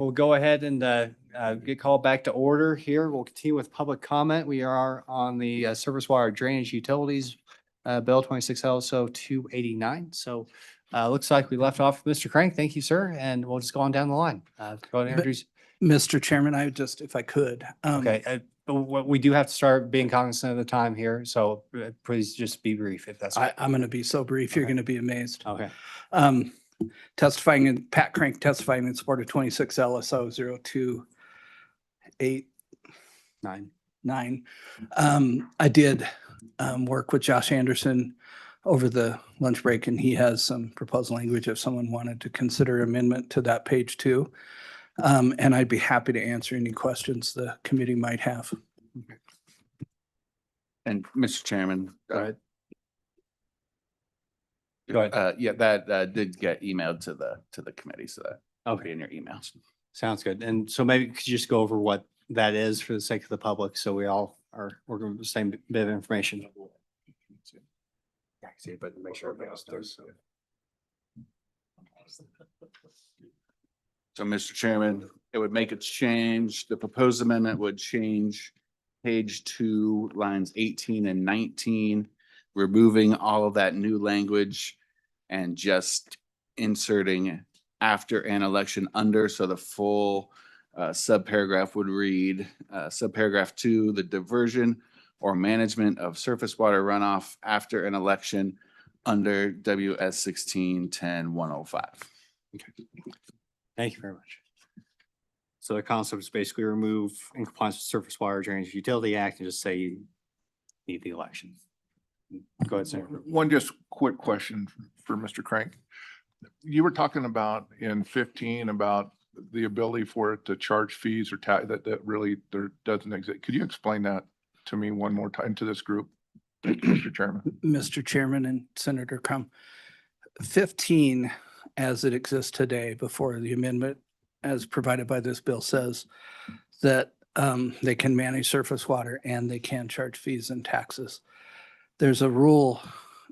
We'll go ahead and get called back to order here. We'll continue with public comment. We are on the Surface Water Drainage Utilities Bill 26L 289. So looks like we left off with Mr. Crank. Thank you, sir. And we'll just go on down the line. Go ahead and introduce. Mr. Chairman, I would just, if I could. Okay, but we do have to start being cognizant of the time here. So please just be brief if that's okay. I'm going to be so brief, you're Okay. going to be amazed. Okay. Testifying in Pat Crank testifying in support of 26 LSO 0289. I did work with Josh Anderson over the lunch break, and he has some proposed language if someone wanted to consider amendment to that page too. And I'd be happy to answer any questions the committee might have. And Mr. Chairman, Go ahead. Go ahead. yeah, that did get emailed to the committee, so that Okay. be in your emails. Sounds good. And so maybe could you just go over what that is for the sake of the public? So we all are working with the same bit of information. Yeah, I can see it, but make sure everybody else does. So, Mr. Chairman, it would make a change. The proposed amendment would change page 2, lines 18 and 19, removing all of that new language and just inserting after an election under. So the full subparagraph would read, subparagraph 2, the diversion or management of surface water runoff after an election under WS 16-10-105. Okay. Thank you very much. So the concept is basically remove in compliance with Surface Water Drainage Utility Act and just say you need the election. Go ahead, Senator. One just quick question for Mr. Crank. You were talking about in 15 about the ability for it to charge fees or tax that really there doesn't exist. Could you explain that to me one more time to this group? Thank you, Mr. Chairman. Mr. Chairman and Senator Crum, 15 as it exists today before the amendment as provided by this bill says that they can manage surface water and they can charge fees and taxes. There's a rule,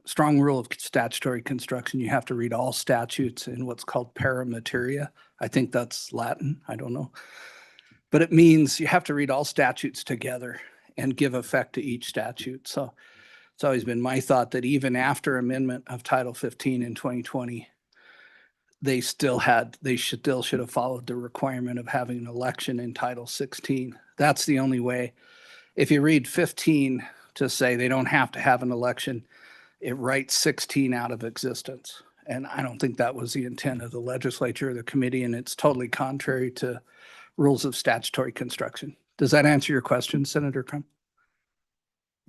strong rule of statutory construction. You have to read all statutes in what's called para materia. I think that's Latin. I don't know. But it means you have to read all statutes together and give effect to each statute. So it's always been my thought that even after amendment of Title 15 in 2020, they still should have followed the requirement of having an election in Title 16. That's the only way. If you read 15 to say they don't have to have an election, it writes 16 out of existence. And I don't think that was the intent of the legislature or the committee, and it's totally contrary to rules of statutory construction. Does that answer your question, Senator Crum?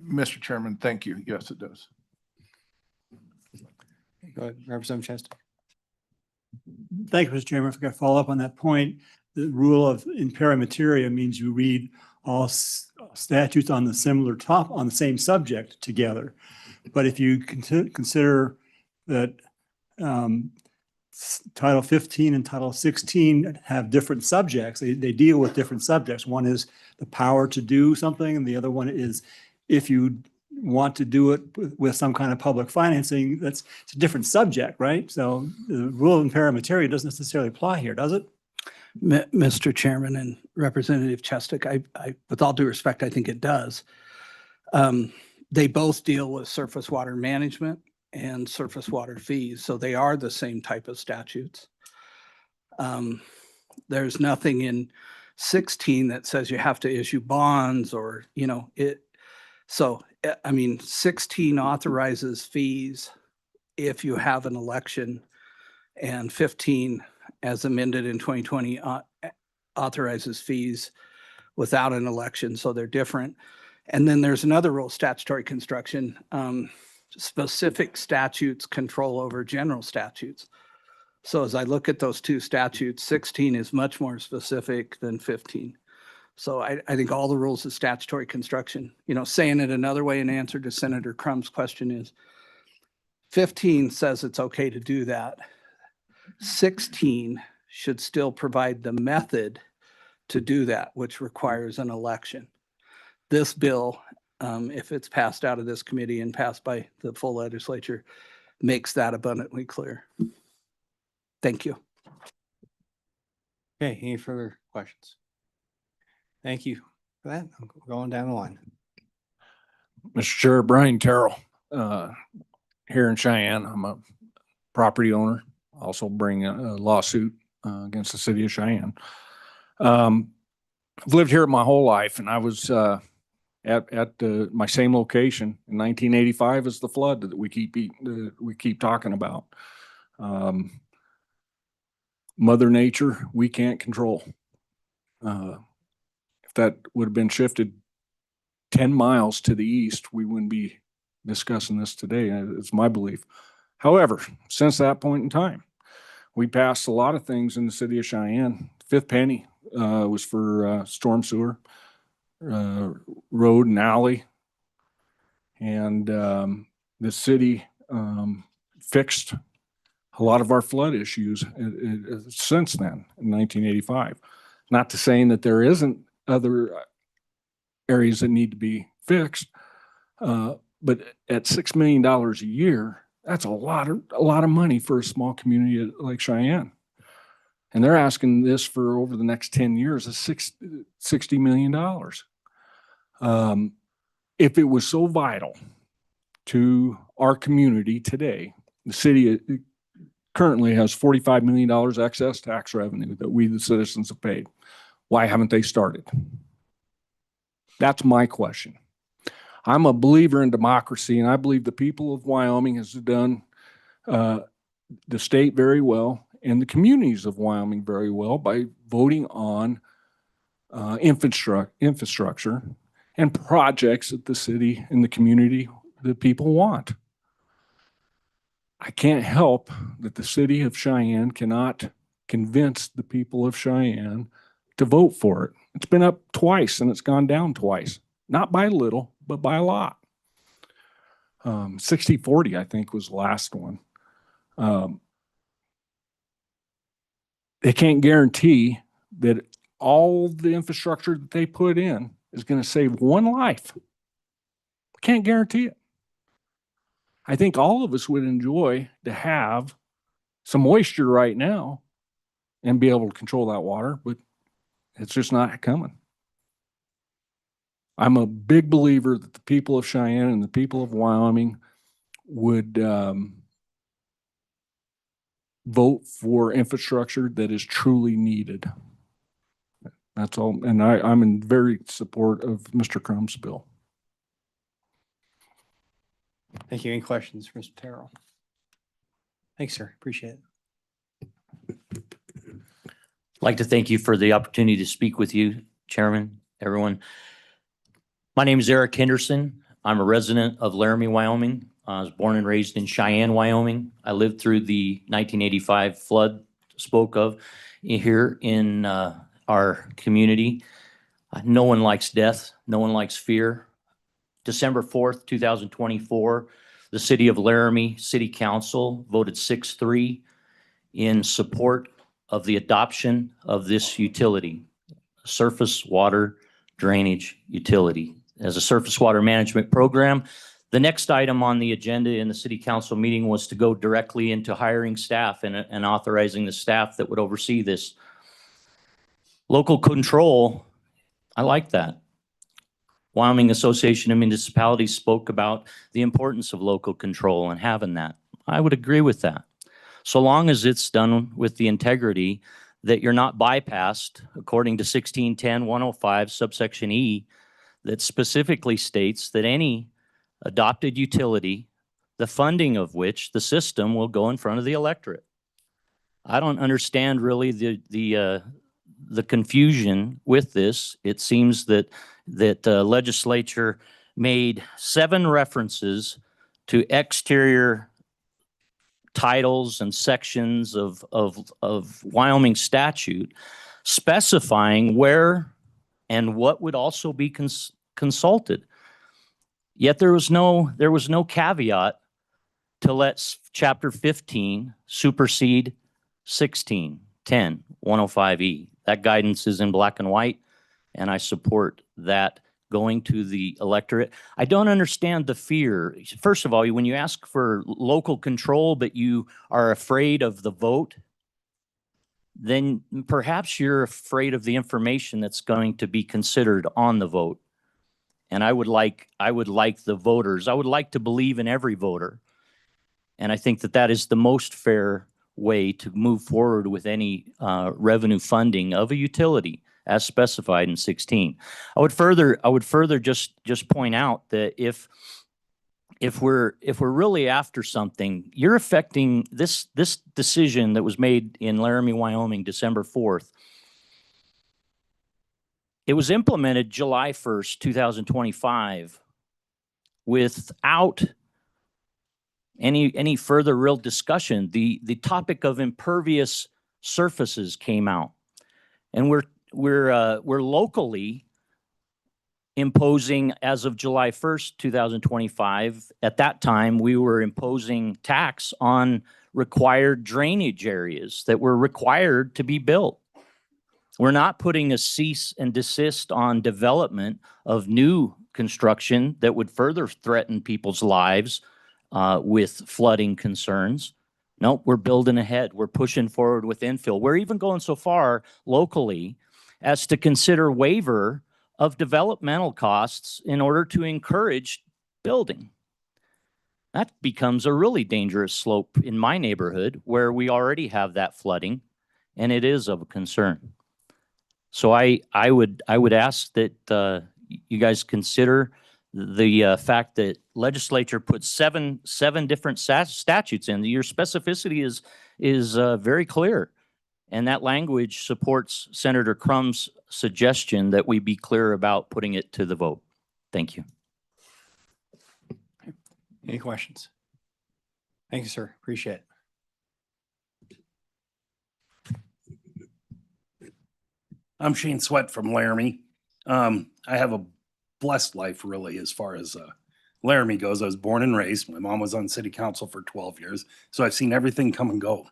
Mr. Chairman, thank you. Yes, it does. Go ahead, Representative Chester. Thank you, Mr. Chairman. If I could follow up on that point, the rule of in para materia means you read all statutes on the same subject together. But if you consider that Title 15 and Title 16 have different subjects, they deal with different subjects. One is the power to do something, and the other one is if you want to do it with some kind of public financing, it's a different subject, right? So the rule in para materia doesn't necessarily apply here, does it? Mr. Chairman and Representative Chestic, I, with all due respect, I think it does. They both deal with surface water management and surface water fees, so they are the same type of statutes. There's nothing in 16 that says you have to issue bonds or, you know, it. So, I mean, 16 authorizes fees if you have an election, and 15, as amended in 2020, authorizes fees without an election. So they're different. And then there's another rule, statutory construction. Specific statutes control over general statutes. So as I look at those two statutes, 16 is much more specific than 15. So I think all the rules of statutory construction, you know, saying it another way in answer to Senator Crum's question is 15 says it's okay to do that. 16 should still provide the method to do that, which requires an election. This bill, if it's passed out of this committee and passed by the full legislature, makes that abundantly clear. Thank you. Okay, any further questions? Thank you for that. I'm going down the line. Mr. Chair, Brian Terrell, here in Cheyenne. I'm a property owner. Also bring a lawsuit against the city of Cheyenne. I've lived here my whole life, and I was at my same location in 1985 as the flood that we keep talking about. Mother Nature, we can't control. If that would have been shifted 10 miles to the east, we wouldn't be discussing this today. It's my belief. However, since that point in time, we passed a lot of things in the city of Cheyenne. Fifth penny was for storm sewer, road and alley. And the city fixed a lot of our flood issues since then, in 1985. Not to saying that there isn't other areas that need to be fixed, but at $6 million a year, that's a lot of money for a small community like Cheyenne. And they're asking this for over the next 10 years is $60 million. If it was so vital to our community today, the city currently has $45 million excess tax revenue that we, the citizens, have paid. Why haven't they started? That's my question. I'm a believer in democracy, and I believe the people of Wyoming has done the state very well and the communities of Wyoming very well by voting on infrastructure and projects that the city and the community, the people want. I can't help that the city of Cheyenne cannot convince the people of Cheyenne to vote for it. It's been up twice and it's gone down twice. Not by little, but by a lot. 60-40, I think, was the last one. They can't guarantee that all the infrastructure that they put in is going to save one life. Can't guarantee it. I think all of us would enjoy to have some moisture right now and be able to control that water, but it's just not coming. I'm a big believer that the people of Cheyenne and the people of Wyoming would vote for infrastructure that is truly needed. That's all. And I'm in very support of Mr. Crumb's bill. Thank you. Any questions for Mr. Terrell? Thanks, sir. Appreciate it. I'd like to thank you for the opportunity to speak with you, Chairman, everyone. My name is Eric Henderson. I'm a resident of Laramie, Wyoming. I was born and raised in Cheyenne, Wyoming. I lived through the 1985 flood spoke of here in our community. No one likes death. No one likes fear. December 4th, 2024, the City of Laramie City Council voted 6-3 in support of the adoption of this utility, surface water drainage utility. As a surface water management program, the next item on the agenda in the City Council meeting was to go directly into hiring staff and authorizing the staff that would oversee this. Local control, I like that. Wyoming Association of Municipalities spoke about the importance of local control and having that. I would agree with that. So long as it's done with the integrity that you're not bypassed, according to 1610-105 subsection E, that specifically states that any adopted utility, the funding of which, the system, will go in front of the electorate. I don't understand really the confusion with this. It seems that legislature made 7 references to exterior titles and sections of Wyoming statute specifying where and what would also be consulted. Yet there was no caveat to let Chapter 15 supersede 1610-105E. That guidance is in black and white, and I support that going to the electorate. I don't understand the fear. First of all, when you ask for local control, but you are afraid of the vote, then perhaps you're afraid of the information that's going to be considered on the vote. And I would like the voters, I would like to believe in every voter. And I think that that is the most fair way to move forward with any revenue funding of a utility as specified in 16. I would further just point out that if we're really after something, you're affecting this decision that was made in Laramie, Wyoming, December 4th. It was implemented July 1st, 2025, without any further real discussion. The topic of impervious surfaces came out, and we're locally imposing, as of July 1st, 2025. At that time, we were imposing tax on required drainage areas that were required to be built. We're not putting a cease and desist on development of new construction that would further threaten people's lives with flooding concerns. No, we're building ahead. We're pushing forward with infill. We're even going so far locally as to consider waiver of developmental costs in order to encourage building. That becomes a really dangerous slope in my neighborhood where we already have that flooding, and it is of a concern. So I would ask that you guys consider the fact that legislature put seven different statutes in. Your specificity is very clear, and that language supports Senator Crumb's suggestion that we be clear about putting it to the vote. Thank you. Any questions? Thank you, sir. Appreciate it. I'm Shane Sweat from Laramie. I have a blessed life, really, as far as Laramie goes. I was born and raised. My mom was on city council for 12 years, so I've seen everything come and go.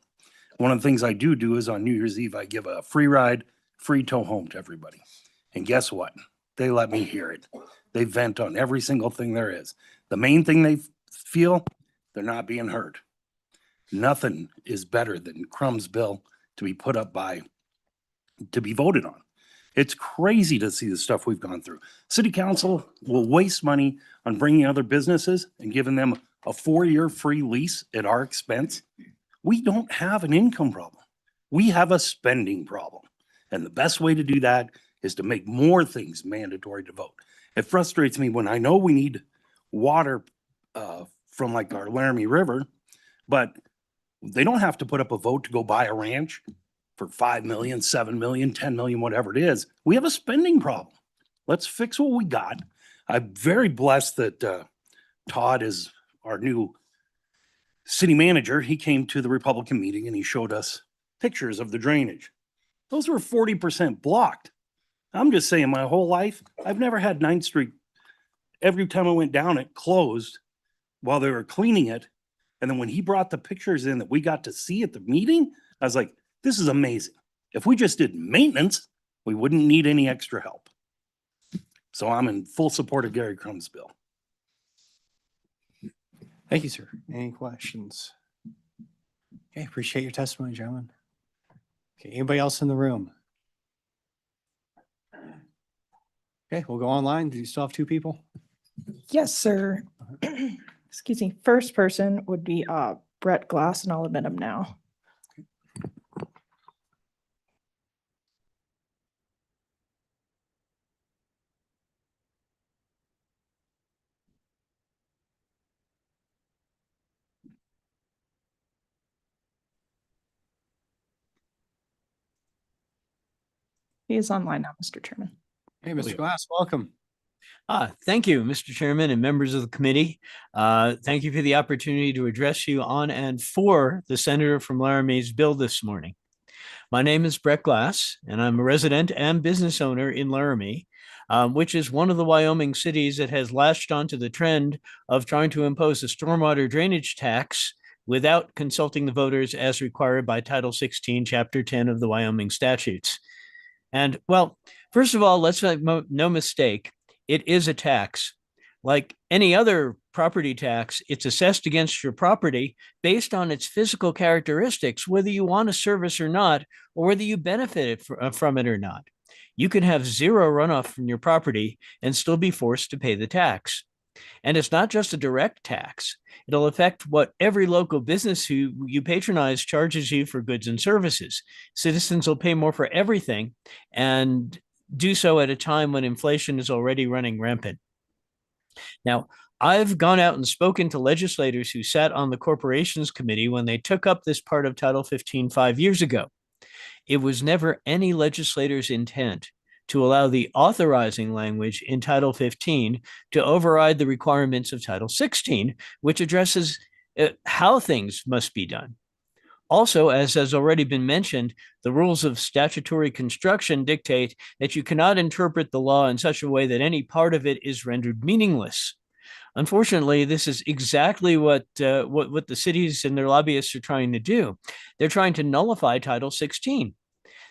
One of the things I do is on New Year's Eve, I give a free ride, free tow home to everybody. And guess what? They let me hear it. They vent on every single thing there is. The main thing they feel, they're not being heard. Nothing is better than Crumb's bill to be put up to be voted on. It's crazy to see the stuff we've gone through. City council will waste money on bringing other businesses and giving them a 4-year free lease at our expense. We don't have an income problem. We have a spending problem. And the best way to do that is to make more things mandatory to vote. It frustrates me when I know we need water from like our Laramie River, but they don't have to put up a vote to go buy a ranch for 5 million, 7 million, 10 million, whatever it is. We have a spending problem. Let's fix what we got. I'm very blessed that Todd is our new city manager. He came to the Republican meeting and he showed us pictures of the drainage. Those were 40% blocked. I'm just saying, my whole life, I've never had 9th Street. Every time I went down, it closed while they were cleaning it. And then when he brought the pictures in that we got to see at the meeting, I was like, this is amazing. If we just did maintenance, we wouldn't need any extra help. So I'm in full support of Gary Crumb's bill. Thank you, sir. Any questions? Okay, appreciate your testimony, gentlemen. Okay, anybody else in the room? Okay, we'll go online. Do you still have 2 people? Yes, sir. Excuse me. First person would be Brett Glass, and I'll admit him now. He is online now, Mr. Chairman. Hey, Mr. Glass, welcome. Thank you, Mr. Chairman and members of the committee. Thank you for the opportunity to address you on and for the senator from Laramie's bill this morning. My name is Brett Glass, and I'm a resident and business owner in Laramie, which is one of the Wyoming cities that has latched onto the trend of trying to impose a stormwater drainage tax without consulting the voters as required by Title 16, Chapter 10 of the Wyoming statutes. And well, first of all, let's make no mistake, it is a tax. Like any other property tax, it's assessed against your property based on its physical characteristics, whether you want a service or not, or whether you benefit from it or not. You can have zero runoff from your property and still be forced to pay the tax. And it's not just a direct tax. It'll affect what every local business who you patronize charges you for goods and services. Citizens will pay more for everything and do so at a time when inflation is already running rampant. Now, I've gone out and spoken to legislators who sat on the Corporations Committee when they took up this part of Title 15 5 years ago. It was never any legislator's intent to allow the authorizing language in Title 15 to override the requirements of Title 16, which addresses how things must be done. Also, as has already been mentioned, the rules of statutory construction dictate that you cannot interpret the law in such a way that any part of it is rendered meaningless. Unfortunately, this is exactly what the cities and their lobbyists are trying to do. They're trying to nullify Title 16.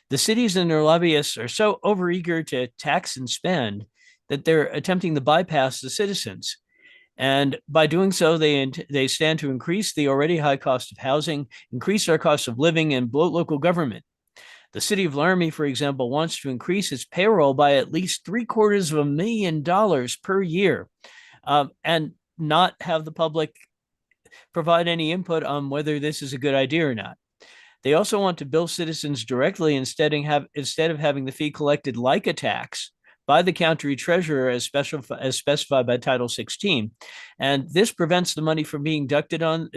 The cities and their lobbyists are so overeager to tax and spend that they're attempting to bypass the citizens. And by doing so, they stand to increase the already high cost of housing, increase our cost of living, and bloat local government. The city of Laramie, for example, wants to increase its payroll by at least $750,000 per year, and not have the public provide any input on whether this is a good idea or not. They also want to bill citizens directly instead of having the fee collected like a tax by the county treasurer as specified by Title 16. And this prevents the money from being deducted on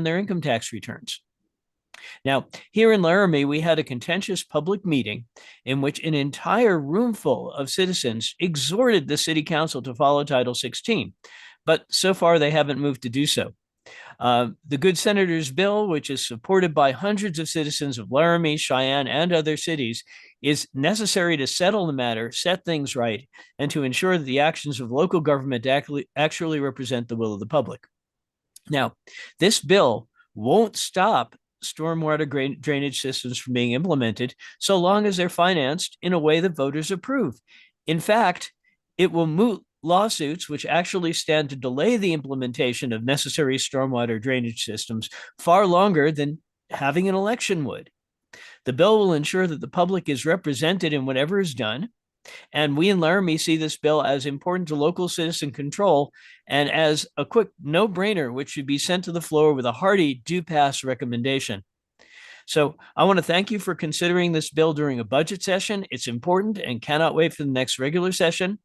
their income tax returns. Now, here in Laramie, we had a contentious public meeting in which an entire room full of citizens exhorted the city council to follow Title 16, but so far they haven't moved to do so. The Good Senator's bill, which is supported by hundreds of citizens of Laramie, Cheyenne, and other cities, is necessary to settle the matter, set things right, and to ensure that the actions of local government actually represent the will of the public. Now, this bill won't stop stormwater drainage systems from being implemented so long as they're financed in a way that voters approve. In fact, it will moot lawsuits which actually stand to delay the implementation of necessary stormwater drainage systems far longer than having an election would. The bill will ensure that the public is represented in whatever is done, and we in Laramie see this bill as important to local citizen control and as a quick no-brainer which should be sent to the floor with a hearty do-pass recommendation. So I want to thank you for considering this bill during a budget session. It's important and cannot wait for the next regular session.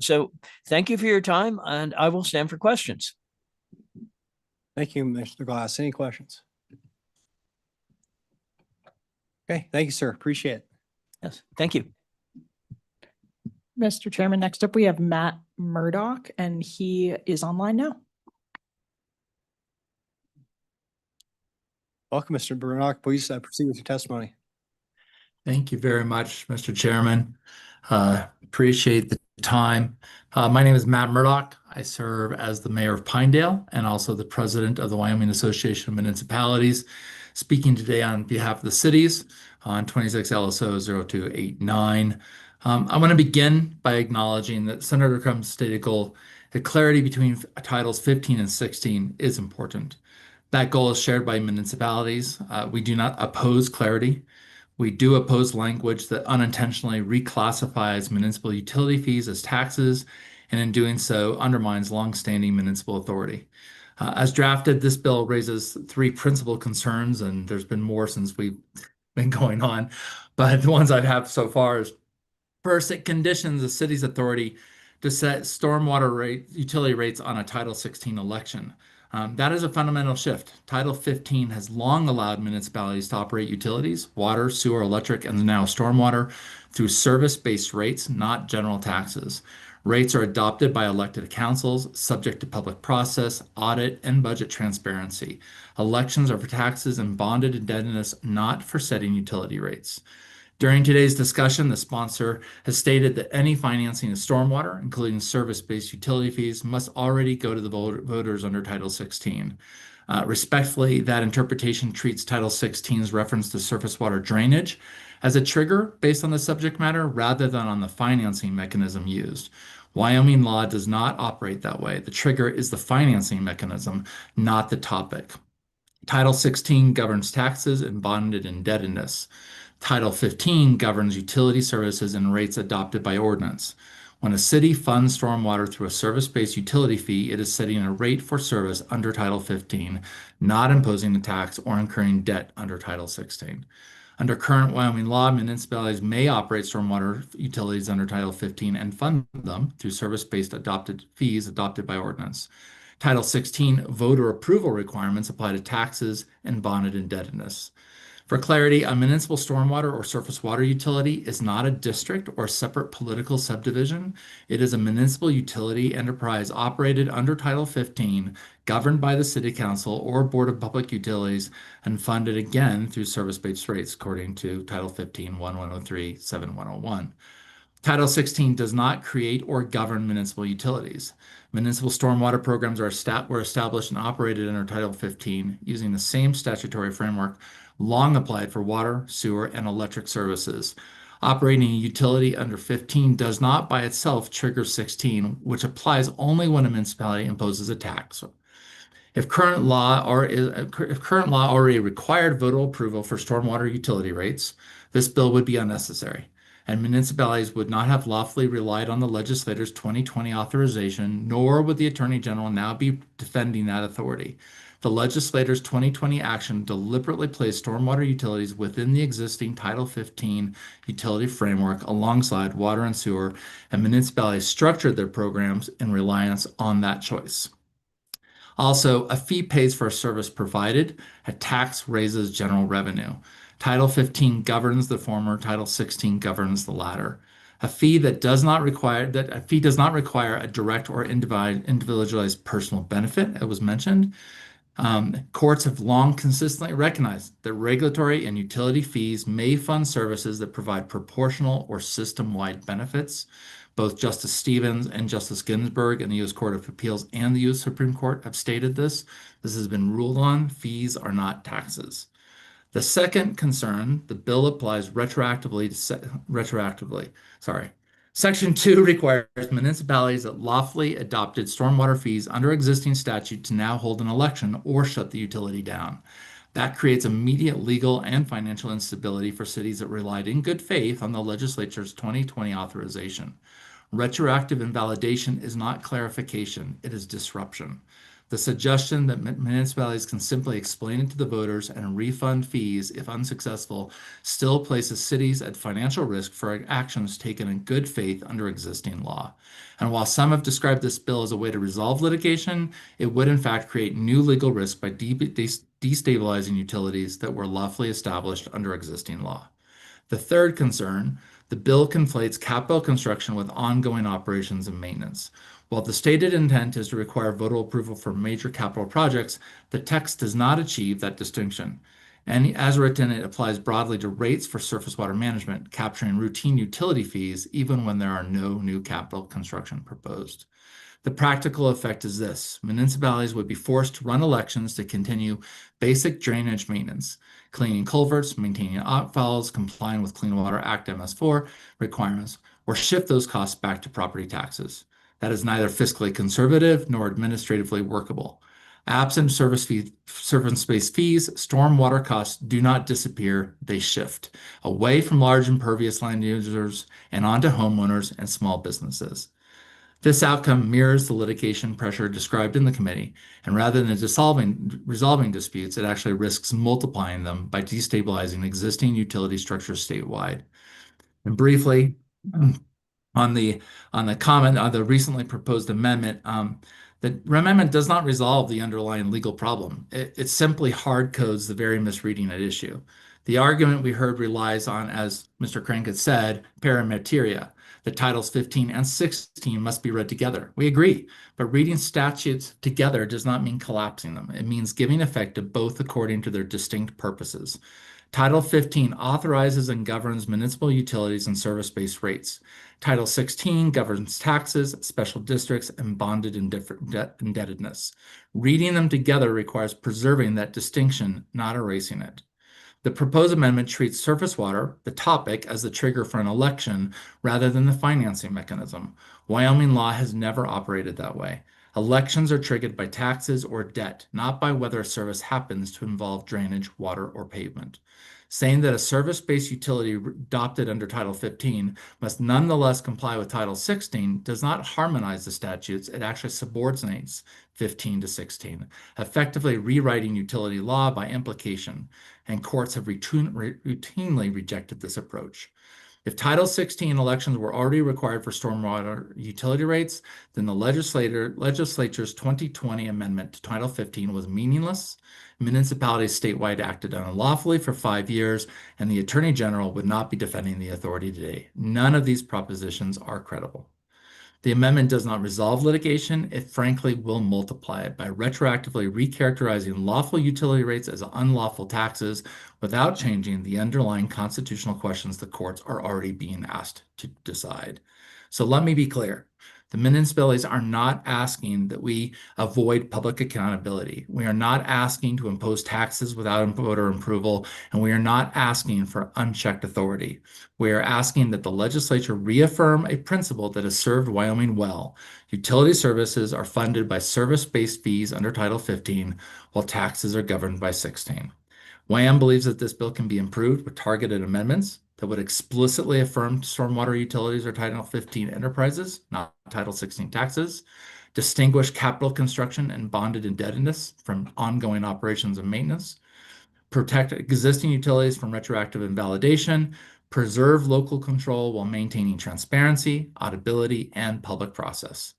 So thank you for your time, and I will stand for questions. Thank you, Mr. Glass. Any questions? Okay, thank you, sir. Appreciate it. Yes, thank you. Mr. Chairman, next up we have Matt Murdoch, and he is online now. Welcome, Mr. Murdoch. Please proceed with your testimony. Thank you very much, Mr. Chairman. Appreciate the time. My name is Matt Murdoch. I serve as the mayor of Pinedale and also the president of the Wyoming Association of Municipalities, speaking today on behalf of the cities on 26 LSO 0289. I want to begin by acknowledging that Senator Crumb's stated goal that clarity between Titles 15 and 16 is important. That goal is shared by municipalities. We do not oppose clarity. We do oppose language that unintentionally reclassifies municipal utility fees as taxes, and in doing so undermines longstanding municipal authority. As drafted, this bill raises three principal concerns, and there's been more since we've been going on, but the ones I have so far is, first, it conditions the city's authority to set stormwater utility rates on a Title 16 election. That is a fundamental shift. Title 15 has long allowed municipalities to operate utilities, water, sewer, electric, and now stormwater through service-based rates, not general taxes. Rates are adopted by elected councils, subject to public process, audit, and budget transparency. Elections are for taxes and bonded indebtedness, not for setting utility rates. During today's discussion, the sponsor has stated that any financing of stormwater, including service-based utility fees, must already go to the voters under Title 16. Respectfully, that interpretation treats Title 16's reference to surface water drainage as a trigger based on the subject matter rather than on the financing mechanism used. Wyoming law does not operate that way. The trigger is the financing mechanism, not the topic. Title 16 governs taxes and bonded indebtedness. Title 15 governs utility services and rates adopted by ordinance. When a city funds stormwater through a service-based utility fee, it is setting a rate for service under Title 15, not imposing a tax or incurring debt under Title 16. Under current Wyoming law, municipalities may operate stormwater utilities under Title 15 and fund them through service-based adopted fees adopted by ordinance. Title 16 voter approval requirements apply to taxes and bonded indebtedness. For clarity, a municipal stormwater or surface water utility is not a district or separate political subdivision. It is a municipal utility enterprise operated under Title 15, governed by the City Council or Board of Public Utilities, and funded again through service-based rates according to Title 15, 1103, 7101. Title 16 does not create or govern municipal utilities. Municipal stormwater programs were established and operated under Title 15 using the same statutory framework long applied for water, sewer, and electric services. Operating a utility under 15 does not by itself trigger 16, which applies only when a municipality imposes a tax. If current law already required voter approval for stormwater utility rates, this bill would be unnecessary, and municipalities would not have lawfully relied on the legislator's 2020 authorization, nor would the Attorney General now be defending that authority. The legislator's 2020 action deliberately placed stormwater utilities within the existing Title 15 utility framework alongside water and sewer, and municipalities structured their programs in reliance on that choice. Also, a fee pays for a service provided, a tax raises general revenue. Title 15 governs the former, Title 16 governs the latter. A fee does not require a direct or individualized personal benefit, it was mentioned. Courts have long consistently recognized that regulatory and utility fees may fund services that provide proportional or system-wide benefits. Both Justice Stevens and Justice Ginsburg in the U.S. Court of Appeals and the U.S. Supreme Court have stated this. This has been ruled on. Fees are not taxes. The second concern, the bill applies retroactively. Section 2 requires municipalities that lawfully adopted stormwater fees under existing statute to now hold an election or shut the utility down. That creates immediate legal and financial instability for cities that relied in good faith on the legislature's 2020 authorization. Retroactive invalidation is not clarification, it is disruption. The suggestion that municipalities can simply explain it to the voters and refund fees if unsuccessful still places cities at financial risk for actions taken in good faith under existing law. And while some have described this bill as a way to resolve litigation, it would in fact create new legal risk by destabilizing utilities that were lawfully established under existing law. The third concern, the bill conflates capital construction with ongoing operations and maintenance. While the stated intent is to require voter approval for major capital projects, the text does not achieve that distinction. And as written, it applies broadly to rates for surface water management, capturing routine utility fees even when there are no new capital construction proposed. The practical effect is this: municipalities would be forced to run elections to continue basic drainage maintenance, cleaning culverts, maintaining outfalls, complying with Clean Water Act MS4 requirements, or shift those costs back to property taxes. That is neither fiscally conservative nor administratively workable. Absent service-based fees, stormwater costs do not disappear, they shift away from large impervious land users and onto homeowners and small businesses. This outcome mirrors the litigation pressure described in the committee, and rather than resolving disputes, it actually risks multiplying them by destabilizing existing utility structures statewide. And briefly, on the comment on the recently proposed amendment, the amendment does not resolve the underlying legal problem. It simply hard codes the very misreading at issue. The argument we heard relies on, as Mr. Crank had said, paramateria. The Titles 15 and 16 must be read together. We agree, but reading statutes together does not mean collapsing them. It means giving effect to both according to their distinct purposes. Title 15 authorizes and governs municipal utilities and service-based rates. Title 16 governs taxes, special districts, and bonded indebtedness. Reading them together requires preserving that distinction, not erasing it. The proposed amendment treats surface water, the topic, as the trigger for an election rather than the financing mechanism. Wyoming law has never operated that way. Elections are triggered by taxes or debt, not by whether a service happens to involve drainage, water, or pavement. Saying that a service-based utility adopted under Title 15 must nonetheless comply with Title 16 does not harmonize the statutes. It actually subordinates 15 to 16, effectively rewriting utility law by implication, and courts have routinely rejected this approach. If Title 16 elections were already required for stormwater utility rates, then the legislature's 2020 amendment to Title 15 was meaningless. Municipalities statewide acted unlawfully for 5 years, and the Attorney General would not be defending the authority today. None of these propositions are credible. The amendment does not resolve litigation. It frankly will multiply it by retroactively recharacterizing lawful utility rates as unlawful taxes without changing the underlying constitutional questions the courts are already being asked to decide. So let me be clear. The municipalities are not asking that we avoid public accountability. We are not asking to impose taxes without voter approval, and we are not asking for unchecked authority. We are asking that the legislature reaffirm a principle that has served Wyoming well. Utility services are funded by service-based fees under Title 15, while taxes are governed by 16. WYM believes that this bill can be improved with targeted amendments that would explicitly affirm stormwater utilities or Title 15 enterprises, not Title 16 taxes, distinguish capital construction and bonded indebtedness from ongoing operations and maintenance, protect existing utilities from retroactive invalidation, preserve local control while maintaining transparency, auditability, and public process.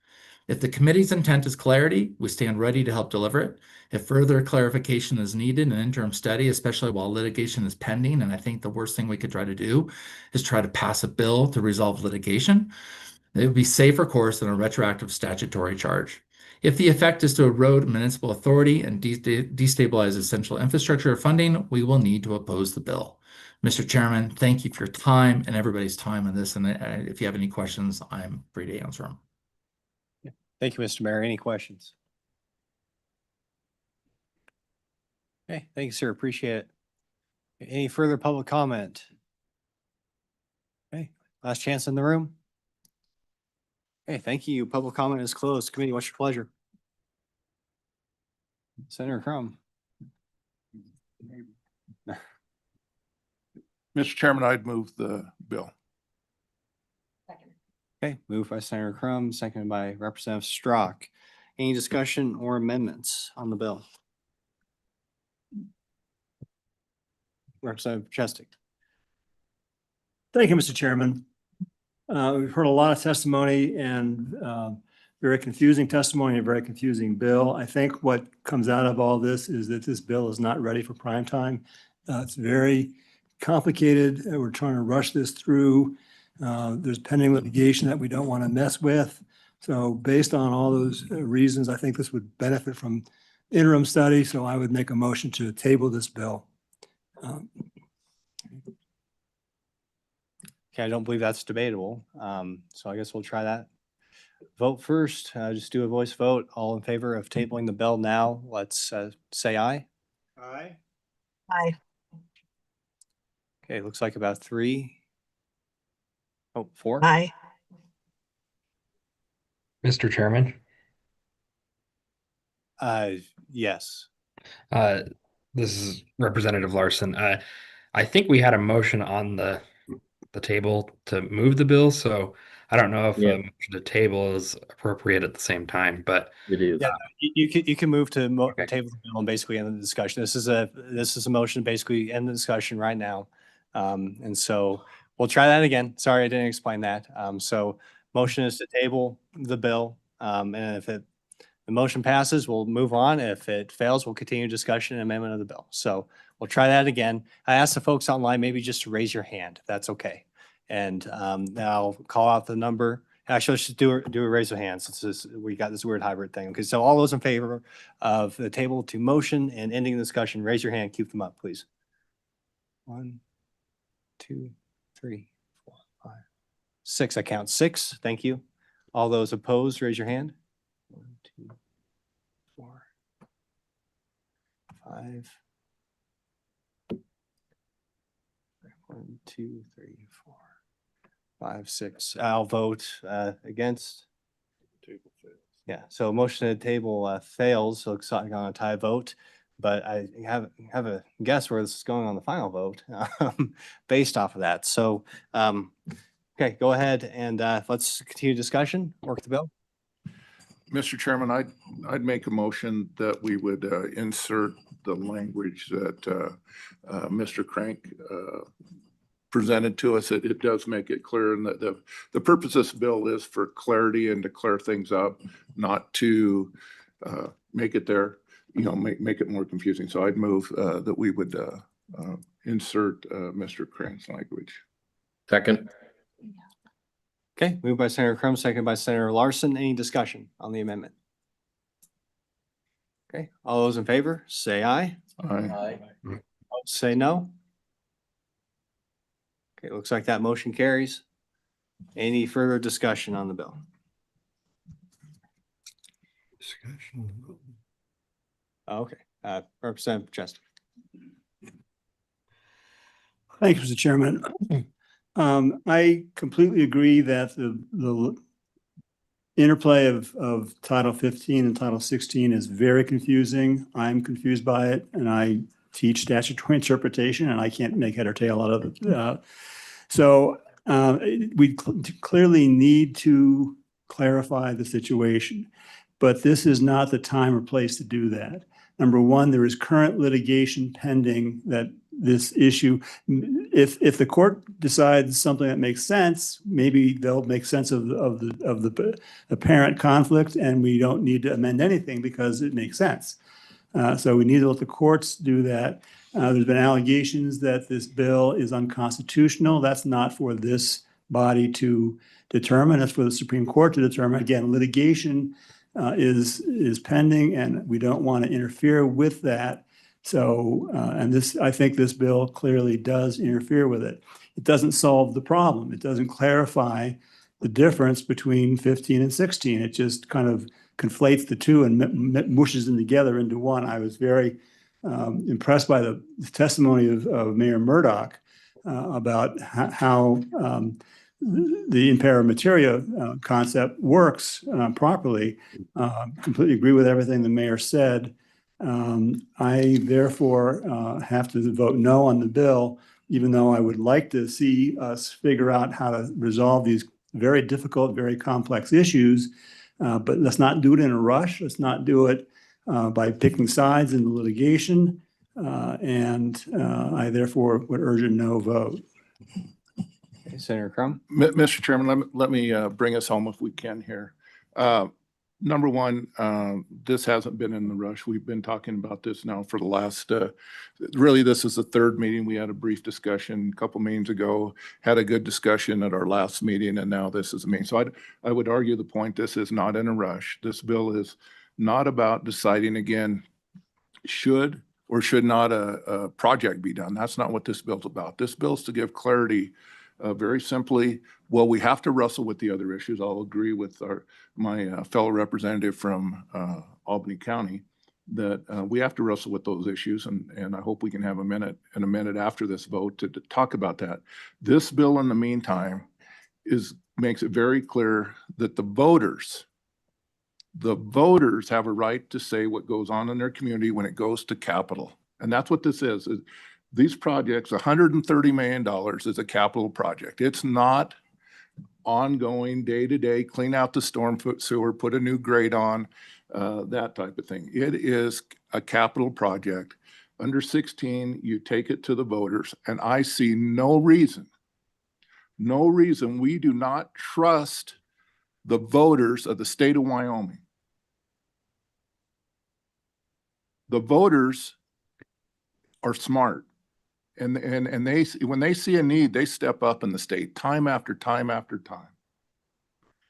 If the committee's intent is clarity, we stand ready to help deliver it. If further clarification is needed, an interim study, especially while litigation is pending, and I think the worst thing we could try to do is try to pass a bill to resolve litigation, it would be safer course than a retroactive statutory charge. If the effect is to erode municipal authority and destabilize essential infrastructure funding, we will need to oppose the bill. Mr. Chairman, thank you for your time and everybody's time on this. And if you have any questions, I'm free to answer them. Thank you, Mr. Mayor. Any questions? Okay, thank you, sir. Appreciate it. Any further public comment? Okay, last chance in the room. Okay, thank you. Public comment is closed. Committee, what's your pleasure? Senator Crum. Mr. Chairman, I'd move the bill. Okay, moved by Senator Crum, seconded by Representative Strzok. Any discussion or amendments on the bill? Representative Chestic. Thank you, Mr. Chairman. We've heard a lot of testimony and very confusing testimony, a very confusing bill. I think what comes out of all this is that this bill is not ready for prime time. It's very complicated. We're trying to rush this through. There's pending litigation that we don't want to mess with. So based on all those reasons, I think this would benefit from interim study. So I would make a motion to table this bill. Okay, I don't believe that's debatable. So I guess we'll try that. Vote first, just do a voice vote. All in favor of tabling the bill now, let's say aye. Aye. Aye. Okay, looks like about 3. Oh, 4. Aye. Mr. Chairman, Yes. this is Representative Larson. I think we had a motion on the table to move the bill, so I don't know if the table is appropriate at the same time, but It is. Yeah, you can move to Okay. table the bill and basically end the discussion. This is a motion, basically end the discussion right now. And so we'll try that again. Sorry, I didn't explain that. So motion is to table the bill. And if the motion passes, we'll move on. If it fails, we'll continue discussion and amendment of the bill. So we'll try that again. I asked the folks online maybe just to raise your hand. If that's okay. And I'll call out the number. Actually, let's just do a raise of hands since we got this weird hybrid thing. Okay, so all those in favor of the table to motion and ending the discussion, raise your hand. Keep them up, please. 1, 2, 3, 4, 5, 6. I count 6. Thank you. All those opposed, raise your hand. 1, 2, 4, 5, 1, 2, 3, 4, 5, 6. I'll vote against. Yeah, so motion to table fails, so it's on a tie vote. But I have a guess where this is going on the final vote based off of that. So, okay, go ahead and let's continue discussion, work the bill. Mr. Chairman, I'd make a motion that we would insert the language that Mr. Crank presented to us. It does make it clear, and that the purpose of this bill is for clarity and to clear things up, not to make it there, make it more confusing. So I'd move that we would insert Mr. Crank's language. Second. Okay, moved by Senator Crum, second by Senator Larson. Any discussion on the amendment? Okay, all those in favor, say aye. Aye. Say no. Okay, looks like that motion carries. Any further discussion on the bill? Okay, Representative Chester. Thank you, Mr. Chairman. I completely agree that the interplay of Title 15 and Title 16 is very confusing. I'm confused by it, and I teach statutory interpretation, and I can't make head or tail out of it. So we clearly need to clarify the situation, but this is not the time or place to do that. Number one, there is current litigation pending that this issue, if the court decides something that makes sense, maybe they'll make sense of the apparent conflict, and we don't need to amend anything because it makes sense. So we need to let the courts do that. There's been allegations that this bill is unconstitutional. That's not for this body to determine. That's for the Supreme Court to determine. Again, litigation is pending, and we don't want to interfere with that. So, and I think this bill clearly does interfere with it. It doesn't solve the problem. It doesn't clarify the difference between 15 and 16. It just kind of conflates the two and mushes them together into one. I was very impressed by the testimony of Mayor Murdoch about how the impera materia concept works properly. Completely agree with everything the mayor said. I therefore have to vote no on the bill, even though I would like to see us figure out how to resolve these very difficult, very complex issues. But let's not do it in a rush. Let's not do it by picking sides in the litigation. And I therefore would urge a no vote. Okay, Senator Crum. Mr. Chairman, let me bring us home if we can here. Number one, this hasn't been in the rush. We've been talking about this now for the last, really, this is the third meeting. We had a brief discussion a couple meetings ago, had a good discussion at our last meeting, and now this is a meeting. So I would argue the point, this is not in a rush. This bill is not about deciding again, should or should not a project be done. That's not what this bill's about. This bill's to give clarity very simply. Well, we have to wrestle with the other issues. I'll agree with my fellow representative from Albany County that we have to wrestle with those issues, and I hope we can have a minute after this vote to talk about that. This bill, in the meantime, makes it very clear that the voters have a right to say what goes on in their community when it goes to capital, and that's what this is. These projects, $130 million is a capital project. It's not ongoing day-to-day, clean out the storm sewer, put a new grate on, that type of thing. It is a capital project. Under 16, you take it to the voters, and I see no reason we do not trust the voters of the state of Wyoming. The voters are smart. And they, when they see a need, they step up in the state time after time after time.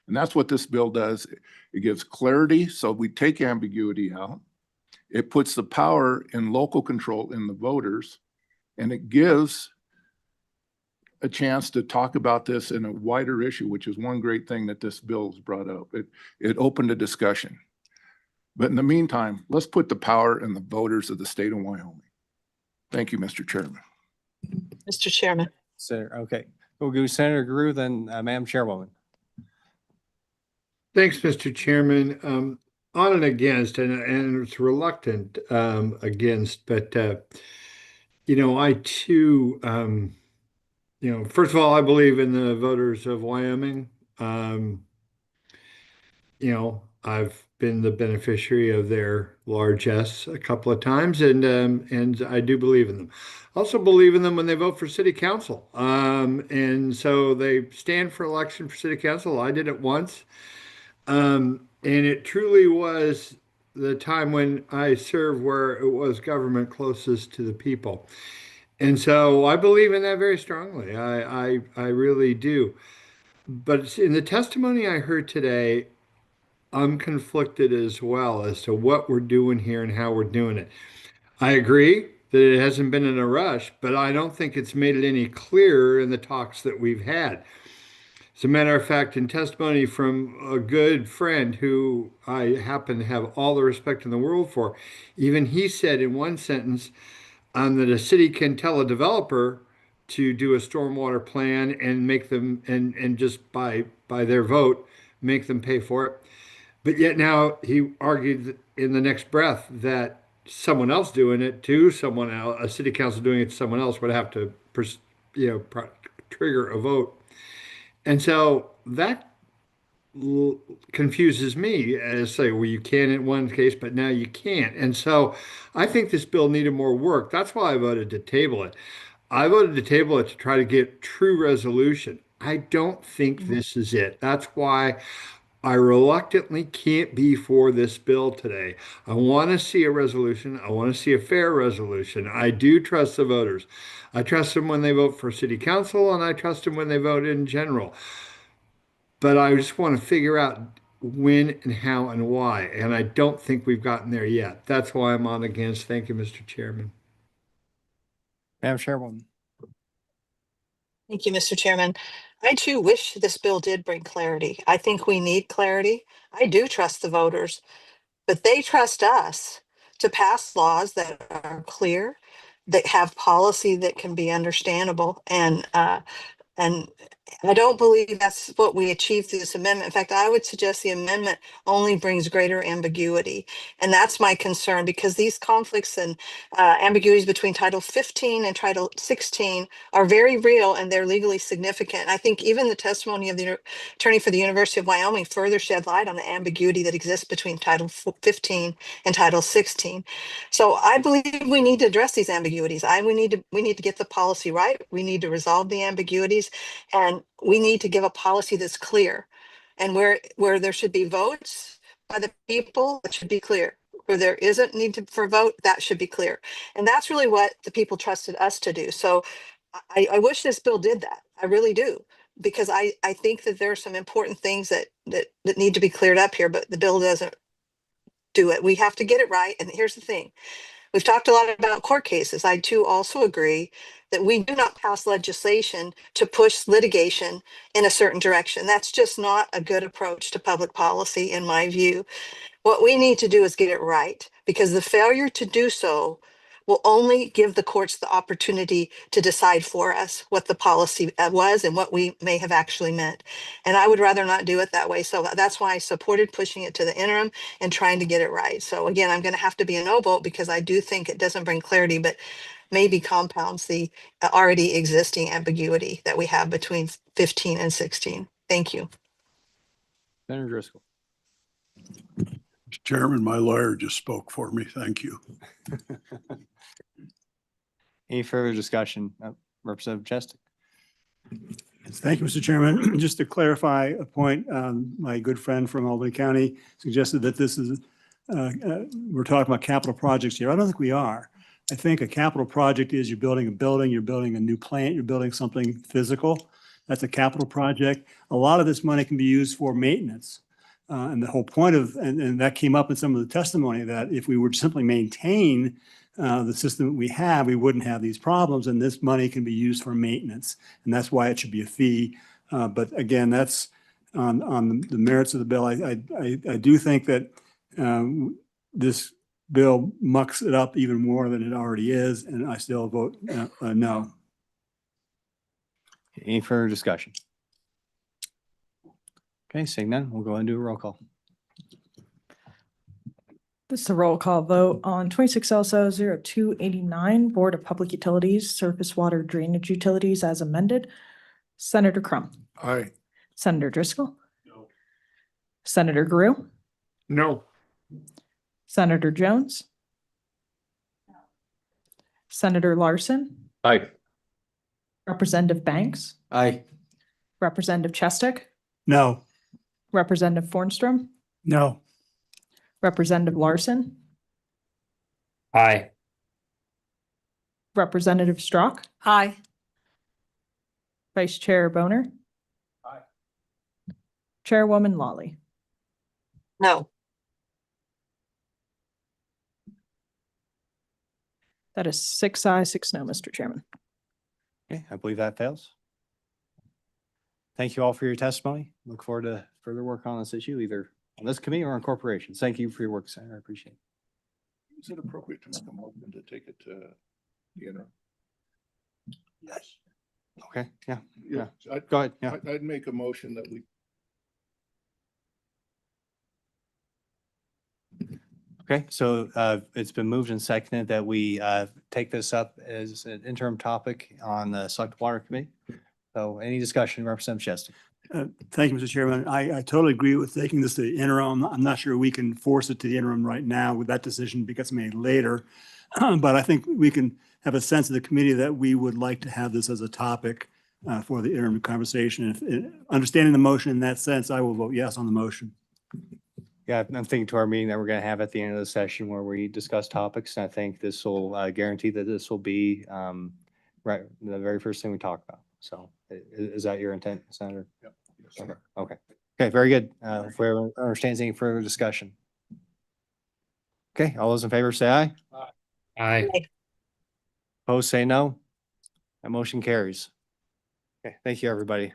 And that's what this bill does. It gives clarity, so we take ambiguity out. It puts the power in local control in the voters, and it gives a chance to talk about this in a wider issue, which is one great thing that this bill has brought up. It opened a discussion. But in the meantime, let's put the power in the voters of the state of Wyoming. Thank you, Mr. Chairman. Mr. Chairman, Senator, okay. We'll go Senator Grew, then Madam Chairwoman. Thanks, Mr. Chairman. On and against, and it's reluctant against, but I too, first of all, I believe in the voters of Wyoming. I've been the beneficiary of their largesse a couple of times, and I do believe in them. Also believe in them when they vote for city council. And so they stand for election for city council. I did it once. And it truly was the time when I served where it was government closest to the people. And so I believe in that very strongly. I really do. But in the testimony I heard today, I'm conflicted as well as to what we're doing here and how we're doing it. I agree that it hasn't been in a rush, but I don't think it's made it any clearer in the talks that we've had. As a matter of fact, in testimony from a good friend who I happen to have all the respect in the world for, even he said in one sentence that a city can tell a developer to do a stormwater plan and make them and just by their vote make them pay for it. But yet now he argued in the next breath that someone else doing it to someone else, a city council doing it to someone else, would have to, trigger a vote. And so that confuses me as say, well, you can in one case, but now you can't. And so I think this bill needed more work. That's why I voted to table it. I voted to table it to try to get true resolution. I don't think this is it. That's why I reluctantly can't be for this bill today. I want to see a resolution. I want to see a fair resolution. I do trust the voters. I trust them when they vote for city council, and I trust them when they vote in general. But I just want to figure out when and how and why. And I don't think we've gotten there yet. That's why I'm on against. Thank you, Mr. Chairman. Madam Chairwoman. Thank you, Mr. Chairman. I too wish this bill did bring clarity. I think we need clarity. I do trust the voters, but they trust us to pass laws that are clear, that have policy that can be understandable, and I don't believe that's what we achieved through this amendment. In fact, I would suggest the amendment only brings greater ambiguity. And that's my concern, because these conflicts and ambiguities between Title 15 and Title 16 are very real, and they're legally significant. I think even the testimony of the attorney for the University of Wyoming further shed light on the ambiguity that exists between Title 15 and Title 16. So I believe we need to address these ambiguities. We need to get the policy right. We need to resolve the ambiguities, and we need to give a policy that's clear. And where there should be votes by the people, it should be clear. Where there isn't need for vote, that should be clear. And that's really what the people trusted us to do. So I wish this bill did that. I really do, because I think that there are some important things that need to be cleared up here, but the bill doesn't do it. We have to get it right. And here's the thing. We've talked a lot about court cases. I too also agree that we do not pass legislation to push litigation in a certain direction. That's just not a good approach to public policy, in my view. What we need to do is get it right, because the failure to do so will only give the courts the opportunity to decide for us what the policy was and what we may have actually meant. And I would rather not do it that way. So that's why I supported pushing it to the interim and trying to get it right. So again, I'm going to have to be a no vote, because I do think it doesn't bring clarity, but maybe compounds the already existing ambiguity that we have between 15 and 16. Thank you. Senator Driscoll. Mr. Chairman, my lawyer just spoke for me. Thank you. Any further discussion? Representative Chestic. Thank you, Mr. Chairman. Just to clarify a point, my good friend from Albany County suggested that this is, we're talking about capital projects here. I don't think we are. I think a capital project is you're building a building, you're building a new plant, you're building something physical. That's a capital project. A lot of this money can be used for maintenance. And the whole point of, and that came up in some of the testimony, that if we would simply maintain the system that we have, we wouldn't have these problems, and this money can be used for maintenance. And that's why it should be a fee. But again, that's on the merits of the bill. I do think that this bill mucks it up even more than it already is, and I still vote no. Any further discussion? Okay, seeing none, we'll go ahead and do a roll call. This is a roll call vote on 26 LSO 0289, Board of Public Utilities, Surface Water Drainage Utilities as amended. Senator Crum, Aye. Senator Driscoll. No. Senator Grew, No. Senator Jones. Senator Larson, Aye. Representative Banks, Aye. Representative Chestick, No. Representative Fornstrom, No. Representative Larson, Aye. Representative Strock, Aye. Vice Chair Boner. Aye. Chairwoman Lawley. No. That is 6 ayes, 6 no, Mr. Chairman. Okay, I believe that fails. Thank you all for your testimony. Look forward to further work on this issue, either on this committee or on corporations. Thank you for your work, Senator. I appreciate it. Is it appropriate to make a motion to take it to the interim? Yes. Okay, yeah, Yeah. go ahead, yeah. I'd make a motion that we. Okay, so it's been moved and seconded that we take this up as an interim topic on the Select Water Committee. So any discussion, Representative Chesty? Thank you, Mr. Chairman. I totally agree with taking this to the interim. I'm not sure we can force it to the interim right now with that decision gets made later. But I think we can have a sense of the committee that we would like to have this as a topic for the interim conversation. If understanding the motion in that sense, I will vote yes on the motion. Yeah, I'm thinking to our meeting that we're going to have at the end of the session where we discuss topics. And I think this will guarantee that this will be right the very first thing we talk about. So is that your intent, Senator? Yep. Okay. Okay. Okay. Very good. If everyone understands any further discussion. Okay. All those in favor say aye. Aye. Opposed, say no. That motion carries. Okay. Thank you, everybody.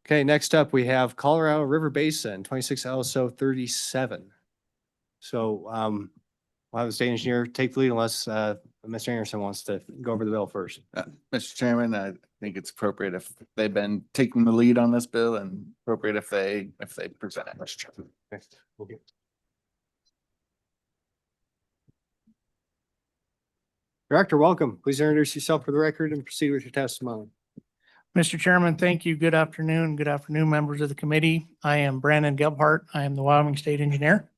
Okay, next up, we have Colorado River Basin, 26 LSO 37. So we'll have the state engineer take the lead unless Mr. Anderson wants to go over the bill first. Mr. Chairman, I think it's appropriate if they've been taking the lead on this bill and appropriate if they present it, Mr. Chairman. Okay. Director, welcome. Please introduce yourself for the record and proceed with your testimony. Mr. Chairman, thank you. Good afternoon. Good afternoon, members of the committee. I am Brandon Gebhardt. I am the Wyoming State Engineer.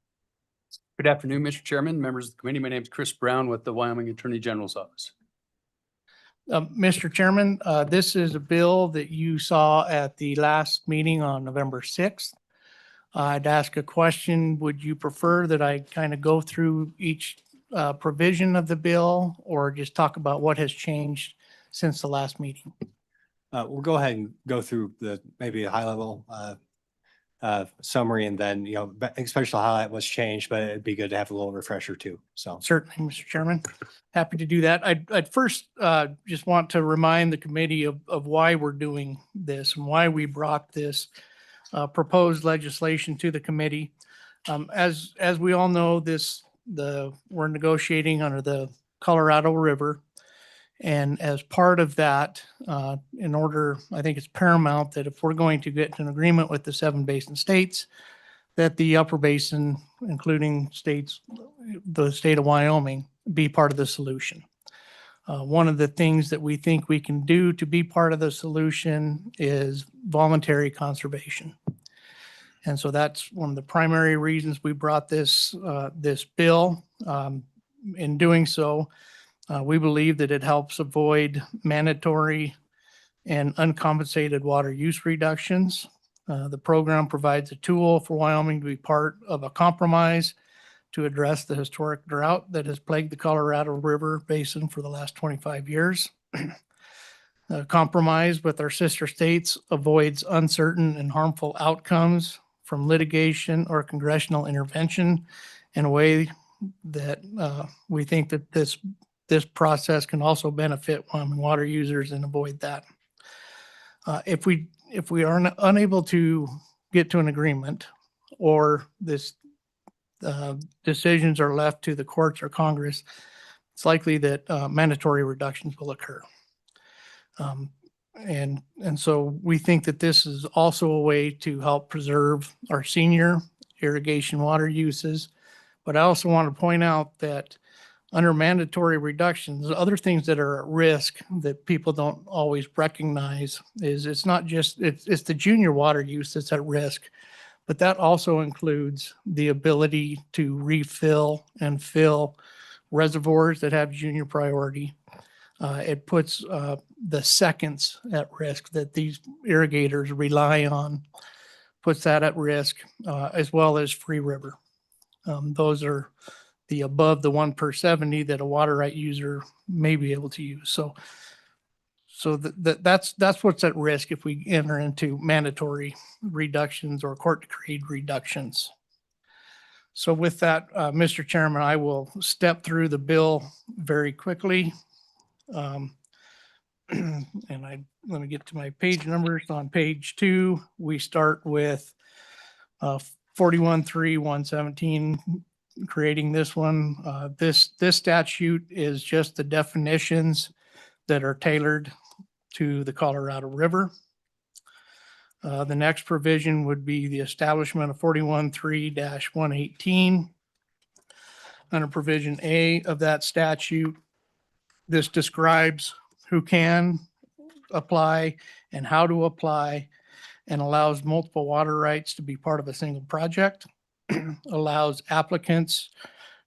Good afternoon, Mr. Chairman, members of the committee. My name is Chris Brown with the Wyoming Attorney General's Office. Mr. Chairman, this is a bill that you saw at the last meeting on November 6th. I'd ask a question. Would you prefer that I kind of go through each provision of the bill or just talk about what has changed since the last meeting? We'll go ahead and go through maybe a high level summary and then, especially highlight what's changed, but it'd be good to have a little refresher too. So certainly, Mr. Chairman, happy to do that. I'd first just want to remind the committee of why we're doing this and why we brought this proposed legislation to the committee. As we all know, we're negotiating under the Colorado River. And as part of that, I think it's paramount that if we're going to get to an agreement with the 7 basin states, that the upper basin, including the state of Wyoming, be part of the solution. One of the things that we think we can do to be part of the solution is voluntary conservation. And so that's one of the primary reasons we brought this bill. In doing so, we believe that it helps avoid mandatory and uncompensated water use reductions. The program provides a tool for Wyoming to be part of a compromise to address the historic drought that has plagued the Colorado River Basin for the last 25 years. The compromise with our sister states avoids uncertain and harmful outcomes from litigation or congressional intervention in a way that we think that this process can also benefit Wyoming water users and avoid that. If we are unable to get to an agreement or decisions are left to the courts or Congress, it's likely that mandatory reductions will occur. And so we think that this is also a way to help preserve our senior irrigation water uses. But I also want to point out that under mandatory reductions, other things that are at risk that people don't always recognize is it's not just, it's the junior water use that's at risk, but that also includes the ability to refill and fill reservoirs that have junior priority. It puts the seconds at risk that these irrigators rely on, puts that at risk, as well as Free River. Those are the above the 1 per 70 that a water right user may be able to use. So that's what's at risk if we enter into mandatory reductions or court decreed reductions. So with that, Mr. Chairman, I will step through the bill very quickly. And let me get to my page numbers. On page 2, we start with 41.3.117, creating this one. This statute is just the definitions that are tailored to the Colorado River. The next provision would be the establishment of 41.3-118. Under provision A of that statute, this describes who can apply and how to apply, and allows multiple water rights to be part of a single project, allows applicants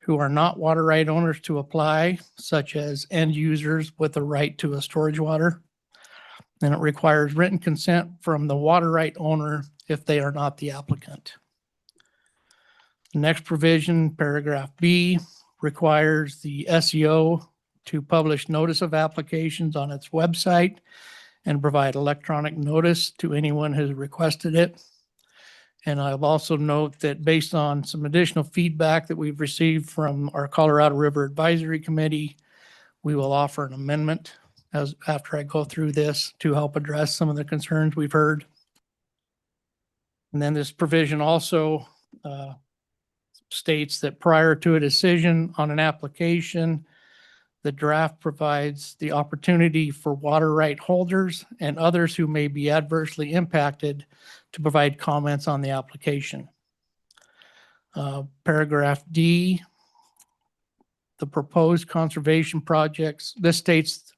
who are not water right owners to apply, such as end users with a right to a storage water. And it requires written consent from the water right owner if they are not the applicant. The next provision, paragraph B, requires the SEO to publish notice of applications on its website and provide electronic notice to anyone who's requested it. And I'll also note that based on some additional feedback that we've received from our Colorado River Advisory Committee, we will offer an amendment after I go through this to help address some of the concerns we've heard. And then this provision also states that prior to a decision on an application, the draft provides the opportunity for water right holders and others who may be adversely impacted to provide comments on the application. Paragraph D, the proposed conservation projects, this states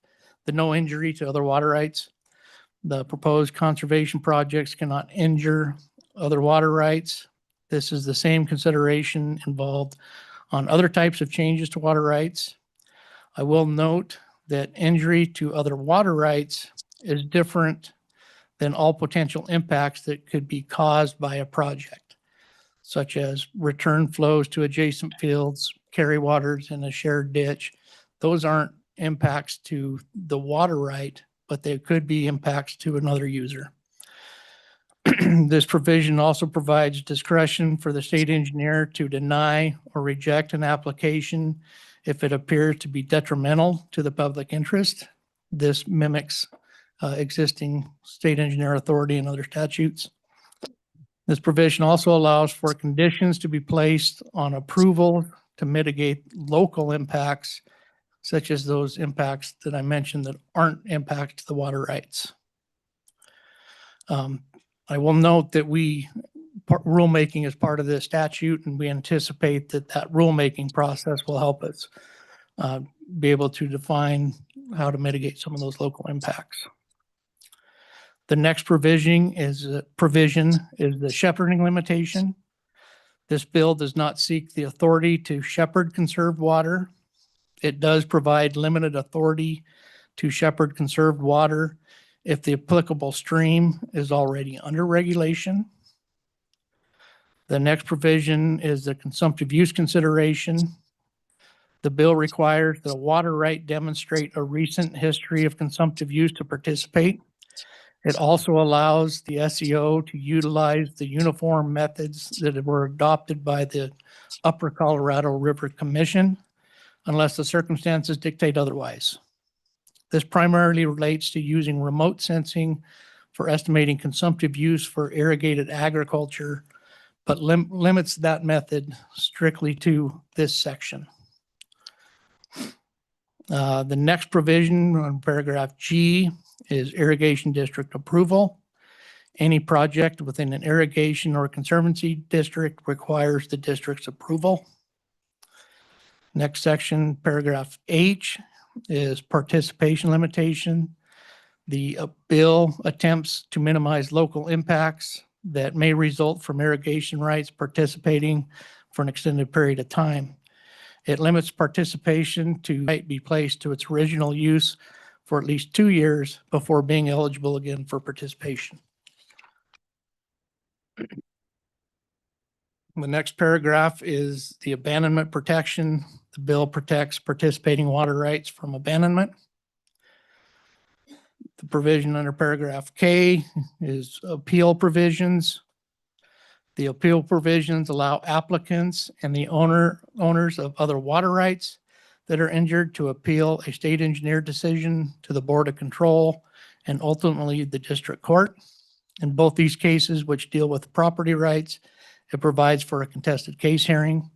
the no injury to other water rights. The proposed conservation projects cannot injure other water rights. This is the same consideration involved on other types of changes to water rights. I will note that injury to other water rights is different than all potential impacts that could be caused by a project, such as return flows to adjacent fields, carry waters in a shared ditch. Those aren't impacts to the water right, but they could be impacts to another user. This provision also provides discretion for the state engineer to deny or reject an application if it appears to be detrimental to the public interest. This mimics existing state engineer authority and other statutes. This provision also allows for conditions to be placed on approval to mitigate local impacts, such as those impacts that I mentioned that aren't impacts to the water rights. I will note that rulemaking is part of this statute, and we anticipate that rulemaking process will help us be able to define how to mitigate some of those local impacts. The next provision is the shepherding limitation. This bill does not seek the authority to shepherd conserved water. It does provide limited authority to shepherd conserved water if the applicable stream is already under regulation. The next provision is the consumptive use consideration. The bill requires that a water right demonstrate a recent history of consumptive use to participate. It also allows the SEO to utilize the uniform methods that were adopted by the Upper Colorado River Commission, unless the circumstances dictate otherwise. This primarily relates to using remote sensing for estimating consumptive use for irrigated agriculture, but limits that method strictly to this section. The next provision on paragraph G is irrigation district approval. Any project within an irrigation or conservancy district requires the district's approval. Next section, paragraph H, is participation limitation. The bill attempts to minimize local impacts that may result from irrigation rights participating for an extended period of time. It limits participation to be placed to its original use for at least 2 years before being eligible again for participation. The next paragraph is the abandonment protection. The bill protects participating water rights from abandonment. The provision under paragraph K is appeal provisions. The appeal provisions allow applicants and the owners of other water rights that are injured to appeal a state engineer decision to the Board of Control and ultimately the district court. In both these cases, which deal with property rights, it provides for a contested case hearing.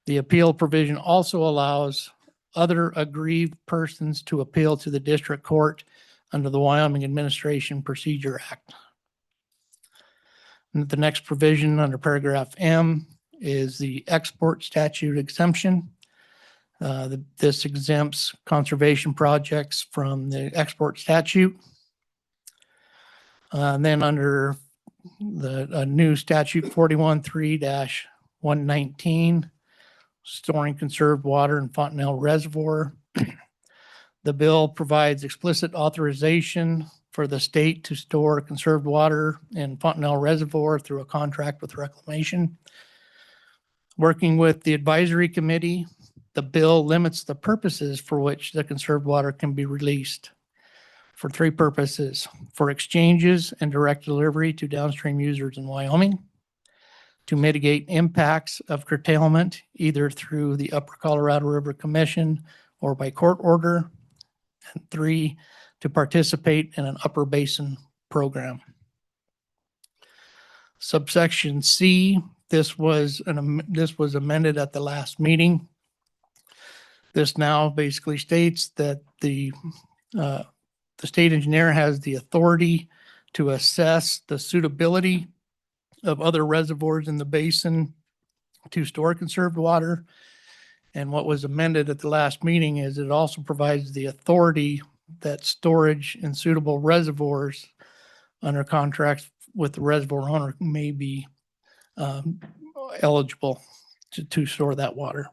The appeal provision also allows other aggrieved persons to appeal to the district court under the Wyoming Administration Procedure Act. And the next provision under paragraph M is the export statute exemption. This exempts conservation projects from the export statute. And then under the new statute 41-3-119, storing conserved water in Fontenelle Reservoir. The bill provides explicit authorization for the state to store conserved water in Fontenelle Reservoir through a contract with reclamation. Working with the advisory committee, the bill limits the purposes for which the conserved water can be released for 3 purposes: for exchanges and direct delivery to downstream users in Wyoming, to mitigate impacts of curtailment either through the Upper Colorado River Commission or by court order, and 3, to participate in an upper basin program. Subsection C, this was amended at the last meeting. This now basically states that the state engineer has the authority to assess the suitability of other reservoirs in the basin to store conserved water. And what was amended at the last meeting is it also provides the authority that storage in suitable reservoirs under contracts with the reservoir owner may be eligible to store that water.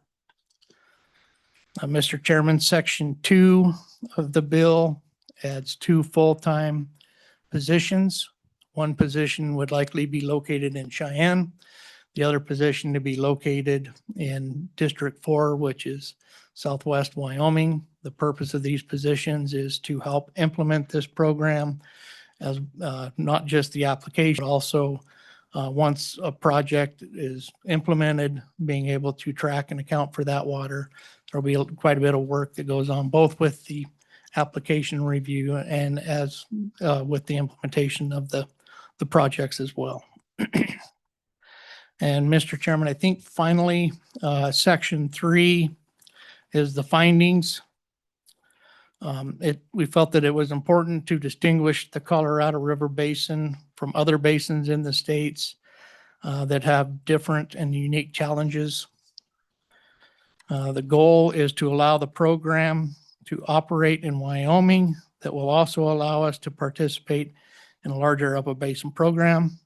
Mr. Chairman, Section 2 of the bill adds 2 full-time positions. One position would likely be located in Cheyenne. The other position to be located in District 4, which is Southwest Wyoming. The purpose of these positions is to help implement this program as not just the application, but also once a project is implemented, being able to track and account for that water. There'll be quite a bit of work that goes on both with the application review and as with the implementation of the projects as well. And Mr. Chairman, I think finally, Section 3 is the findings. We felt that it was important to distinguish the Colorado River Basin from other basins in the states that have different and unique challenges. The goal is to allow the program to operate in Wyoming that will also allow us to participate in a larger upper basin program.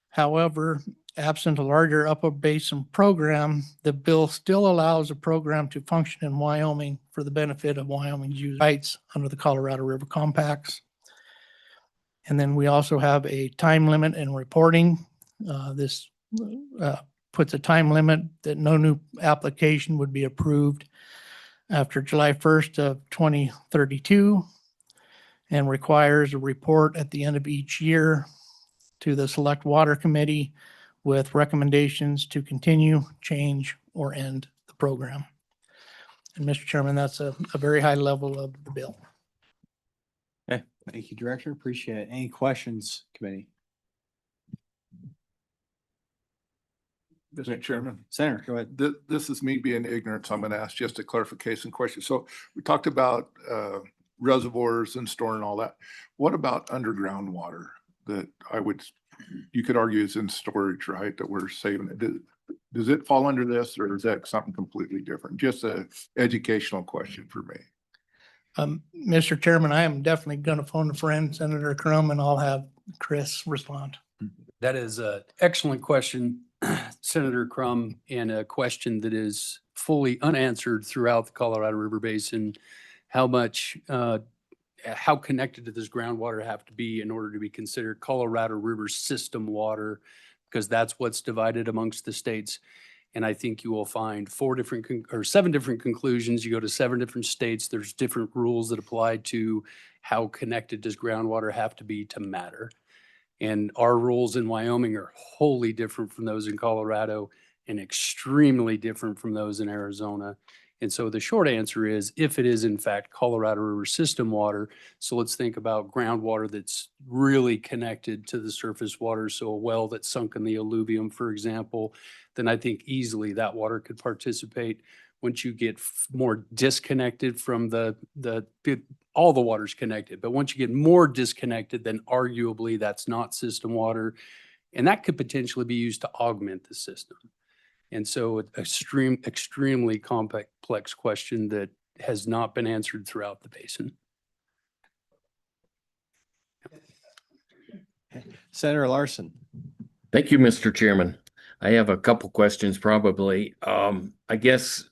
However, absent a larger upper basin program, the bill still allows a program to function in Wyoming for the benefit of Wyoming's user rights under the Colorado River Compacts. And then we also have a time limit in reporting. This puts a time limit that no new application would be approved after July 1st of 2032 and requires a report at the end of each year to the Select Water Committee with recommendations to continue, change, or end the program. And Mr. Chairman, that's a very high level of the bill. Okay, thank you, Director. Appreciate it. Any questions, committee? Mr. Chairman. Senator, go ahead. This is me being ignorant, so I'm going to ask just a clarification question. So we talked about reservoirs and storing all that. What about underground water that you could argue is in storage, right? That we're saving it. Does it fall under this, or is that something completely different? Just a educational question for me. Mr. Chairman, I am definitely going to phone a friend, Senator Crum, and I'll have Chris respond. That is an excellent question, Senator Crum, and a question that is fully unanswered throughout the Colorado River Basin. How connected does this groundwater have to be in order to be considered Colorado River system water? Because that's what's divided amongst the states. And I think you will find 7 different conclusions. You go to 7 different states, there's different rules that apply to how connected does groundwater have to be to matter. And our rules in Wyoming are wholly different from those in Colorado and extremely different from those in Arizona. And so the short answer is, if it is in fact Colorado River system water, so let's think about groundwater that's really connected to the surface water. So a well that's sunk in the alluvium, for example, then I think easily that water could participate. Once you get more disconnected from all the water's connected, but once you get more disconnected, then arguably that's not system water. And that could potentially be used to augment the system. And so extremely complex question that has not been answered throughout the basin. Senator Larson. Thank you, Mr. Chairman. I have a couple questions probably. I guess,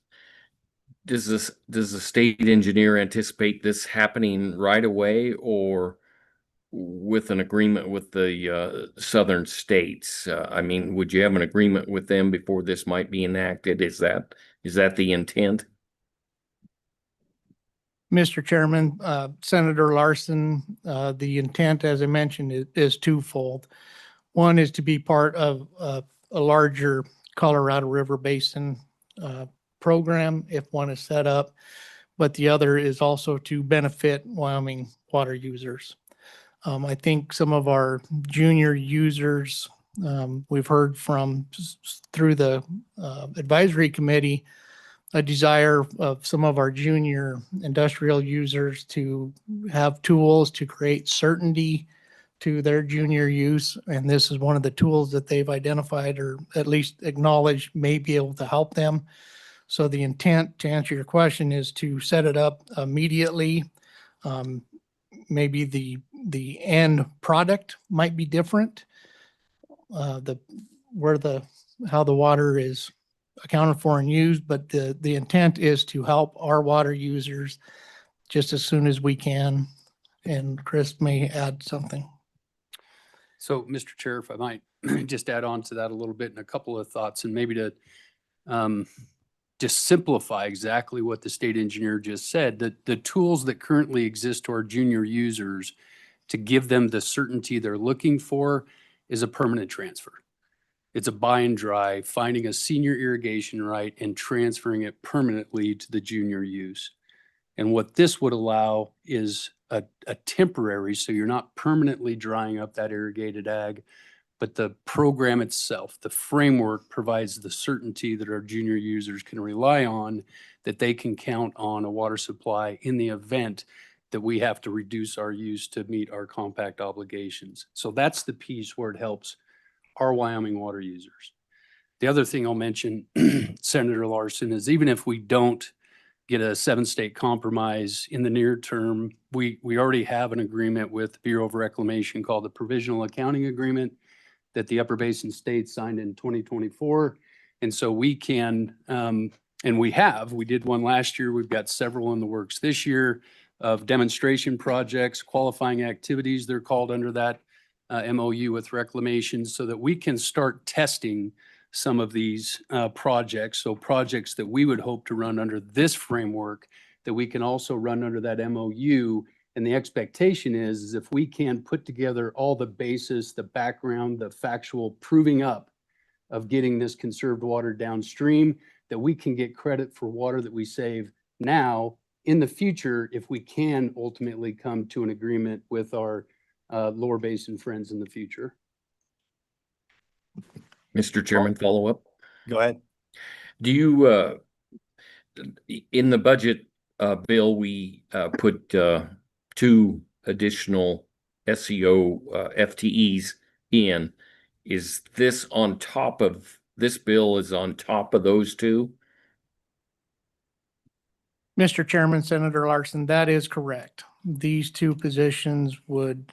does the state engineer anticipate this happening right away, or with an agreement with the southern states? I mean, would you have an agreement with them before this might be enacted? Is that the intent? Mr. Chairman, Senator Larson, the intent, as I mentioned, is twofold. One is to be part of a larger Colorado River Basin program if one is set up, but the other is also to benefit Wyoming water users. I think some of our junior users, we've heard from through the advisory committee, a desire of some of our junior industrial users to have tools to create certainty to their junior use. And this is one of the tools that they've identified, or at least acknowledged, may be able to help them. So the intent, to answer your question, is to set it up immediately. Maybe the end product might be different. How the water is accounted for and used, but the intent is to help our water users just as soon as we can. And Chris may add something. So, Mr. Chair, if I might just add on to that a little bit and a couple of thoughts, and maybe to just simplify exactly what the state engineer just said, that the tools that currently exist to our junior users to give them the certainty they're looking for is a permanent transfer. It's a buy and dry, finding a senior irrigation right and transferring it permanently to the junior use. And what this would allow is a temporary, so you're not permanently drying up that irrigated ag, but the program itself, the framework, provides the certainty that our junior users can rely on, that they can count on a water supply in the event that we have to reduce our use to meet our compact obligations. So that's the piece where it helps our Wyoming water users. The other thing I'll mention, Senator Larson, is even if we don't get a 7-state compromise in the near term, we already have an agreement with the Bureau of Reclamation called the Provisional Accounting Agreement that the Upper Basin states signed in 2024. And so we can, and we did one last year. We've got several in the works this year of demonstration projects, qualifying activities, they're called under that MOU with Reclamation, so that we can start testing some of these projects. So projects that we would hope to run under this framework, that we can also run under that MOU. And the expectation is if we can put together all the basis, the background, the factual proving up of getting this conserved water downstream, that we can get credit for water that we save now in the future, if we can ultimately come to an agreement with our lower basin friends in the future. Mr. Chairman, follow up. Go ahead. Do you, in the budget, bill, we, put, 2 additional SEO, FTEs in. Is this on top of, this bill is on top of those 2? Mr. Chairman, Senator Larson, that is correct. These 2 positions would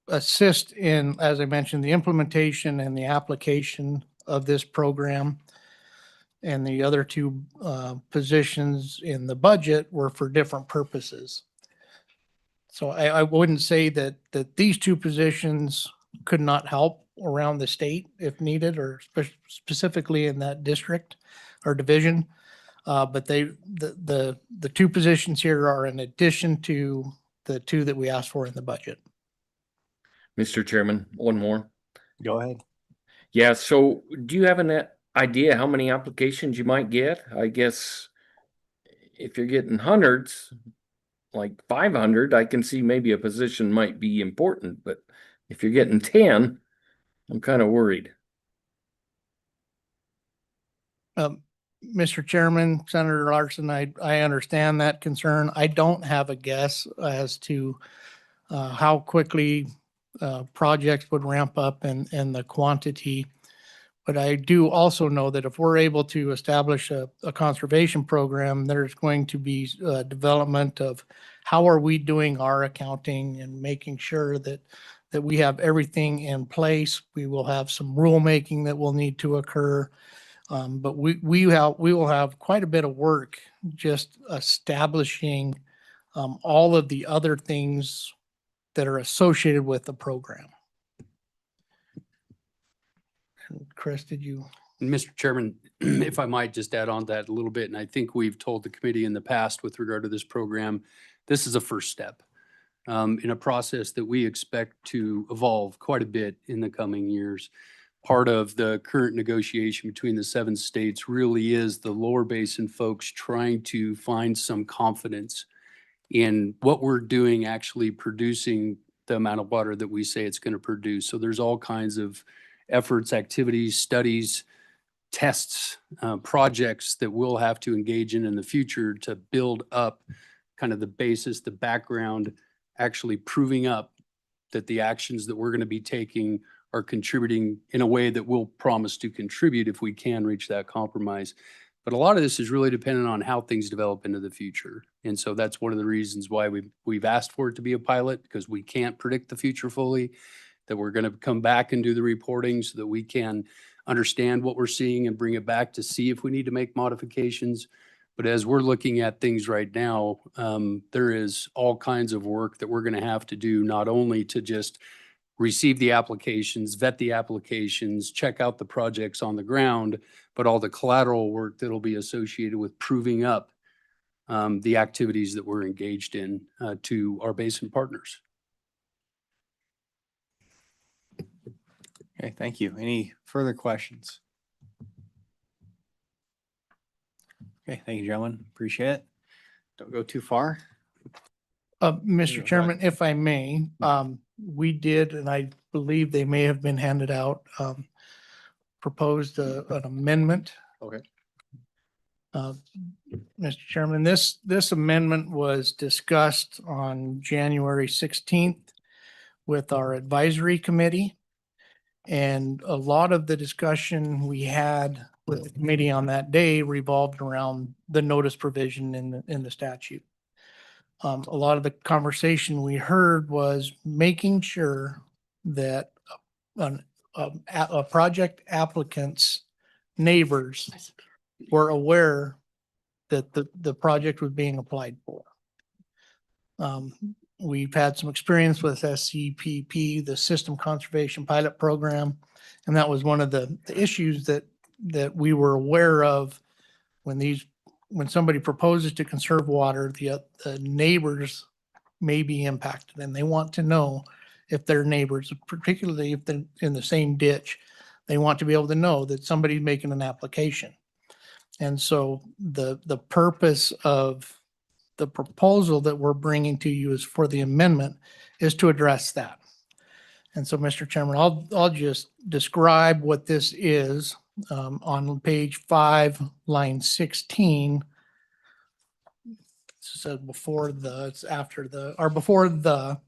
assist in, as I mentioned, the implementation and the application of this program. And the other 2 positions in the budget were for different purposes. So I wouldn't say that these 2 positions could not help around the state if needed, or specifically in that district or division. But the 2 positions here are in addition to the 2 that we asked for in the budget. Mr. Chairman, one more. Go ahead. Yeah, so do you have an idea how many applications you might get? I guess if you're getting hundreds, like 500, I can see maybe a position might be important, but if you're getting 10, I'm kind of worried. Mr. Chairman, Senator Larson, I understand that concern. I don't have a guess as to how quickly projects would ramp up and the quantity. But I do also know that if we're able to establish a conservation program, there's going to be development of how are we doing our accounting and making sure that we have everything in place. We will have some rulemaking that will need to occur. But we will have quite a bit of work just establishing all of the other things that are associated with the program. And Chris, did you? Mr. Chairman, if I might just add on that a little bit, and I think we've told the committee in the past with regard to this program, this is a first step in a process that we expect to evolve quite a bit in the coming years. Part of the current negotiation between the 7 states really is the lower basin folks trying to find some confidence in what we're doing actually producing the amount of water that we say it's going to produce. So there's all kinds of efforts, activities, studies, tests, projects that we'll have to engage in the future to build up kind of the basis, the background, actually proving up that the actions that we're going to be taking are contributing in a way that we'll promise to contribute if we can reach that compromise. But a lot of this is really dependent on how things develop into the future. And so that's one of the reasons why we've asked for it to be a pilot, because we can't predict the future fully, that we're going to come back and do the reporting so that we can understand what we're seeing and bring it back to see if we need to make modifications. But as we're looking at things right now, there is all kinds of work that we're going to have to do, not only to just receive the applications, vet the applications, check out the projects on the ground, but all the collateral work that'll be associated with proving up the activities that we're engaged in to our basin partners. Okay, thank you. Any further questions? Okay, thank you, gentlemen. Appreciate it. Don't go too far. Mr. Chairman, if I may, we did, and I believe they may have been handed out, proposed an amendment. Okay. Mr. Chairman, this amendment was discussed on January 16th with our advisory committee. And a lot of the discussion we had with the committee on that day revolved around the notice provision in the statute. A lot of the conversation we heard was making sure that a project applicant's neighbors were aware that the project was being applied for. We've had some experience with SCPP, the System Conservation Pilot Program, and that was one of the issues that we were aware of when somebody proposes to conserve water, the neighbors may be impacted, and they want to know if their neighbors, particularly if they're in the same ditch, they want to be able to know that somebody's making an application. And so the purpose of the proposal that we're bringing to you is for the amendment is to address that. And so, Mr. Chairman, I'll just describe what this is. On page 5, line 16. It says before the, it's after the, or before the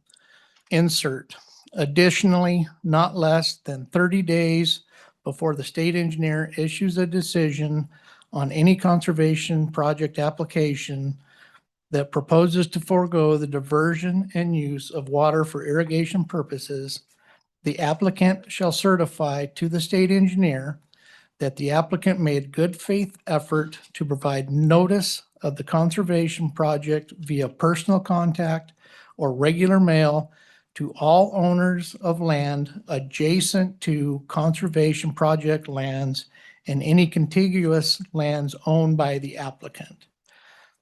insert. Additionally, not less than 30 days before the state engineer issues a decision on any conservation project application that proposes to forego the diversion and use of water for irrigation purposes, the applicant shall certify to the state engineer that the applicant made good faith effort to provide notice of the conservation project via personal contact or regular mail to all owners of land adjacent to conservation project lands and any contiguous lands owned by the applicant.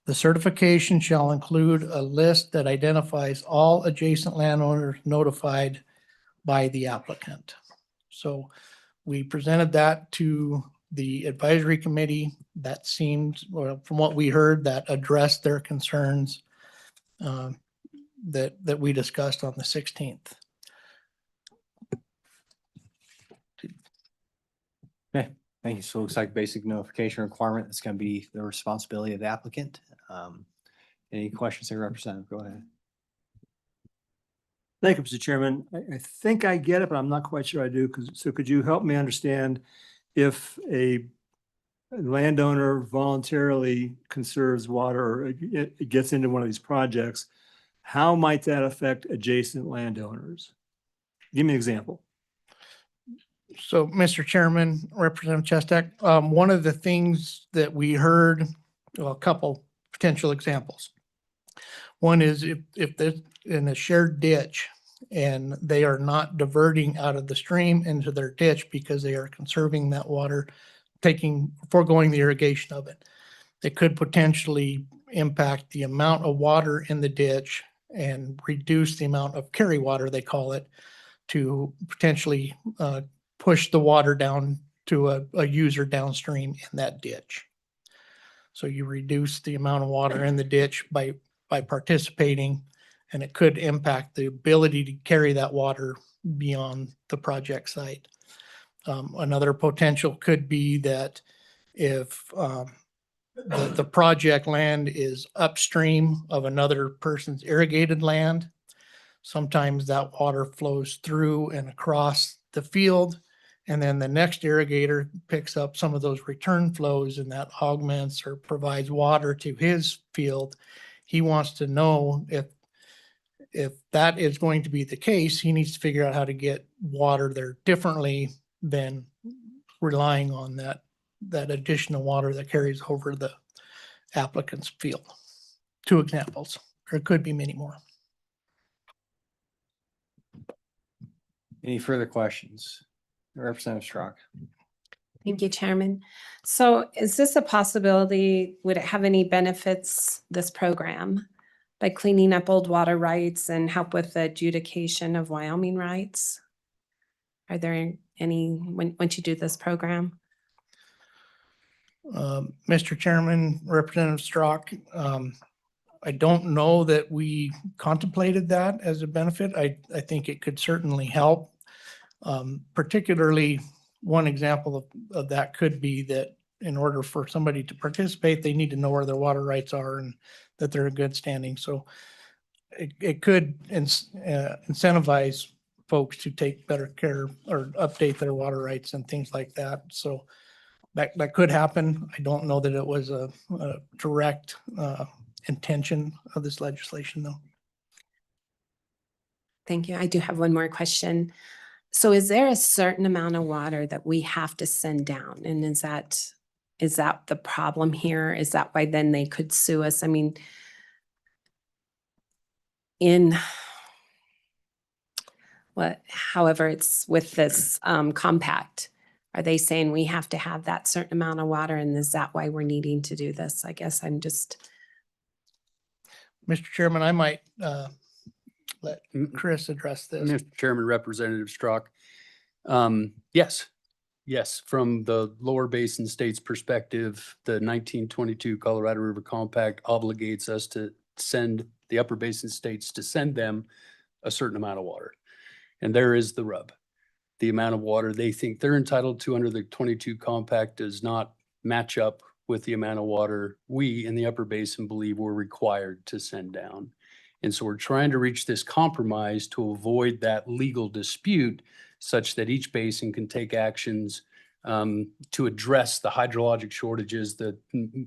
The certification shall include a list that identifies all adjacent landowners notified by the applicant. So we presented that to the advisory committee. That seemed, well, from what we heard, that addressed their concerns that we discussed on the 16th. Okay, thank you. So it looks like basic notification requirement is going to be the responsibility of the applicant. Any questions, Representative? Go ahead. Thank you, Mr. Chairman. I think I get it, but I'm not quite sure I do. So could you help me understand if a landowner voluntarily conserves water or it gets into one of these projects, how might that affect adjacent landowners? Give me an example. So, Mr. Chairman, Representative Chestek, one of the things that we heard, well, a couple potential examples. One is if there's in a shared ditch and they are not diverting out of the stream into their ditch because they are conserving that water, foregoing the irrigation of it. It could potentially impact the amount of water in the ditch and reduce the amount of carry water, they call it, to potentially push the water down to a user downstream in that ditch. So you reduce the amount of water in the ditch by participating, and it could impact the ability to carry that water beyond the project site. Another potential could be that if the project land is upstream of another person's irrigated land, sometimes that water flows through and across the field, and then the next irrigator picks up some of those return flows and that augments or provides water to his field. He wants to know if that is going to be the case, he needs to figure out how to get water there differently than relying on that additional water that carries over the applicant's field. 2 examples. There could be many more. Any further questions? Representative Strzok. Thank you, Chairman. So is this a possibility? Would it have any benefits, this program, by cleaning up old water rights and help with the adjudication of Wyoming rights? Are there any, once you do this program? Mr. Chairman, Representative Strzok, I don't know that we contemplated that as a benefit. I think it could certainly help. Particularly, one example of that could be that in order for somebody to participate, they need to know where their water rights are and that they're in good standing. So it could incentivize folks to take better care or update their water rights and things like that. So that could happen. I don't know that it was a direct intention of this legislation, though. Thank you. I do have one more question. So is there a certain amount of water that we have to send down? And is that the problem here? Is that why then they could sue us? I mean, however it's with this compact, are they saying we have to have that certain amount of water? And is that why we're needing to do this? I guess I'm just. Mr. Chairman, I might let Chris address this. Mr. Chairman, Representative Strzok. Yes, from the lower basin states perspective, the 1922 Colorado River Compact obligates us to send the upper basin states to send them a certain amount of water. And there is the rub. The amount of water they think they're entitled to under the 22 compact does not match up with the amount of water we in the upper basin believe we're required to send down. And so we're trying to reach this compromise to avoid that legal dispute such that each basin can take actions to address the hydrologic shortages, the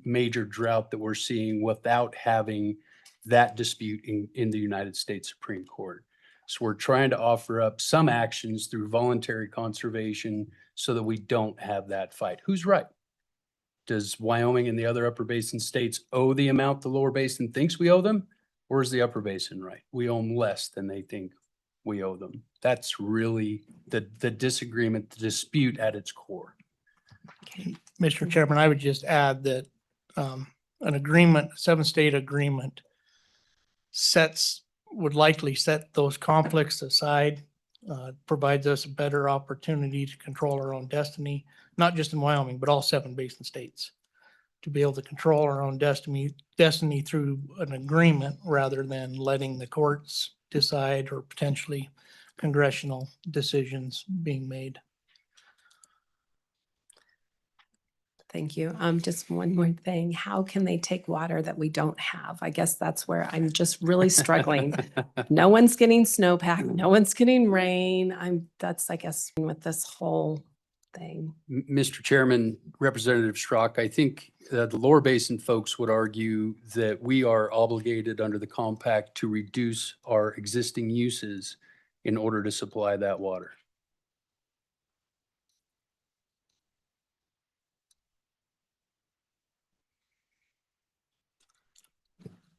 major drought that we're seeing without having that dispute in the United States Supreme Court. So we're trying to offer up some actions through voluntary conservation so that we don't have that fight. Who's right? Does Wyoming and the other upper basin states owe the amount the lower basin thinks we owe them? Or is the upper basin right? We owe them less than they think we owe them. That's really the disagreement, the dispute at its core. Mr. Chairman, I would just add that an agreement, 7-state agreement would likely set those conflicts aside, provides us a better opportunity to control our own destiny, not just in Wyoming, but all 7 basin states, to be able to control our own destiny through an agreement rather than letting the courts decide or potentially congressional decisions being made. Thank you. Just one more thing. How can they take water that we don't have? I guess that's where I'm just really struggling. No one's getting snowpack. No one's getting rain. That's, I guess, with this whole thing. Mr. Chairman, Representative Schrock, I think the lower basin folks would argue that we are obligated under the compact to reduce our existing uses in order to supply that water.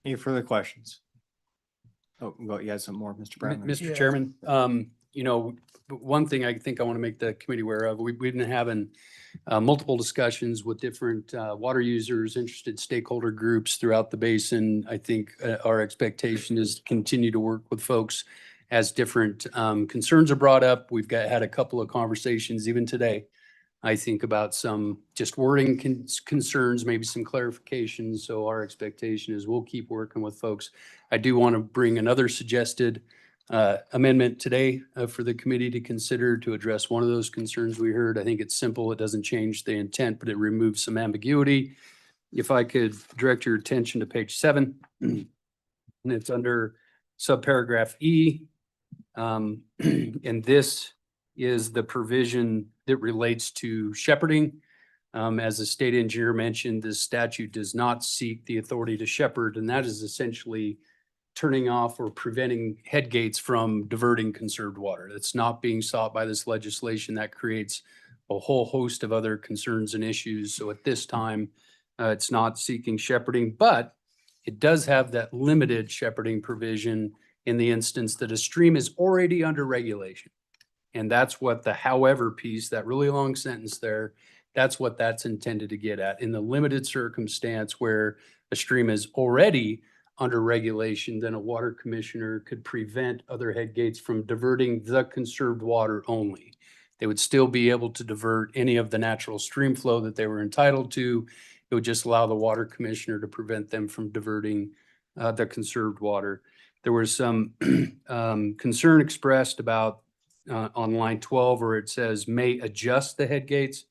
Any further questions? Oh, well, you had some more, Mr. Brown. Mr. Chairman, you know, one thing I think I want to make the committee aware of, we've been having multiple discussions with different water users, interested stakeholder groups throughout the basin. I think our expectation is to continue to work with folks as different concerns are brought up. We've had a couple of conversations even today, I think, about some just wording concerns, maybe some clarifications. So our expectation is we'll keep working with folks. I do want to bring another suggested amendment today for the committee to consider to address one of those concerns we heard. I think it's simple. It doesn't change the intent, but it removes some ambiguity. If I could direct your attention to page 7, and it's under subparagraph E. And this is the provision that relates to shepherding. As the state engineer mentioned, this statute does not seek the authority to shepherd, and that is essentially turning off or preventing head gates from diverting conserved water. That's not being sought by this legislation. That creates a whole host of other concerns and issues. So at this time, it's not seeking shepherding, but it does have that limited shepherding provision in the instance that a stream is already under regulation. And that's what the however piece, that really long sentence there, that's what that's intended to get at. In the limited circumstance where a stream is already under regulation, then a water commissioner could prevent other head gates from diverting the conserved water only. They would still be able to divert any of the natural stream flow that they were entitled to. It would just allow the water commissioner to prevent them from diverting the conserved water. There was some concern expressed about on line 12 where it says may adjust the head gates,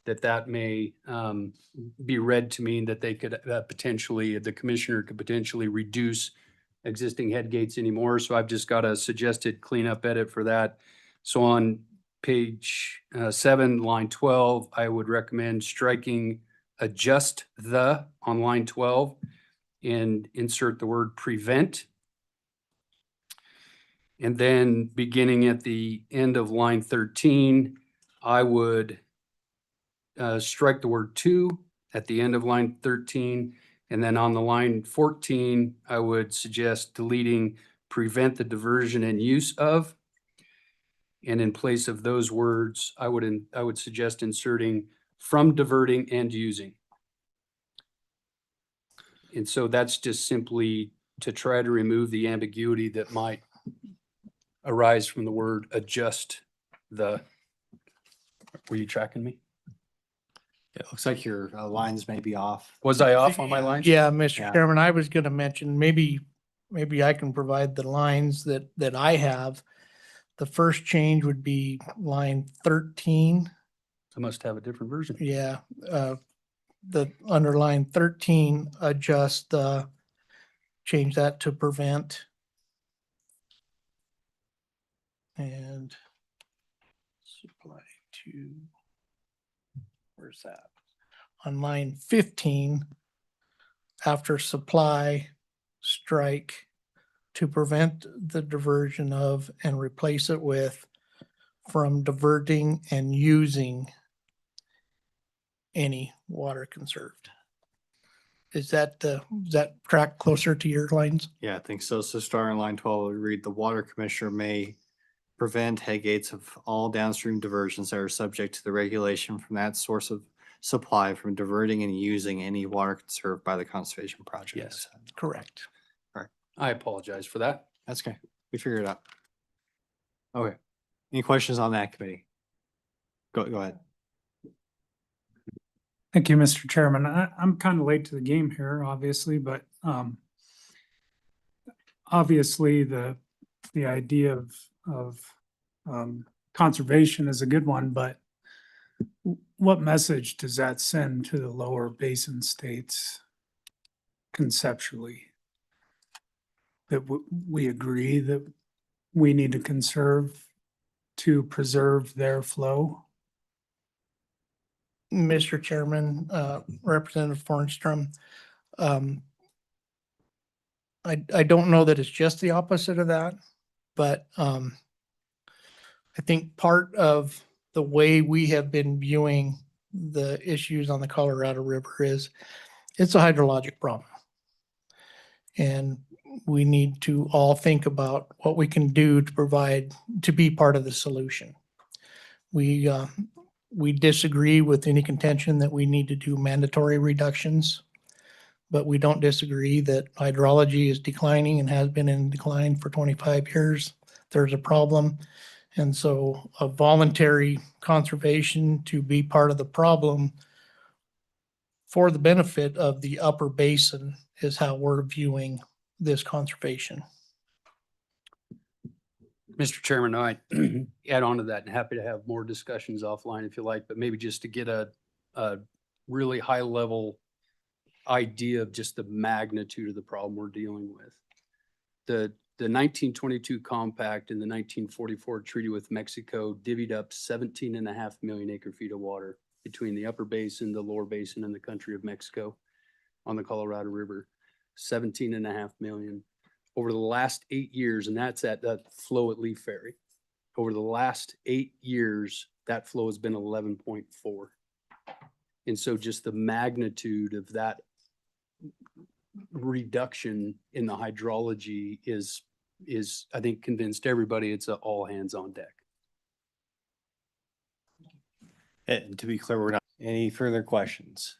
that may be read to mean that they could potentially, the commissioner could potentially reduce existing head gates anymore. So I've just got a suggested cleanup edit for that. So on page 7, line 12, I would recommend striking adjust the on line 12 and insert the word prevent. And then beginning at the end of line 13, I would strike the word to at the end of line 13. And then on the line 14, I would suggest deleting prevent the diversion and use of. And in place of those words, I would suggest inserting from diverting and using. And so that's just simply to try to remove the ambiguity that might arise from the word adjust the. Were you tracking me? It looks like your lines may be off. Was I off on my lines? Yeah, Mr. Chairman, I was going to mention, maybe I can provide the lines that I have. The first change would be line 13. I must have a different version. Yeah, the underline 13, adjust, change that to prevent. And supply to, where's that? On line 15, after supply, strike to prevent the diversion of and replace it with from diverting and using any water conserved. Is that track closer to your lines? Yeah, I think so. So starting line 12, we read the water commissioner may prevent headgates of all downstream diversions that are subject to the regulation from that source of supply from diverting and using any water conserved by the conservation project. Yes. Correct. I apologize for that. That's okay. We figured it out. Okay. Any questions on that committee? Go ahead. Thank you, Mr. Chairman. I'm kind of late to the game here, obviously, but obviously the idea of conservation is a good one, but what message does that send to the lower basin states conceptually? That we agree that we need to conserve to preserve their flow? Mr. Chairman, Representative Fornstrom, I don't know that it's just the opposite of that, but I think part of the way we have been viewing the issues on the Colorado River is it's a hydrologic problem. And we need to all think about what we can do to provide, to be part of the solution. We disagree with any contention that we need to do mandatory reductions, but we don't disagree that hydrology is declining and has been in decline for 25 years. There's a problem. And so a voluntary conservation to be part of the problem for the benefit of the upper basin is how we're viewing this conservation. Mr. Chairman, I add on to that and happy to have more discussions offline if you like, but maybe just to get a really high level idea of just the magnitude of the problem we're dealing with. The 1922 compact and the 1944 treaty with Mexico divvied up 17.5 million acre feet of water between the upper basin, the lower basin, and the country of Mexico on the Colorado River. 17.5 million. Over the last 8 years, and that's at that flow at Leaf Ferry. Over the last 8 years, that flow has been 11.4. And so just the magnitude of that reduction in the hydrology is I think convinced everybody it's a all hands on deck. And to be clear, we're not, any further questions?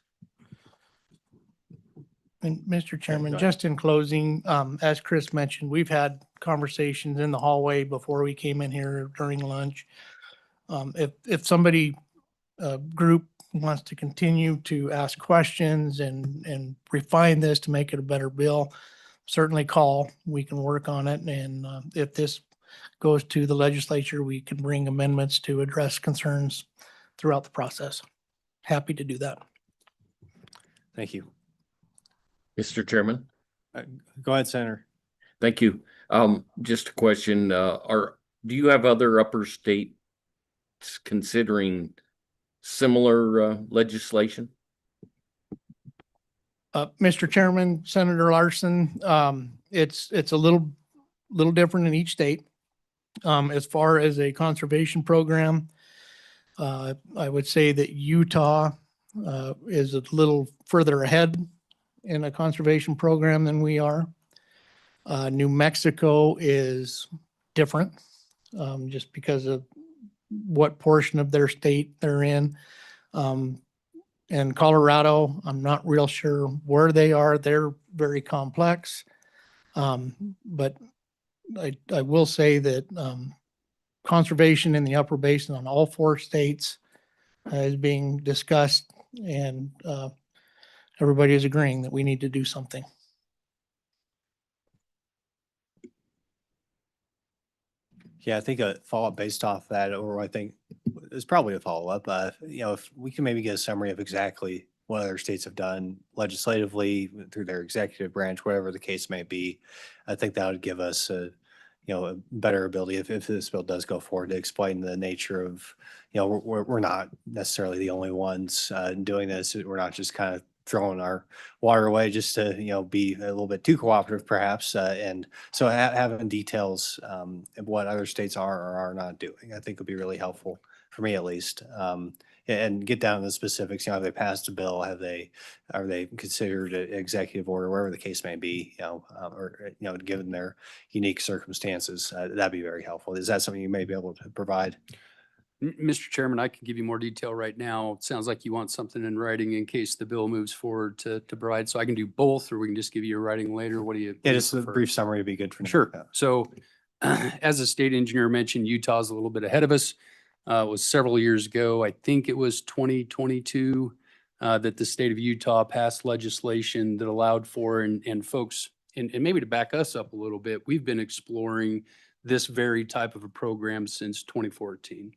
And Mr. Chairman, go ahead. just in closing, as Chris mentioned, we've had conversations in the hallway before we came in here during lunch. If somebody, group wants to continue to ask questions and refine this to make it a better bill, certainly call. We can work on it. And if this goes to the legislature, we can bring amendments to address concerns throughout the process. Happy to do that. Thank you. Mr. Chairman. Go ahead, Senator. Thank you. Just a question, do you have other upper states considering similar legislation? Mr. Chairman, Senator Larson, it's a little different in each state. As far as a conservation program, I would say that Utah is a little further ahead in a conservation program than we are. New Mexico is different, just because of what portion of their state they're in. And Colorado, I'm not real sure where they are. They're very complex. But I will say that conservation in the upper basin on all 4 states is being discussed, and everybody is agreeing that we need to do something. Yeah, I think a follow-up based off that, or I think it's probably a follow-up. If we can maybe get a summary of exactly what other states have done legislatively through their executive branch, whatever the case may be, I think that would give us a better ability if this bill does go forward to explain the nature of, we're not necessarily the only ones doing this. We're not just kind of throwing our water away just to, be a little bit too cooperative perhaps. And so having details of what other states are or are not doing, I think would be really helpful for me at least. And get down to the specifics, have they passed a bill? Are they considered an executive order, wherever the case may be, given their unique circumstances, that'd be very helpful. Is that something you may be able to provide? Mr. Chairman, I can give you more detail right now. It sounds like you want something in writing in case the bill moves forward to provide. So I can do both, or we can just give you a writing later. What do you? Yeah, just a brief summary would be good for now. Sure. So as the state engineer mentioned, Utah's a little bit ahead of us. It was several years ago. I think it was 2022 that the state of Utah passed legislation that allowed for, and folks, and maybe to back us up a little bit, we've been exploring this very type of a program since 2014.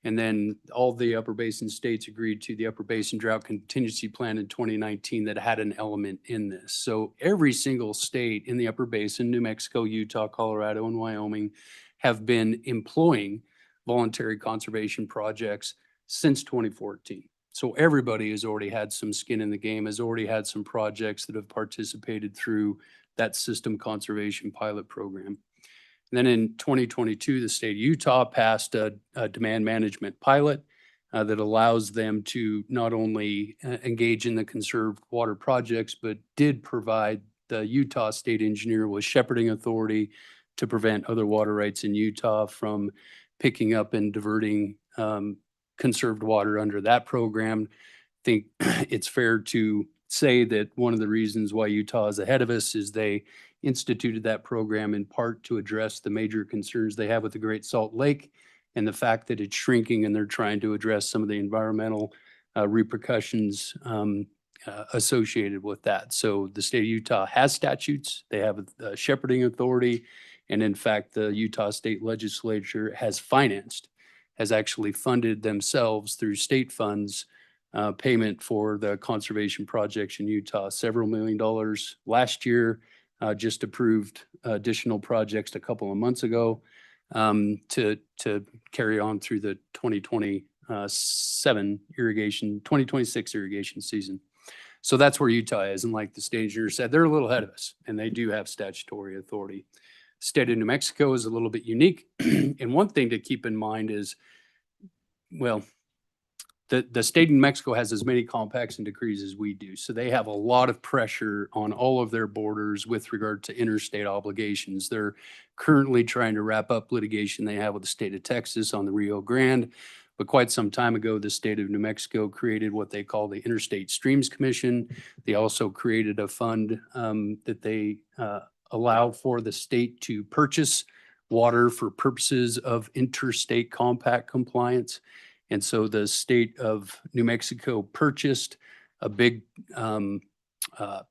And then all the Upper Basin states agreed to the Upper Basin Drought Contingency Plan in 2019 that had an element in this. So every single state in the Upper Basin, New Mexico, Utah, Colorado, and Wyoming, have been employing voluntary conservation projects since 2014. So everybody has already had some skin in the game, has already had some projects that have participated through that system conservation pilot program. And then in 2022, the state of Utah passed a demand management pilot that allows them to not only engage in the conserved water projects, but did provide the Utah state engineer with shepherding authority to prevent other water rights in Utah from picking up and diverting conserved water under that program. I think it's fair to say that one of the reasons why Utah is ahead of us is they instituted that program in part to address the major concerns they have with the Great Salt Lake and the fact that it's shrinking, and they're trying to address some of the environmental repercussions associated with that. So the state of Utah has statutes, they have a shepherding authority, and in fact, the Utah State Legislature has actually funded themselves through state funds payment for the conservation projects in Utah, several $1 million last year. Just approved additional projects a couple of months ago to carry on through the 2026 irrigation season. So that's where Utah is. And like the state engineer said, they're a little ahead of us, and they do have statutory authority. State of New Mexico is a little bit unique. And one thing to keep in mind is, well, the state of New Mexico has as many compacts and decrees as we do. So they have a lot of pressure on all of their borders with regard to interstate obligations. They're currently trying to wrap up litigation they have with the state of Texas on the Rio Grande. But quite some time ago, the state of New Mexico created what they call the Interstate Streams Commission. They also created a fund that they allow for the state to purchase water for purposes of interstate compact compliance. And so the state of New Mexico purchased a big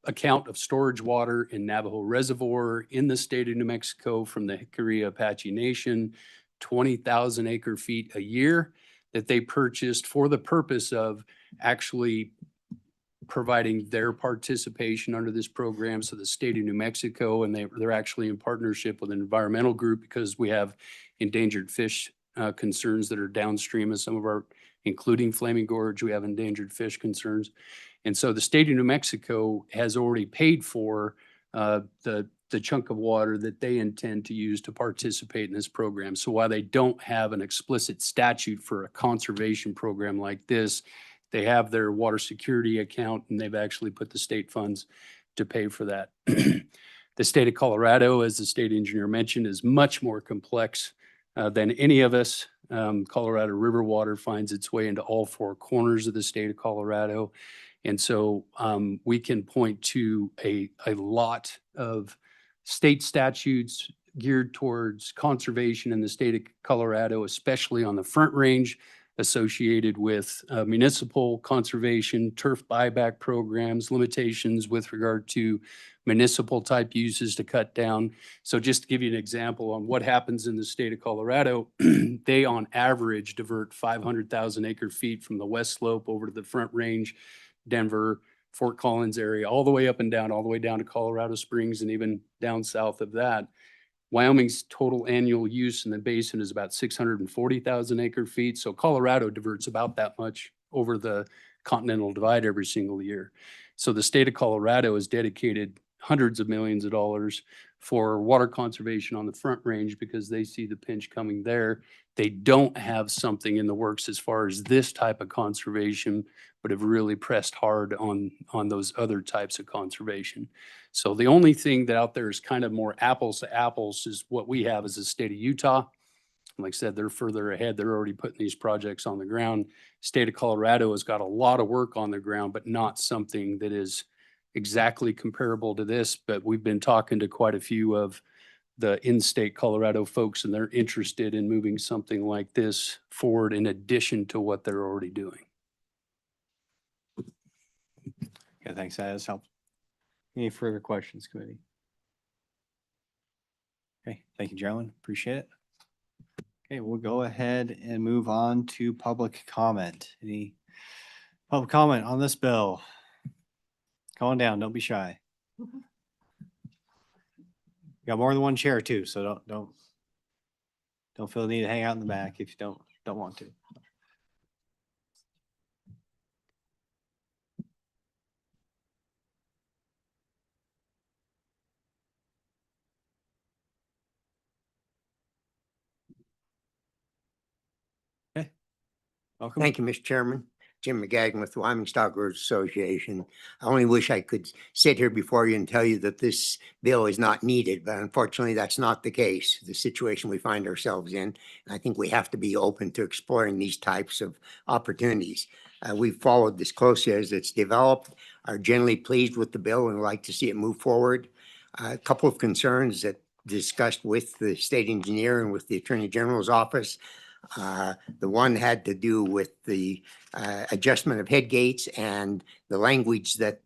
account of storage water in Navajo Reservoir in the state of New Mexico from the Hickory Apache Nation, 20,000 acre feet a year that they purchased for the purpose of actually providing their participation under this program. So the state of New Mexico, and they're actually in partnership with an environmental group because we have endangered fish concerns that are downstream of some of our, including Flaming Gorge, we have endangered fish concerns. And so the state of New Mexico has already paid for the chunk of water that they intend to use to participate in this program. So while they don't have an explicit statute for a conservation program like this, they have their water security account, and they've actually put the state funds to pay for that. The state of Colorado, as the state engineer mentioned, is much more complex than any of us. Colorado River water finds its way into all four corners of the state of Colorado. And so we can point to a lot of state statutes geared towards conservation in the state of Colorado, especially on the Front Range. associated with municipal conservation, turf buyback programs, limitations with regard to municipal type uses to cut down. So just to give you an example on what happens in the state of Colorado, they on average divert 500,000 acre feet from the west slope over to the Front Range, Denver, Fort Collins area, all the way up and down, all the way down to Colorado Springs and even down south of that. Wyoming's total annual use in the basin is about 640,000 acre feet. So Colorado diverts about that much over the Continental Divide every single year. So the state of Colorado has dedicated hundreds of millions of dollars for water conservation on the Front Range because they see the pinch coming there. They don't have something in the works as far as this type of conservation, but have really pressed hard on those other types of conservation. So the only thing that out there is kind of more apples to apples is what we have as the state of Utah. Like I said, they're further ahead. They're already putting these projects on the ground. State of Colorado has got a lot of work on the ground, but not something that is exactly comparable to this. But we've been talking to quite a few of the in-state Colorado folks, and they're interested in moving something like this forward in addition to what they're already doing. Okay, thanks. That has helped. Any further questions, committee? Okay, thank you, gentlemen. Appreciate it. Okay, we'll go ahead and move on to public comment. Any public comment on this bill? Come on down, don't be shy. Got more than one chair too, so don't feel the need to hang out in the back if you don't want to. Okay. Welcome. Thank you, Mr. Chairman. Jim McGaggan with the Wyoming Stockgrowers Association. I only wish I could sit here before you and tell you that this bill is not needed, but unfortunately that's not the case, the situation we find ourselves in. And I think we have to be open to exploring these types of opportunities. We've followed this closely as it's developed, are generally pleased with the bill and like to see it move forward. A couple of concerns that discussed with the state engineer and with the Attorney General's office. The one had to do with the adjustment of head gates and the language that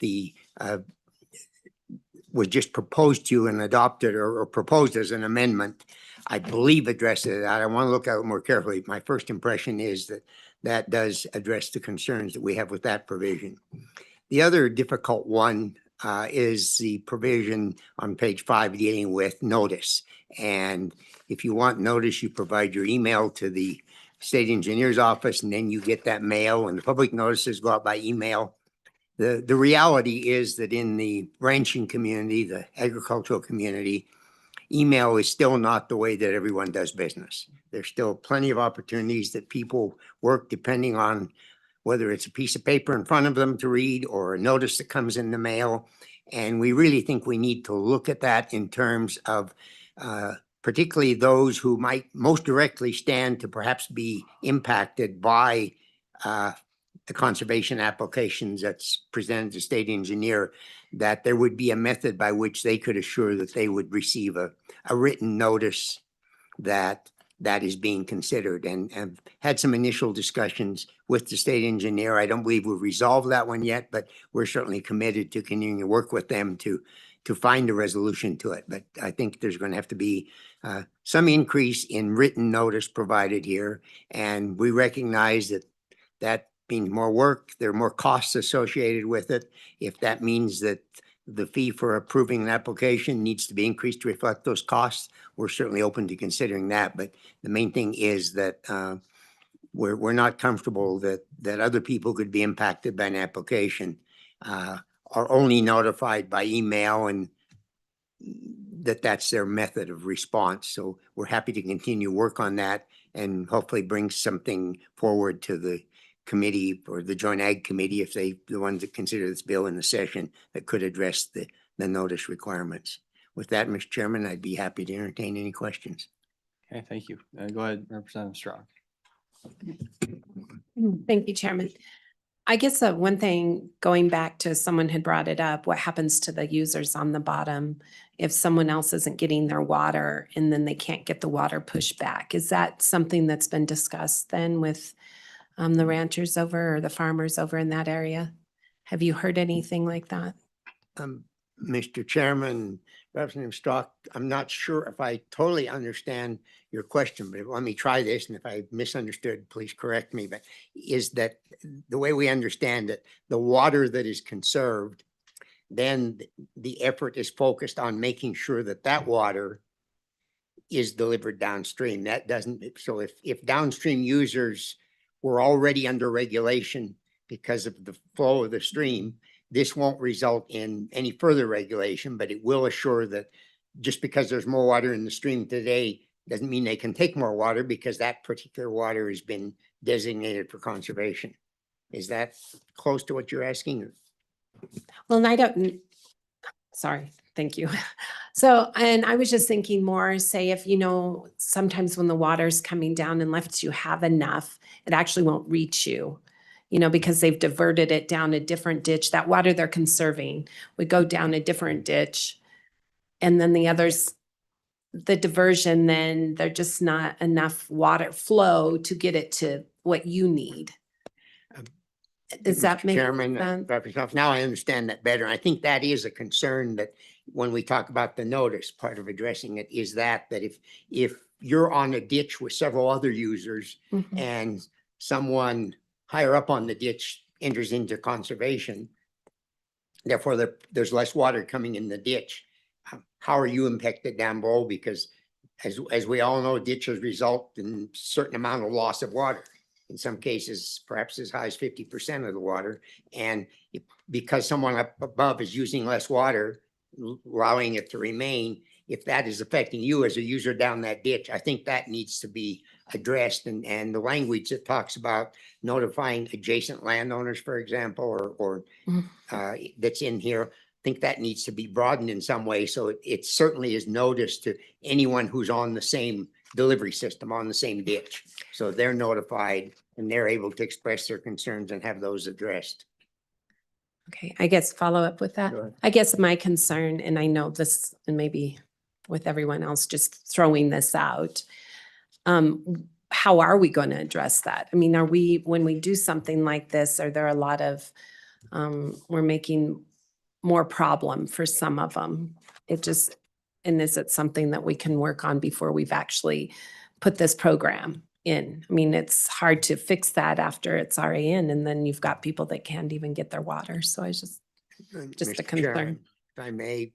was just proposed to and adopted or proposed as an amendment, I believe addresses that. I want to look at it more carefully. My first impression is that that does address the concerns that we have with that provision. The other difficult one is the provision on page 5 dealing with notice. And if you want notice, you provide your email to the state engineer's office, and then you get that mail, and the public notices go out by email. The reality is that in the ranching community, the agricultural community, email is still not the way that everyone does business. There's still plenty of opportunities that people work depending on whether it's a piece of paper in front of them to read or a notice that comes in the mail. And we really think we need to look at that in terms of particularly those who might most directly stand to perhaps be impacted by the conservation applications that's presented to state engineer, that there would be a method by which they could assure that they would receive a written notice that is being considered, and have had some initial discussions with the state engineer. I don't believe we've resolved that one yet, but we're certainly committed to continuing to work with them to find a resolution to it. But I think there's going to have to be some increase in written notice provided here. And we recognize that means more work. There are more costs associated with it. If that means that the fee for approving an application needs to be increased to reflect those costs, we're certainly open to considering that. But the main thing is that we're not comfortable that other people could be impacted by an application, are only notified by email, and that's their method of response. So we're happy to continue work on that and hopefully bring something forward to the committee or the Joint Ag Committee, if the ones that consider this bill in the session, that could address the notice requirements. With that, Mr. Chairman, I'd be happy to entertain any questions. Okay, thank you. Go ahead, Representative Strong. Thank you, Chairman. I guess one thing, going back to someone had brought it up, what happens to the users on the bottom if someone else isn't getting their water and then they can't get the water pushed back? Is that something that's been discussed then with the ranchers over or the farmers over in that area? Have you heard anything like that? Mr. Chairman, Representative Stock, I'm not sure if I totally understand your question, but let me try this. And if I misunderstood, please correct me. But is that the way we understand it, the water that is conserved, then the effort is focused on making sure that that water is delivered downstream. That doesn't, so if downstream users were already under regulation because of the flow of the stream, this won't result in any further regulation, but it will assure that just because there's more water in the stream today doesn't mean they can take more water, because that particular water has been designated for conservation. Is that close to what you're asking? Well, and I don't, sorry, thank you. So, and I was just thinking more, say if, sometimes when the water's coming down, unless you have enough, it actually won't reach you, because they've diverted it down a different ditch. That water they're conserving would go down a different ditch. And then the others, the diversion, then they're just not enough water flow to get it to what you need. Does that make Chairman, sense? now I understand that better. I think that is a concern that when we talk about the notice, part of addressing it is that if you're on a ditch with several other users Mhm. and someone higher up on the ditch enters into conservation, therefore there's less water coming in the ditch. How are you impacted down below? Because as we all know, ditches result in certain amount of loss of water. In some cases, perhaps as high as 50% of the water. And because someone up above is using less water, allowing it to remain, if that is affecting you as a user down that ditch, I think that needs to be addressed. And the language that talks about notifying adjacent landowners, for example, or that's in here, I think that needs to be broadened in some way. So it certainly is noticed to anyone who's on the same delivery system, on the same ditch. So they're notified and they're able to express their concerns and have those addressed. Okay, I guess follow up with that. Sure. I guess my concern, and I know this, and maybe with everyone else just throwing this out, how are we going to address that? I mean, when we do something like this, are there a lot of, we're making more problem for some of them? And is it something that we can work on before we've actually put this program in? I mean, it's hard to fix that after it's already in, and then you've got people that can't even get their water. So I just a Mr. concern. Chairman, if I may,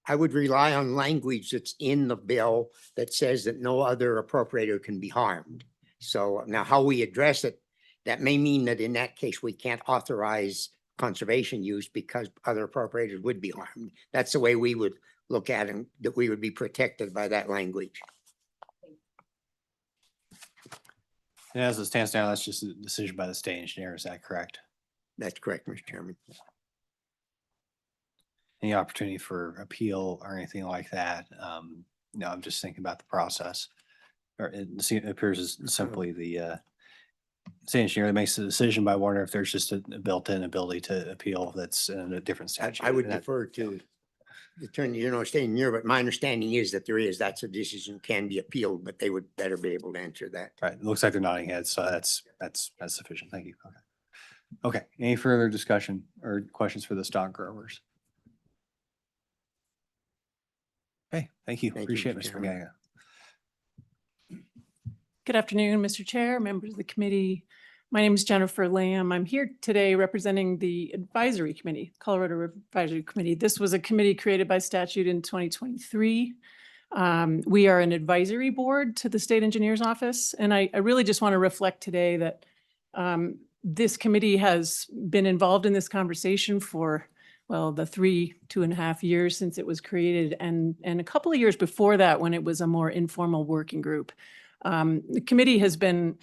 I would rely on language that's in the bill that says that no other appropriator can be harmed. So now how we address it, that may mean that in that case, we can't authorize conservation use because other appropriators would be harmed. That's the way we would look at it, that we would be protected by that language. And as it stands now, that's just a decision by the state engineer. Is that correct? That's correct, Mr. Chairman. Any opportunity for appeal or anything like that? No, I'm just thinking about the process. Or it appears as simply the state engineer that makes the decision, but I wonder if there's just a built-in ability to appeal that's in a different statute. I would And that- defer to the attorney, state engineer, but my understanding is that that's a decision can be appealed, but they would better be able to answer that. Right, it looks like they're nodding heads, so that's sufficient. Thank you. Okay. Okay, any further discussion or questions for the stock growers? Okay, thank you. Thank you, Appreciate it, Mr. Mr. Gaga. Good afternoon, Mr. Chair, members of the committee. My name is Jennifer Lamb. I'm here today representing the Advisory Committee, Colorado Advisory Committee. This was a committee created by statute in 2023. We are an advisory board to the State Engineer's Office, and I really just want to reflect today that this committee has been involved in this conversation for, well, the 2.5 years since it was created, and a couple of years before that when it was a more informal working group. The committee has been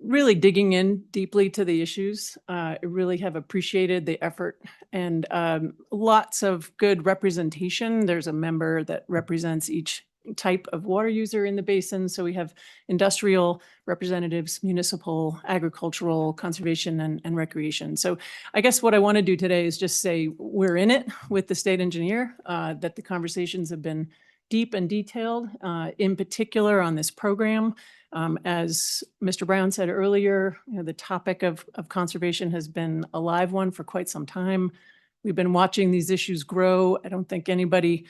really digging in deeply to the issues. I really have appreciated the effort and lots of good representation. There's a member that represents each type of water user in the basin. So we have industrial representatives, municipal, agricultural, conservation, and recreation. So I guess what I want to do today is just say we're in it with the state engineer, that the conversations have been deep and detailed, in particular on this program. As Mr. Brown said earlier, the topic of conservation has been a live one for quite some time. We've been watching these issues grow. I don't think anybody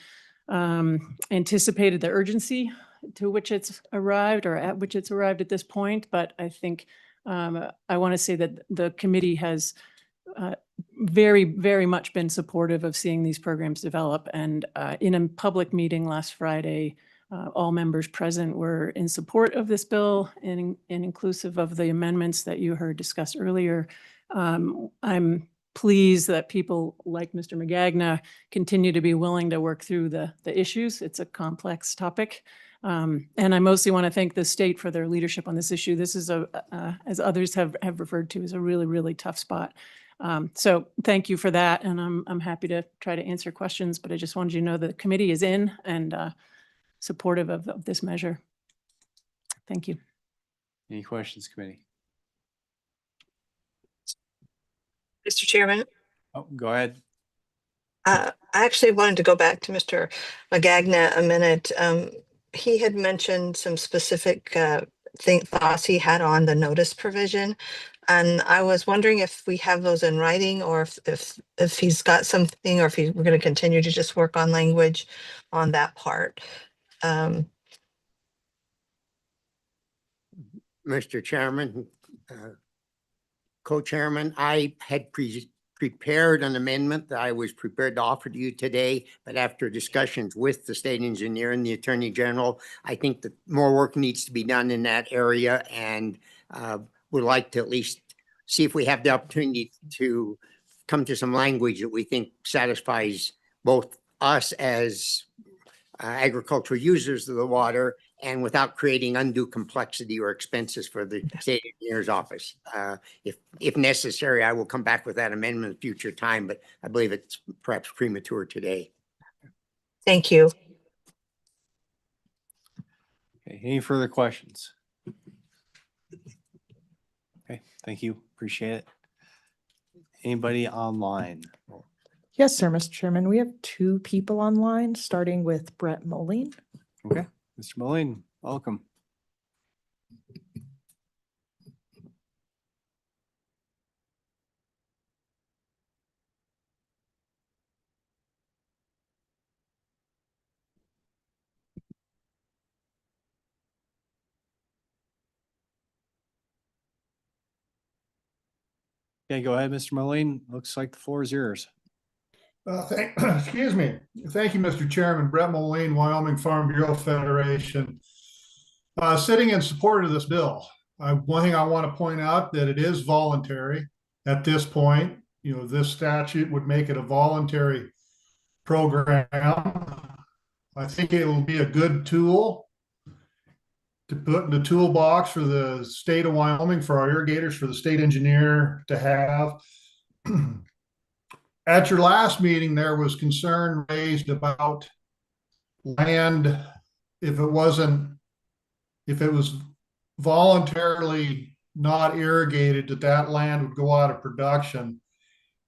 anticipated the urgency to which it's arrived or at which it's arrived at this point. But I think I want to say that the committee has very, very much been supportive of seeing these programs develop. And in a public meeting last Friday, all members present were in support of this bill and inclusive of the amendments that you heard discussed earlier. I'm pleased that people like Mr. Magagna continue to be willing to work through the issues. It's a complex topic. And I mostly want to thank the state for their leadership on this issue. This is, as others have referred to, is a really, really tough spot. So thank you for that. And I'm happy to try to answer questions, but I just wanted you to know the committee is in and supportive of this measure. Thank you. Any questions, committee? Mr. Chairman, Oh, go ahead. I actually wanted to go back to Mr. Magagna a minute. He had mentioned some specific thoughts he had on the notice provision. And I was wondering if we have those in writing or if he's got something or if we're going to continue to just work on language on that part. Mr. Chairman, Co-Chairman, I had prepared an amendment that I was prepared to offer to you today, but after discussions with the state engineer and the attorney general, I think that more work needs to be done in that area and would like to at least see if we have the opportunity to come to some language that we think satisfies both us as agricultural users of the water and without creating undue complexity or expenses for the state engineer's office. If necessary, I will come back with that amendment at a future time, but I believe it's perhaps premature today. Thank you. Okay, any further questions? Okay, thank you. Appreciate it. Anybody online? Yes, sir, Mr. Chairman. We have 2 people online, starting with Brett Moline. Okay, Mr. Moline, welcome. Okay, go ahead, Mr. Moline. Looks like the floor is yours. Excuse me. Thank you, Mr. Chairman. Brett Moline, Wyoming Farm Bureau Federation. Sitting in support of this bill. One thing I want to point out that it is voluntary at this point. You know, this statute would make it a voluntary program. I think it will be a good tool to put in the toolbox for the state of Wyoming, for our irrigators, for the state engineer to have. At your last meeting, there was concern raised about land, if it was voluntarily not irrigated, that land would go out of production.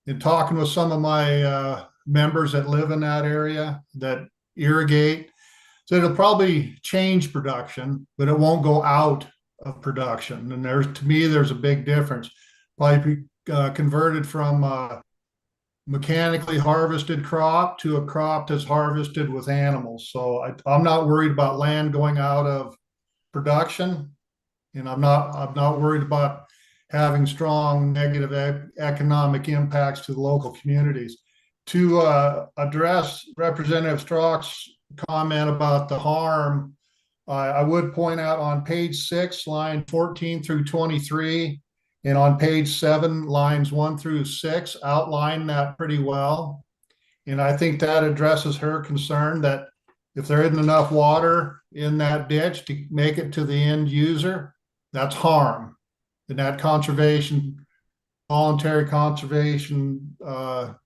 In talking with some of my members that live in that area that irrigate, so it'll probably change production, but it won't go out of production. And to me, there's a big difference. Probably converted from mechanically harvested crop to a crop that's harvested with animals. So I'm not worried about land going out of production, and I'm not worried about having strong negative economic impacts to the local communities. To address Representative Strzok's comment about the harm, I would point out on page 6, line 14 through 23, and on page 7, lines 1 through 6 outline that pretty well. And I think that addresses her concern that if there isn't enough water in that ditch to make it to the end user, that's harm. And that conservation, voluntary conservation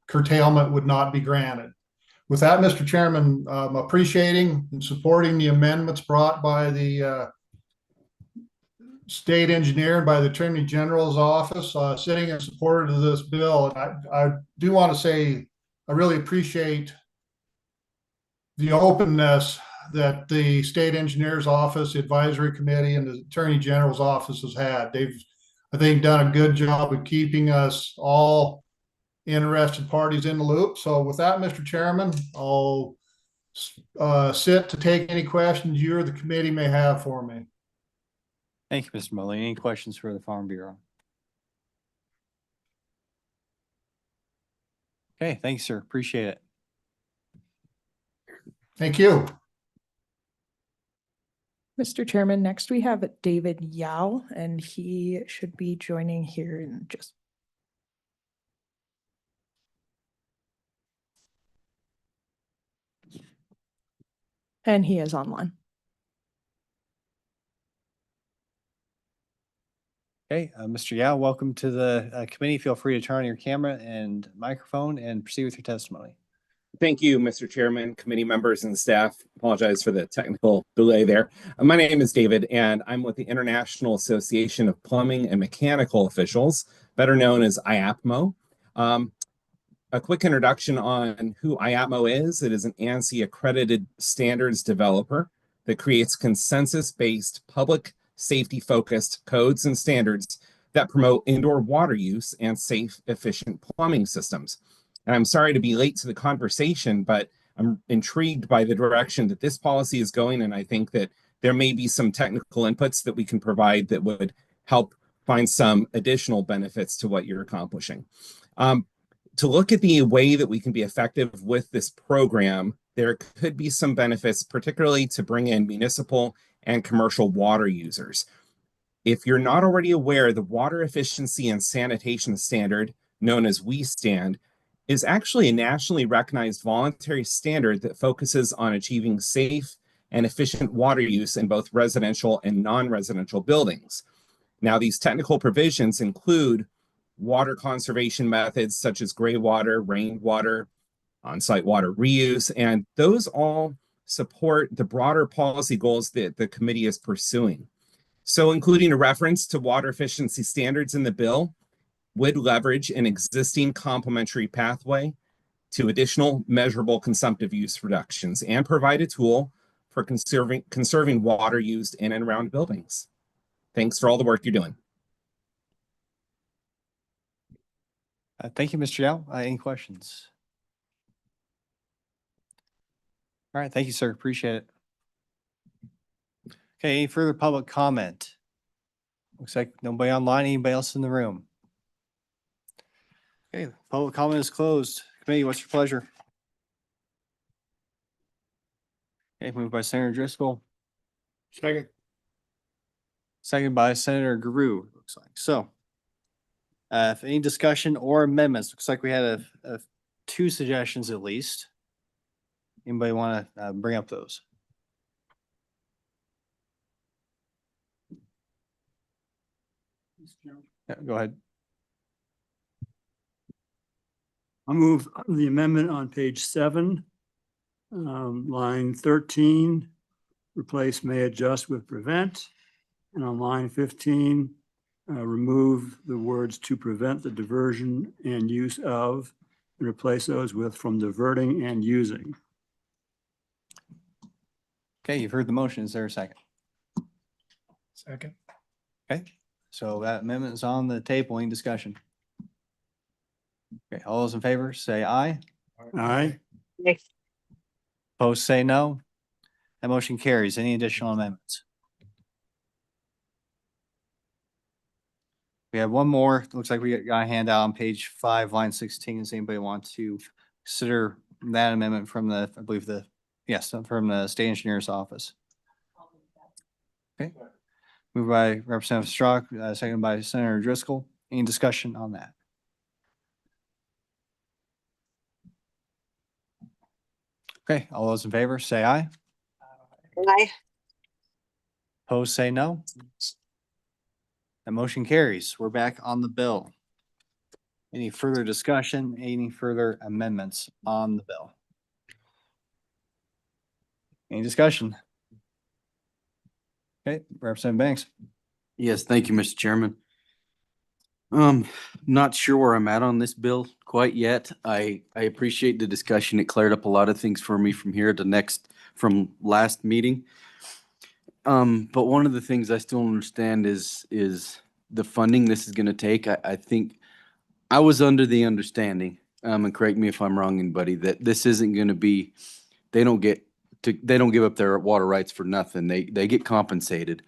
curtailment would not be granted. With that, Mr. Chairman, I'm appreciating and supporting the amendments brought by the state engineer and by the Attorney General's office, sitting in support of this bill. And I do want to say I really appreciate the openness that the state engineer's office, advisory committee, and the attorney general's office has had. They've, I think, done a good job of keeping us all interested parties in the loop. So with that, Mr. Chairman, I'll sit to take any questions you or the committee may have for me. Thank you, Mr. Mulley. Any questions for the Farm Bureau? Okay, thanks, sir. Appreciate it. Thank you. Mr. Chairman, next we have David Yao, and he should be joining here in just. And he is online. Okay, Mr. Yao, welcome to the committee. Feel free to turn on your camera and microphone and proceed with your testimony. Thank you, Mr. Chairman, committee members, and staff. Apologize for the technical delay there. My name is David, and I'm with the International Association of Plumbing and Mechanical Officials, better known as IAPMO. A quick introduction on who IAPMO is. It is an ANSI accredited standards developer that creates consensus-based, public safety-focused codes and standards that promote indoor water use and safe, efficient plumbing systems. And I'm sorry to be late to the conversation, but I'm intrigued by the direction that this policy is going, and I think that there may be some technical inputs that we can provide that would help find some additional benefits to what you're accomplishing. To look at the way that we can be effective with this program, there could be some benefits, particularly to bring in municipal and commercial water users. If you're not already aware, the Water Efficiency and Sanitation Standard, known as WESTAND, is actually a nationally recognized voluntary standard that focuses on achieving safe and efficient water use in both residential and non-residential buildings. Now, these technical provisions include water conservation methods such as gray water, rainwater, on-site water reuse, and those all support the broader policy goals that the committee is pursuing. So including a reference to water efficiency standards in the bill would leverage an existing complementary pathway to additional measurable consumptive use reductions and provide a tool for conserving water used in and around buildings. Thanks for all the work you're doing. Thank you, Mr. Yao. Any questions? All right, thank you, sir. Appreciate it. Okay, any further public comment? Looks like nobody online. Anybody else in the room? Okay, public comment is closed. Committee, what's your pleasure? Okay, moved by Senator Driscoll. Second. Second by Senator Guru, looks like. So, if any discussion or amendments, looks like we had two suggestions at least. Anybody want to bring up those? Yeah, go ahead. I'll move the amendment on page 7, line 13, replace may adjust with prevent. And on line 15, remove the words to prevent the diversion and use of, and replace those with from diverting and using. Okay, you've heard the motion. Is there a second? Second. Okay, so that amendment is on the table. Any discussion? Okay, all those in favor, say aye. Aye. Opposed, say no. That motion carries. Any additional amendments? We have one more. Looks like we got a handout on page 5, line 16. Does anybody want to consider that amendment from the, I believe yes, from the state engineer's office? Okay. Moved by Representative Strzok, seconded by Senator Driscoll. Any discussion on that? Okay, all those in favor, say aye. Aye. Opposed, say no. That motion carries. We're back on the bill. Any further discussion, any further amendments on the bill? Any discussion? Okay, Representative Banks. Yes, thank you, Mr. Chairman. Not sure where I'm at on this bill quite yet. I appreciate the discussion. It cleared up a lot of things for me from here to next from last meeting. But one of the things I still don't understand is the funding this is gonna take. I think I was under the understanding, and correct me if I'm wrong, anybody, that this isn't gonna be, they don't give up their water rights for nothing. They get compensated.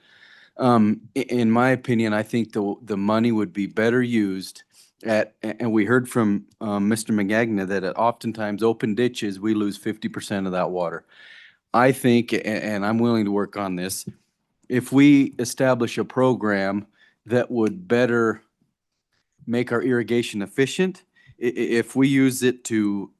In my opinion, I think the money would be better used and we heard from, Mr. McGagna that oftentimes open ditches, we lose 50% of that water. I think, and I'm willing to work on this, if we establish a program that would better make our irrigation efficient, if we use it to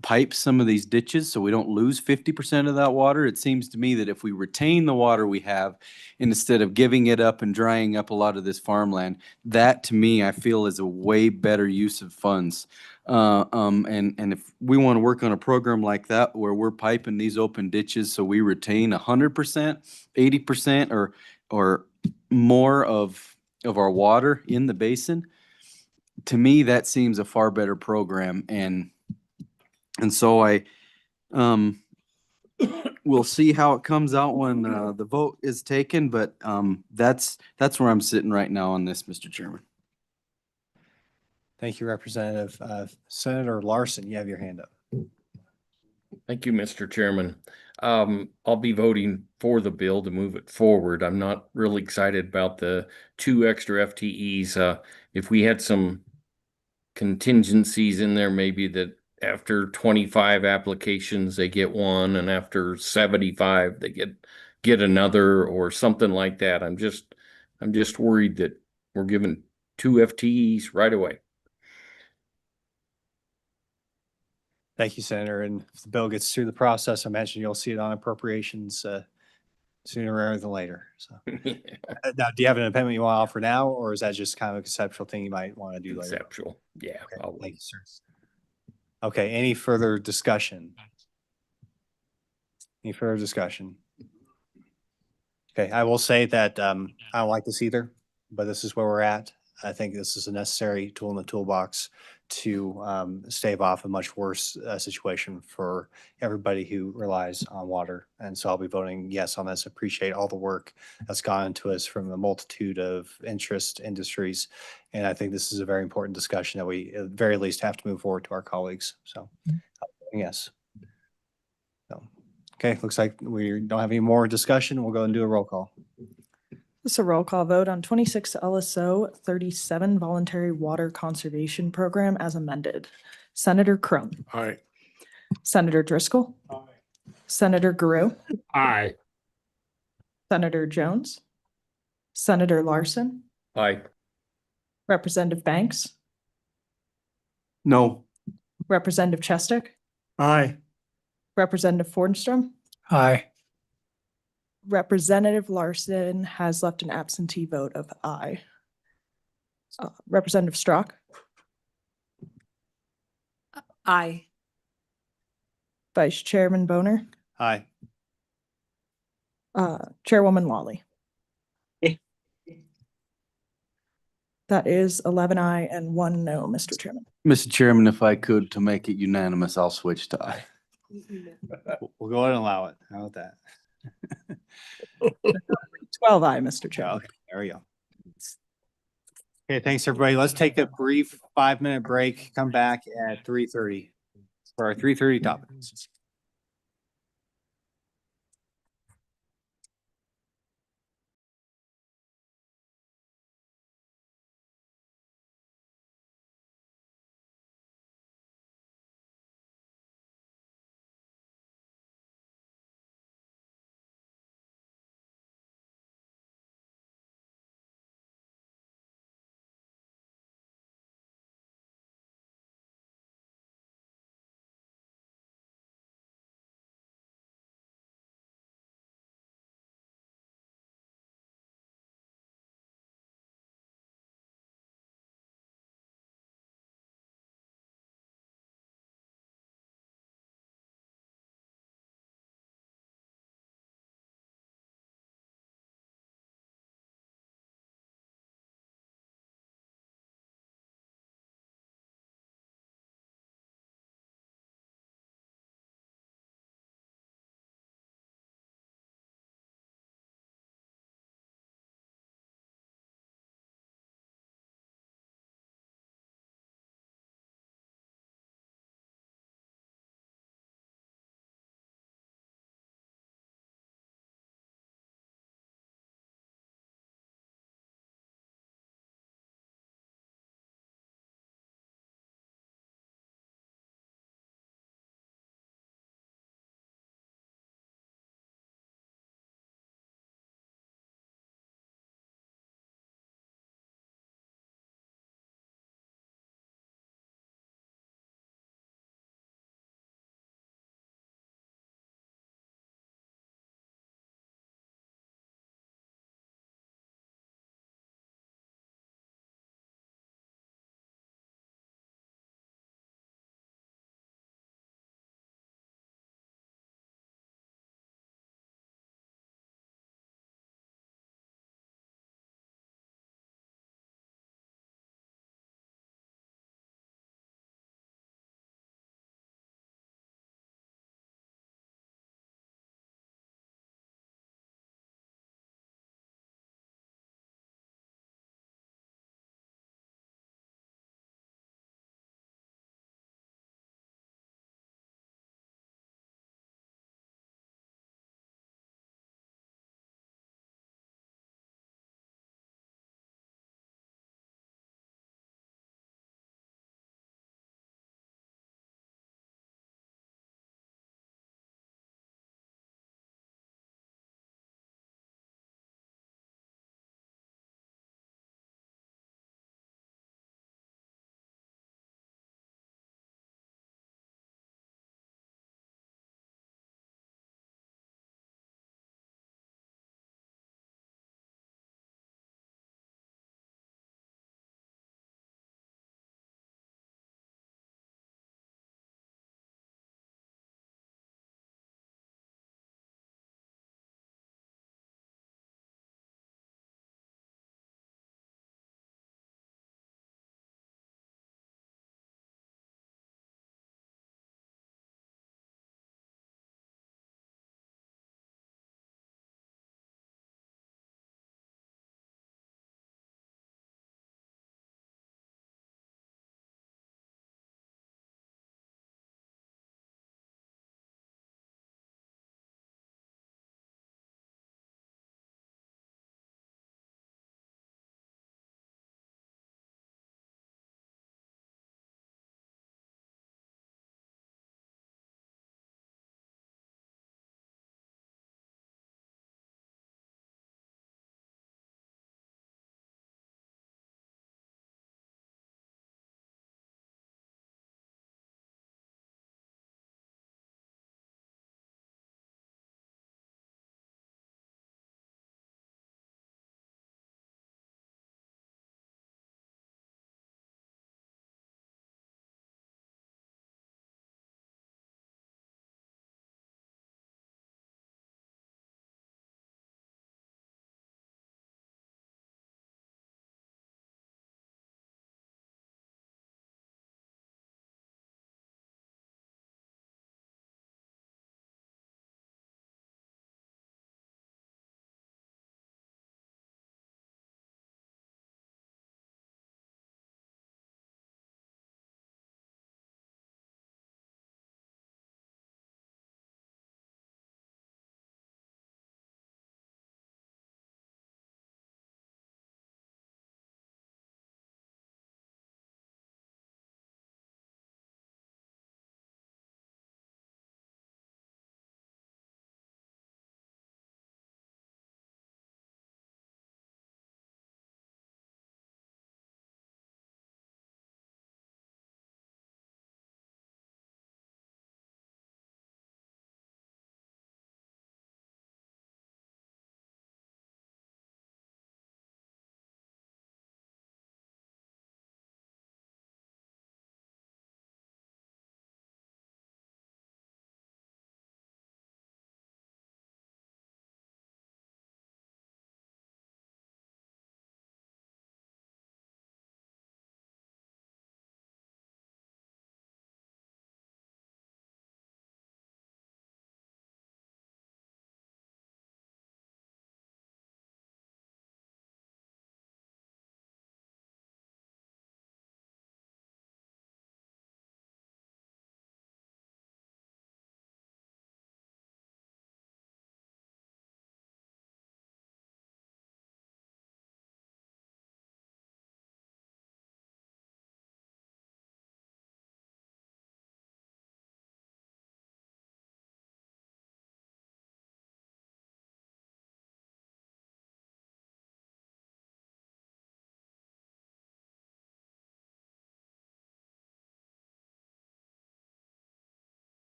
pipe some of these ditches so we don't lose 50% of that water, it seems to me that if we retain the water we have instead of giving it up and drying up a lot of this farmland, that to me, I feel is a way better use of funds. And if we want to work on a program like that where we're piping these open ditches so we retain 100%, 80% or more of our water in the basin, to me, that seems a far better program. And so we'll see how it comes out when the vote is taken, but that's where I'm sitting right now on this, Mr. Chairman. Thank you, Representative. Senator Larson, you have your hand up. Thank you, Mr. Chairman. I'll be voting for the bill to move it forward. I'm not really excited about the 2 extra FTEs. If we had some contingencies in there, maybe that after 25 applications, they get one, and after 75, they get another, or something like that. I'm just worried that we're giving 2 FTEs right away. Thank you, Senator. And if the bill gets through the process, I mentioned you'll see it on appropriations sooner rather than later. So now, do you have an amendment you want to offer now, or is that just kind of a conceptual thing you might want to do later? Conceptual, yeah. Okay, I'll thank wait. you, sir. Okay, any further discussion? Any further discussion? Okay, I will say that I don't like this either, but this is where we're at. I think this is a necessary tool in the toolbox to stave off a much worse situation for everybody who relies on water. And so I'll be voting yes on this. Appreciate all the work that's gone into us from a multitude of interest industries. And I think this is a very important discussion that we at the very least have to move forward to our colleagues. So yes. So, okay, looks like we don't have any more discussion. We'll go and do a roll call. This is a roll call vote on 26 LSO 37 Voluntary Water Conservation Program as amended. Senator Crum. Aye. Senator Driscoll. Aye. Senator Guru. Aye. Senator Jones. Senator Larson. Aye. Representative Banks. No. Representative Chestick. Aye. Representative Fordstrom. Aye. Representative Larson has left an absentee vote of aye. Representative Strock. Aye. Vice Chairman Boner. Aye. Chairwoman Lawley. That is 11 aye and 1 no, Mr. Chairman. Mr. Chairman, if I could, to make it unanimous, I'll switch to aye. We'll go ahead and allow it. How about that? 12 aye, Mr. Chairman. Okay, there we go. Okay, thanks, everybody. Let's take a brief 5-minute break. Come back at 3:30 for our 3:30 topics.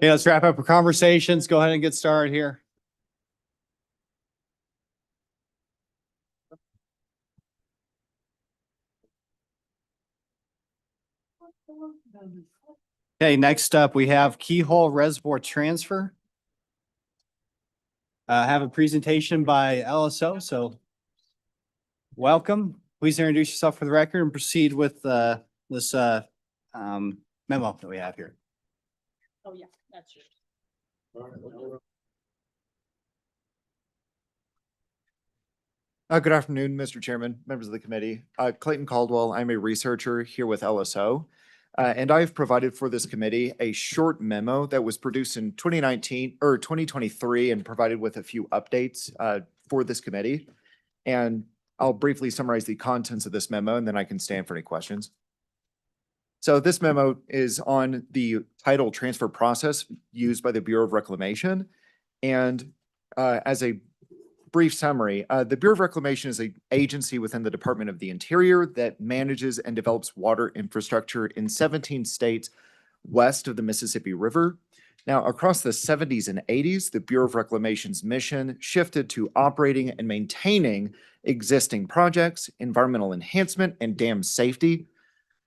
Okay, let's wrap up our conversations. Go ahead and get started here. Okay, next up, we have Keyhole Reservoir Transfer. Have a presentation by LSO, so welcome. Please introduce yourself for the record and proceed with this memo that we have here. Oh, yeah, that's yours. Good afternoon, Mr. Chairman, members of the committee. Clayton Caldwell, I'm a researcher here with LSO. And I've provided for this committee a short memo that was produced in 2019 or 2023 and provided with a few updates for this committee. And I'll briefly summarize the contents of this memo and then I can stand for any questions. So this memo is on the title transfer process used by the Bureau of Reclamation. And as a brief summary, the Bureau of Reclamation is an agency within the Department of the Interior that manages and develops water infrastructure in 17 states west of the Mississippi River. Now, across the 70s and 80s, the Bureau of Reclamation's mission shifted to operating and maintaining existing projects, environmental enhancement, and dam safety.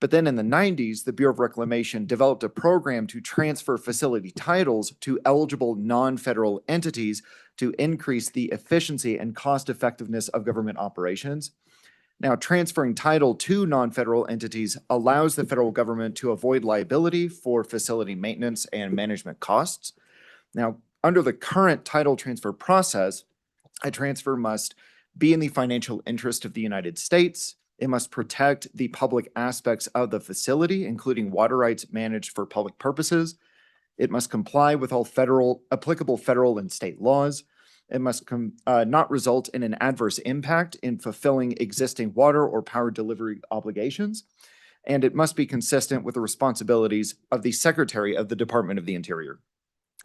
But then in the 90s, the Bureau of Reclamation developed a program to transfer facility titles to eligible non-federal entities to increase the efficiency and cost effectiveness of government operations. Now, transferring title to non-federal entities allows the federal government to avoid liability for facility maintenance and management costs. Now, under the current title transfer process, a transfer must be in the financial interest of the United States. It must protect the public aspects of the facility, including water rights managed for public purposes. It must comply with all applicable federal and state laws. It must not result in an adverse impact in fulfilling existing water or power delivery obligations. And it must be consistent with the responsibilities of the Secretary of the Department of the Interior.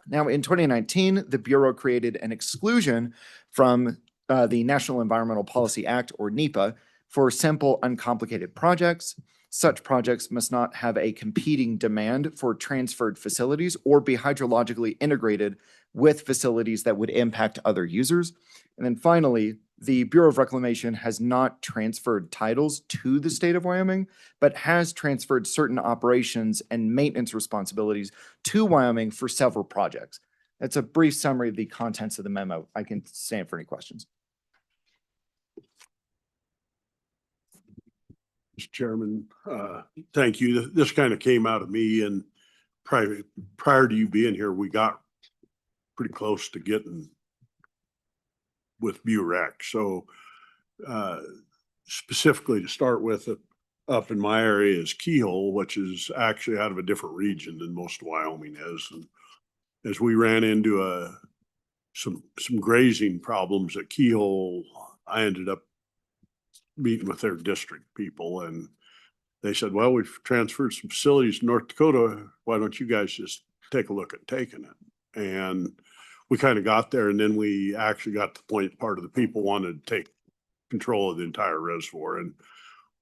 Now, in 2019, the Bureau created an exclusion from the National Environmental Policy Act, or NEPA, for simple, uncomplicated projects. Such projects must not have a competing demand for transferred facilities or be hydrologically integrated with facilities that would impact other users. And then finally, the Bureau of Reclamation has not transferred titles to the state of Wyoming, but has transferred certain operations and maintenance responsibilities to Wyoming for several projects. That's a brief summary of the contents of the memo. I can stand for any questions. Mr. Chairman, thank you. This kind of came out of me, and prior to you being here, we got pretty close to getting with BUREC. So specifically to start with, up in my area is Keyhole, which is actually out of a different region than most of Wyoming is. And as we ran into some grazing problems at Keyhole, I ended up meeting with their district people, and they said, well, we've transferred some facilities to North Dakota. Why don't you guys just take a look at taking it? And we kind of got there, and then we actually got to the point part of the people wanted to take control of the entire reservoir. And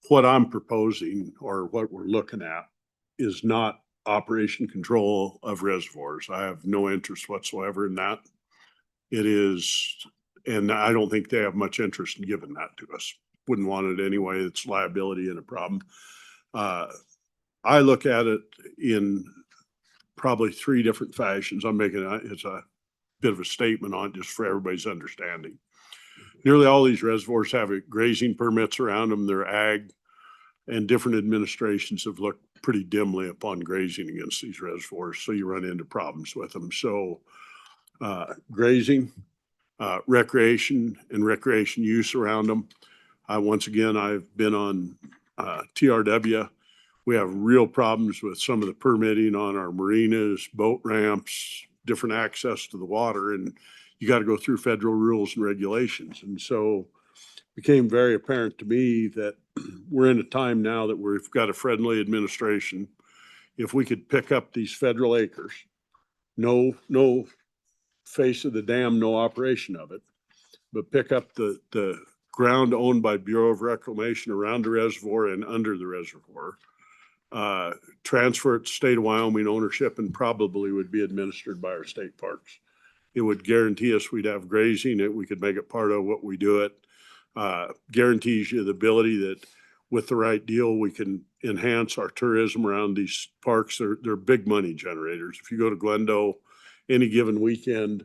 what I'm proposing, or what we're looking at, is not operation control of reservoirs. I have no interest whatsoever in that. It is, and I don't think they have much interest in giving that to us. Wouldn't want it anyway. It's liability and a problem. I look at it in probably three different fashions. I'm making it's a bit of a statement on it just for everybody's understanding. Nearly all these reservoirs have grazing permits around them. They're ag, and different administrations have looked pretty dimly upon grazing against these reservoirs. So you run into problems with them. So grazing, recreation, and recreation use around them. Once again, I've been on TRW. We have real problems with some of the permitting on our marinas, boat ramps, different access to the water, and you got to go through federal rules and regulations. And so it became very apparent to me that we're in a time now that we've got a friendly administration. If we could pick up these federal acres, no face of the dam, no operation of it, but pick up the ground owned by Bureau of Reclamation around the reservoir and under the reservoir. Transfer it to state of Wyoming ownership and probably would be administered by our state parks. It would guarantee us we'd have grazing, we could make it part of what we do it. Guarantees you the ability that with the right deal, we can enhance our tourism around these parks. They're big money generators. If you go to Glendo any given weekend,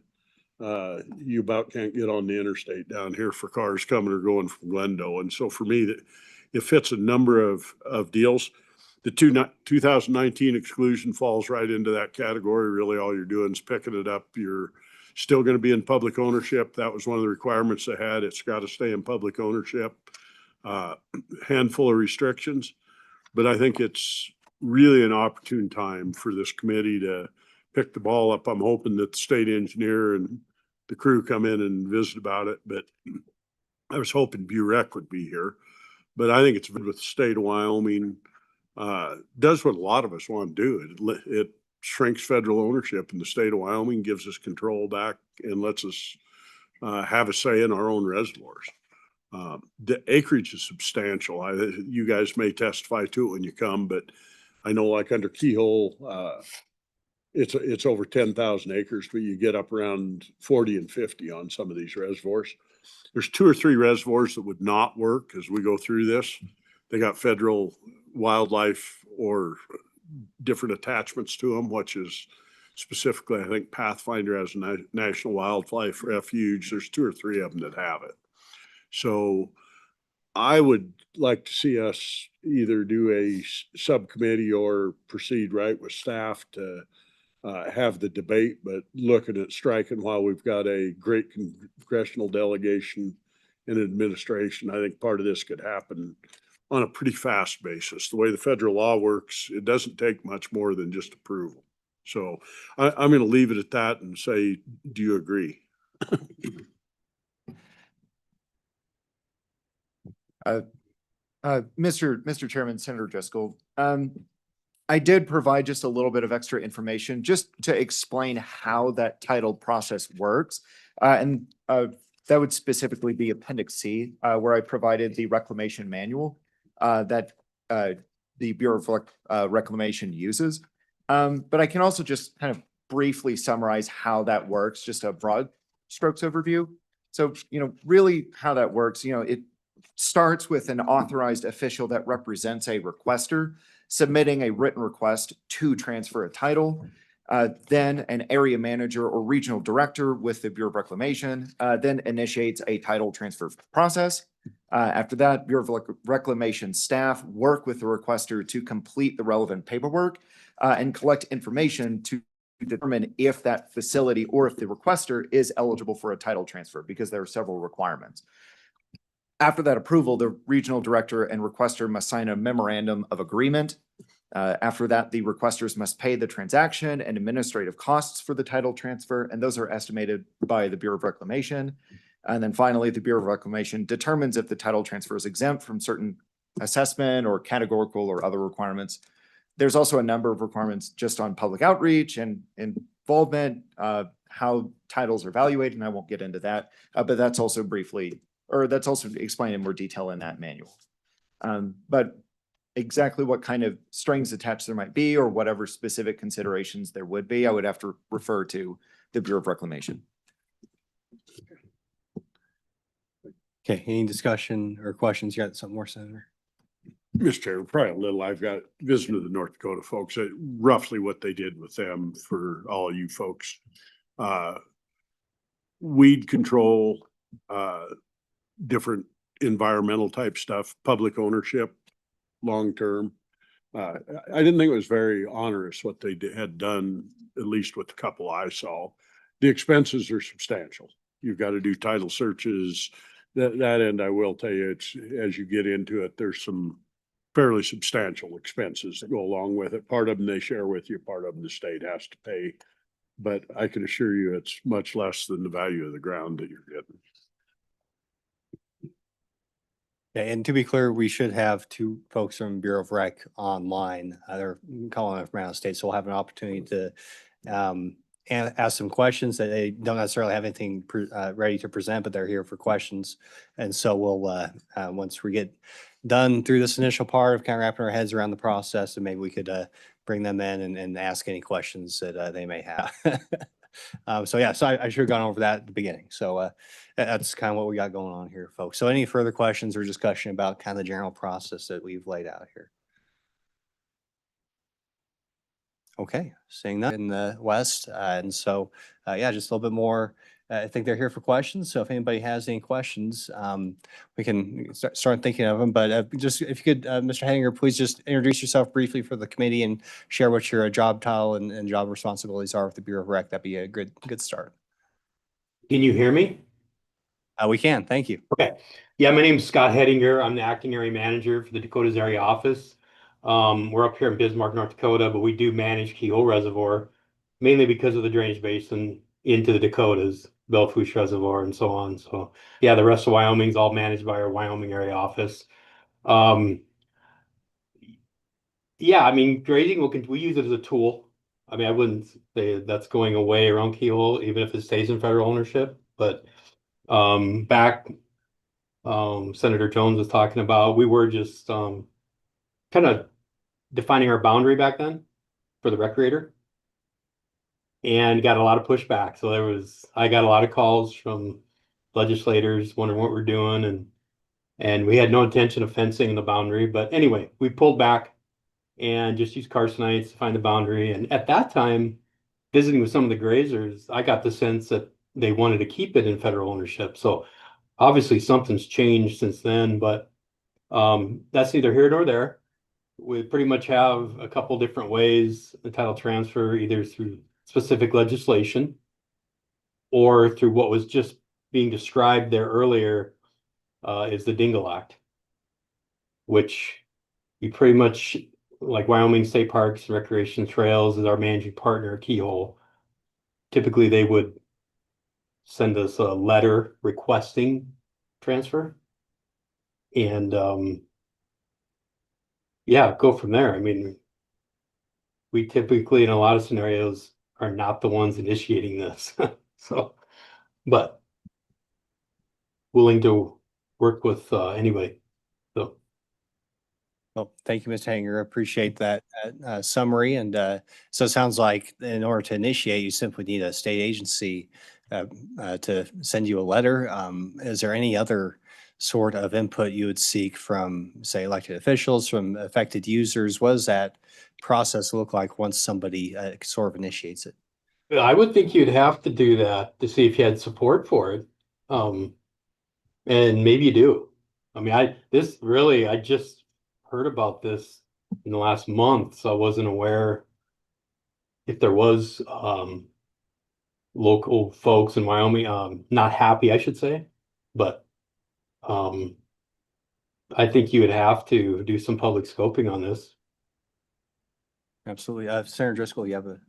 you about can't get on the interstate down here for cars coming or going from Glendo. And so for me, it fits a number of deals. The 2019 exclusion falls right into that category. Really, all you're doing is picking it up. You're still going to be in public ownership. That was one of the requirements they had. It's got to stay in public ownership. Handful of restrictions, but I think it's really an opportune time for this committee to pick the ball up. I'm hoping that the state engineer and the crew come in and visit about it, but I was hoping BUREC would be here. But I think it's with the state of Wyoming, does what a lot of us want to do. It shrinks federal ownership in the state of Wyoming, gives us control back, and lets us have a say in our own reservoirs. The acreage is substantial. You guys may testify to it when you come, but I know like under Keyhole, it's over 10,000 acres, but you get up around 40 and 50 on some of these reservoirs. There's 2 or 3 reservoirs that would not work as we go through this. They got federal wildlife or different attachments to them, which is specifically, I think Pathfinder has a National Wildlife Refuge. There's 2 or 3 of them that have it. So I would like to see us either do a subcommittee or proceed right with staff to have the debate, but looking at striking while we've got a great congressional delegation and administration. I think part of this could happen on a pretty fast basis. The way the federal law works, it doesn't take much more than just approval. So I'm going to leave it at that and say, do you agree? Mr. Chairman, Senator Driscoll, I did provide just a little bit of extra information just to explain how that title process works. And that would specifically be Appendix C, where I provided the reclamation manual that the Bureau of Reclamation uses. But I can also just kind of briefly summarize how that works, just a broad strokes overview. So, really how that works, it starts with an authorized official that represents a requester submitting a written request to transfer a title. Then an area manager or regional director with the Bureau of Reclamation then initiates a title transfer process. After that, Bureau of Reclamation staff work with the requester to complete the relevant paperwork and collect information to determine if that facility or if the requester is eligible for a title transfer, because there are several requirements. After that approval, the regional director and requester must sign a memorandum of agreement. After that, the requesters must pay the transaction and administrative costs for the title transfer, and those are estimated by the Bureau of Reclamation. And then finally, the Bureau of Reclamation determines if the title transfer is exempt from certain assessment or categorical or other requirements. There's also a number of requirements just on public outreach and involvement, how titles are evaluated, and I won't get into that, but that's also that's also explained in more detail in that manual. But exactly what kind of strings attached there might be or whatever specific considerations there would be, I would have to refer to the Bureau of Reclamation. Okay, any discussion or questions? You got something more, Senator? Mr. Chair, probably a little. I've got visited the North Dakota folks, roughly what they did with them for all you folks. Weed control, different environmental type stuff, public ownership, long-term. I didn't think it was very onerous what they had done, at least with the couple I saw. The expenses are substantial. You've got to do title searches. That end, I will tell you, it's as you get into it, there's some fairly substantial expenses that go along with it. Part of them they share with you, part of them the state has to pay. But I can assure you it's much less than the value of the ground that you're getting. Yeah, and to be clear, we should have 2 folks from Bureau of Rec online. They're calling it from out of state, so we'll have an opportunity to ask some questions that they don't necessarily have anything ready to present, but they're here for questions. And so we'll, once we get done through this initial part of kind of wrapping our heads around the process, and maybe we could bring them in and ask any questions that they may have. So yeah, so I should have gone over that at the beginning. So that's kind of what we got going on here, folks. So any further questions or discussion about kind of the general process that we've laid out here? Okay, seeing that in the west. And so, yeah, just a little bit more. I think they're here for questions. So if anybody has any questions, we can start thinking of them. But just if you could, Mr. Henninger, please just introduce yourself briefly for the committee and share what your job title and job responsibilities are with the Bureau of Rec. That'd be a good start. Can you hear me? We can. Thank you. Okay. Yeah, my name is Scott Hedinger. I'm the acting area manager for the Dakotas area office. We're up here in Bismarck, North Dakota, but we do manage Keyhole Reservoir, mainly because of the drainage basin into the Dakotas, Bellfouche Reservoir, and so on. So yeah, the rest of Wyoming's all managed by our Wyoming area office. Yeah, I mean, grading, we use it as a tool. I mean, I wouldn't say that's going away around Keyhole, even if it stays in federal ownership. But back, Senator Jones was talking about, we were just kind of defining our boundary back then for the recreator, and got a lot of pushback. So I got a lot of calls from legislators wondering what we're doing, and we had no intention of fencing the boundary. But anyway, we pulled back and just used Carsonites to find the boundary. And at that time, visiting with some of the grazers, I got the sense that they wanted to keep it in federal ownership. So obviously something's changed since then, but that's neither here nor there. We pretty much have a couple different ways the title transfer, either through specific legislation or through what was just being described there earlier, is the Dingle Act, which we pretty much, like Wyoming State Parks and Recreation Trails is our managing partner, Keyhole. Typically, they would send us a letter requesting transfer, and yeah, go from there. I mean, we typically, in a lot of scenarios, are not the ones initiating this. So, but willing to work with anybody. So. Well, thank you, Mr. Hanger. I appreciate that summary. And so it sounds like in order to initiate, you simply need a state agency to send you a letter. Is there any other sort of input you would seek from, say, elected officials, from affected users? What does that process look like once somebody sort of initiates it? I would think you'd have to do that to see if you had support for it. And maybe you do. I mean, I just heard about this in the last month, so I wasn't aware if there was local folks in Wyoming not happy, I should say. But I think you would have to do some public scoping on this. Absolutely. Senator Driscoll, you have a...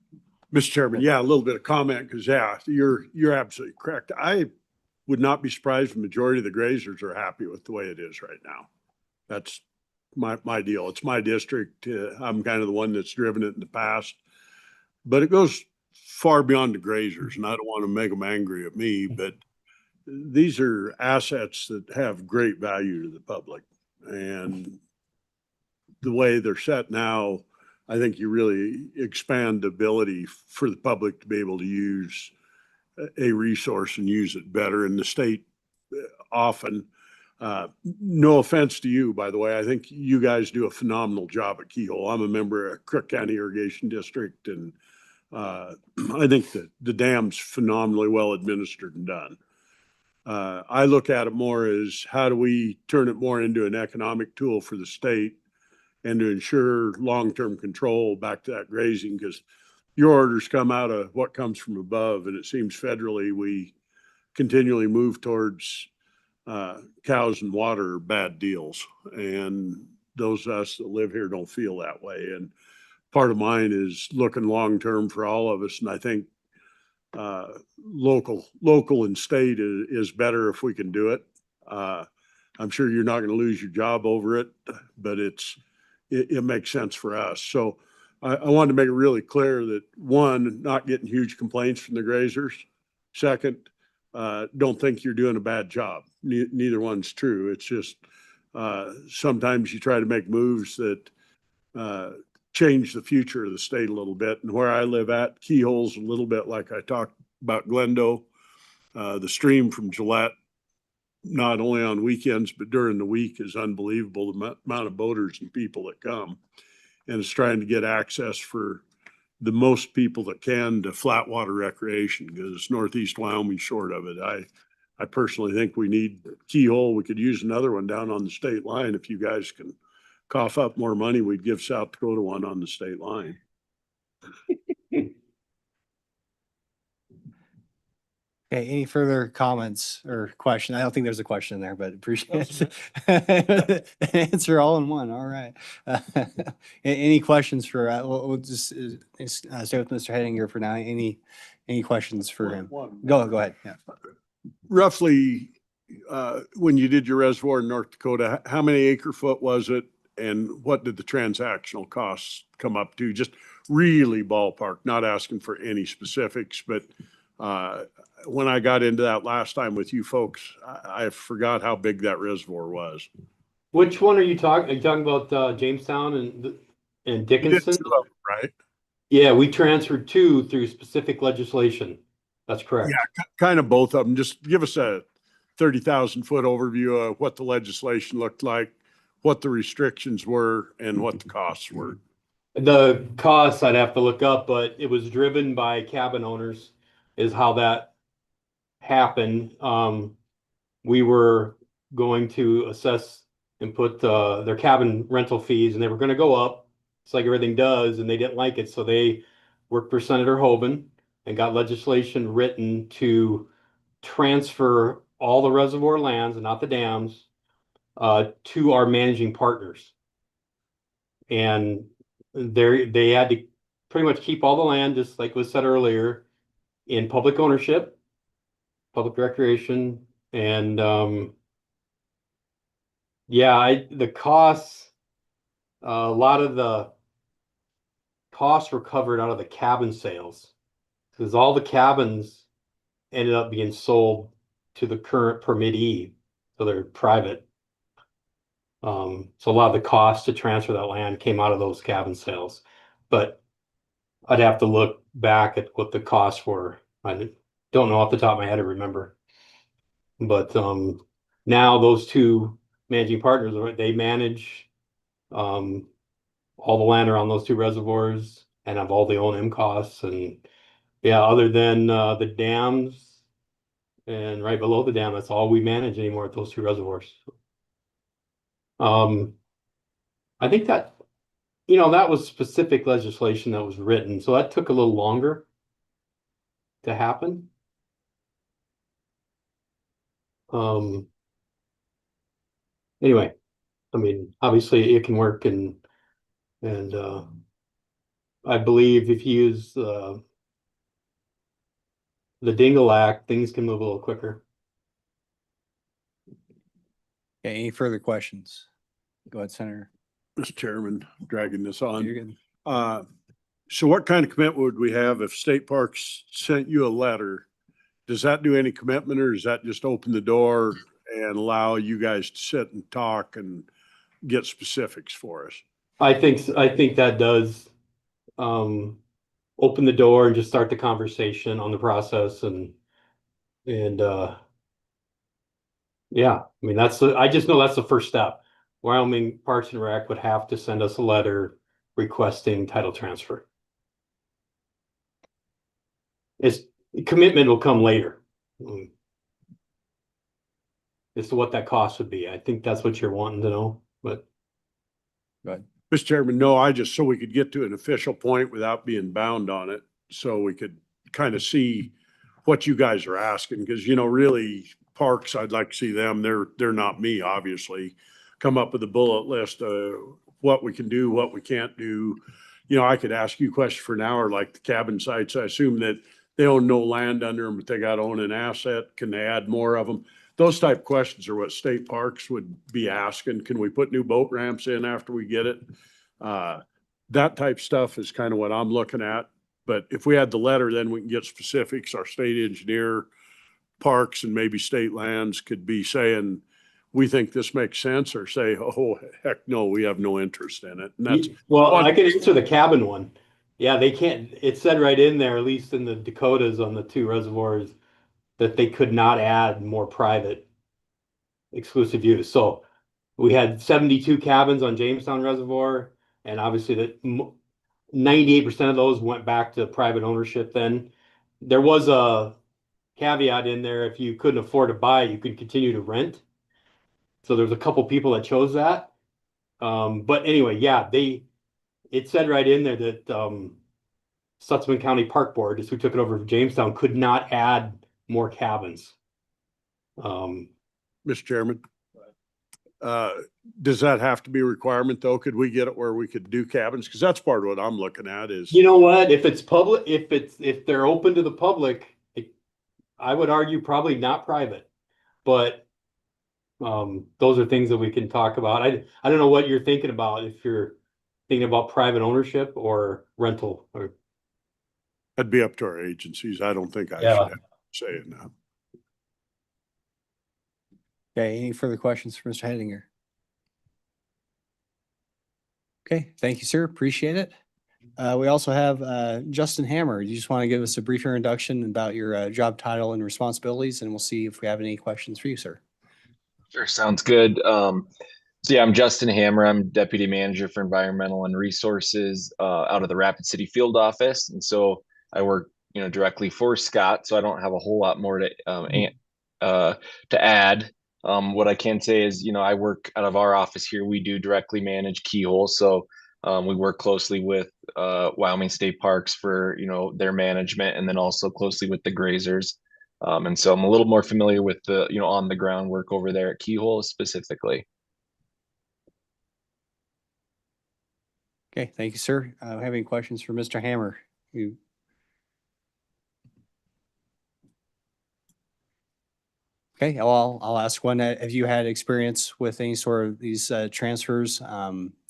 Mr. Chairman, yeah, a little bit of comment, because yeah, you're absolutely correct. I would not be surprised if the majority of the grazers are happy with the way it is right now. That's my deal. It's my district. I'm kind of the one that's driven it in the past, but it goes far beyond the grazers, and I don't want to make them angry at me, but these are assets that have great value to the public, and the way they're set now, I think you really expand the ability for the public to be able to use a resource and use it better. In the state, often, no offense to you, by the way, I think you guys do a phenomenal job at Keyhole. I'm a member of Crook County Irrigation District, and I think that the dam's phenomenally well administered and done. I look at it more as how do we turn it more into an economic tool for the state and to ensure long-term control back to that grazing, because your orders come out of what comes from above, and it seems federally we continually move towards cows and water are bad deals, and those of us that live here don't feel that way. And part of mine is looking long-term for all of us, and I think local and state is better if we can do it. I'm sure you're not going to lose your job over it, but it makes sense for us. So I wanted to make it really clear that one, not getting huge complaints from the grazers. Second, don't think you're doing a bad job. Neither one's true. It's just, sometimes you try to make moves that, change the future of the state a little bit. And where I live at, Keyhole's a little bit like I talked about Glendo, the stream from Gillette, not only on weekends, but during the week is unbelievable, the amount of boaters and people that come. And it's trying to get access for the most people that can to flat water recreation, because Northeast Wyoming short of it. I personally think we need Keyhole. We could use another one down on the state line. If you guys can cough up more money, we'd give South Dakota one on the state line. Okay, any further comments or question? I don't think there's a question there, but appreciate it. Answer all in one. All right. Any questions for, we'll just stay with Mr. Hedinger for now. Any questions for him? Go ahead. Yeah. Roughly, when you did your reservoir in North Dakota, how many acre foot was it? And what did the transactional costs come up to? Just really ballpark, not asking for any specifics, but when I got into that last time with you folks, I forgot how big that reservoir was. Which one are you talking? Are you talking about Jamestown and Dickinson? Right? Yeah, we transferred two through specific legislation. That's correct. Yeah, kind of both of them. Just give us a 30,000 foot overview of what the legislation looked like, what the restrictions were, and what the costs were. The costs I'd have to look up, but it was driven by cabin owners is how that happened. We were going to assess and put their cabin rental fees, and they were going to go up. It's like everything does, and they didn't like it. So they worked for Senator Hoban and got legislation written to transfer all the reservoir lands and not the dams to our managing partners. And they had to pretty much keep all the land, just like was said earlier, in public ownership, public recreation, and the costs, a lot of the costs were covered out of the cabin sales, because all the cabins ended up being sold to the current permittee, so they're private. So a lot of the cost to transfer that land came out of those cabin sales, but I'd have to look back at what the costs were. I don't know off the top of my head, I remember. But now those two managing partners, they manage all the land around those two reservoirs and have all the O&M costs. And yeah, other than the dams and right below the dam, that's all we manage anymore at those two reservoirs. I think that, that was specific legislation that was written, so that took a little longer to happen. Anyway, I mean, obviously it can work, and I believe if you use the Dingle Act, things can move a little quicker. Okay, any further questions? Go ahead, Senator. Mr. Chairman, dragging this on. You're good. So what kind of commitment would we have if State Parks sent you a letter? Does that do any commitment, or does that just open the door and allow you guys to sit and talk and get specifics for us? I think that does open the door and just start the conversation on the process, and yeah, I mean, I just know that's the first step. Wyoming Parks and Rec would have to send us a letter requesting title transfer. Commitment will come later as to what that cost would be. I think that's what you're wanting to know, but. Go ahead. Mr. Chairman, no, so we could get to an official point without being bound on it, so we could kind of see what you guys are asking, because, really, parks, I'd like to see them, they're not me, obviously, come up with a bullet list of what we can do, what we can't do. I could ask you a question for an hour, like the cabin sites. I assume that they own no land under them, but they got to own an asset. Can they add more of them? Those type of questions are what state parks would be asking. Can we put new boat ramps in after we get it? that type stuff is kind of what I'm looking at. But if we had the letter, then we can get specifics. Our state engineer, parks, and maybe state lands could be saying, we think this makes sense, or say, oh, heck no, we have no interest in it. And that's, Well, I can answer the cabin one. Yeah, they can't, it said right in there, at least in the Dakotas on the 2 reservoirs, that they could not add more private exclusive use. So we had 72 cabins on Jamestown Reservoir, and obviously that 98% of those went back to private ownership. Then there was a caveat in there: if you couldn't afford to buy, you could continue to rent. So there's a couple people that chose that. But anyway, yeah, it said right in there that Sutsman County Park Board, who took it over from Jamestown, could not add more cabins. Mr. Chairman, does that have to be a requirement though? Could we get it where we could do cabins? Because that's part of what I'm looking at is. You know what? If it's public, if they're open to the public, I would argue probably not private. But those are things that we can talk about. I don't know what you're thinking about, if you're thinking about private ownership or rental. Or That'd be up to our agencies. I don't think I should have to say it now. Okay, any further questions for Mr. Hedinger? Okay, thank you, sir. Appreciate it. We also have Justin Hammer. You just want to give us a brief introduction about your job title and responsibilities, and we'll see if we have any questions for you, sir. Sure, sounds good. So yeah, I'm Justin Hammer. I'm Deputy Manager for Environmental and Resources out of the Rapid City Field Office, and so I work, directly for Scott. So I don't have a whole lot more to add. What I can say is, I work out of our office here. We do directly manage Keyhole, so we work closely with Wyoming State Parks for their management, and then also closely with the grazers. And so I'm a little more familiar with the on the ground work over there at Keyhole specifically. Okay, thank you, sir. Have any questions for Mr. Hammer? Okay, well, I'll ask one. Have you had experience with any sort of these transfers?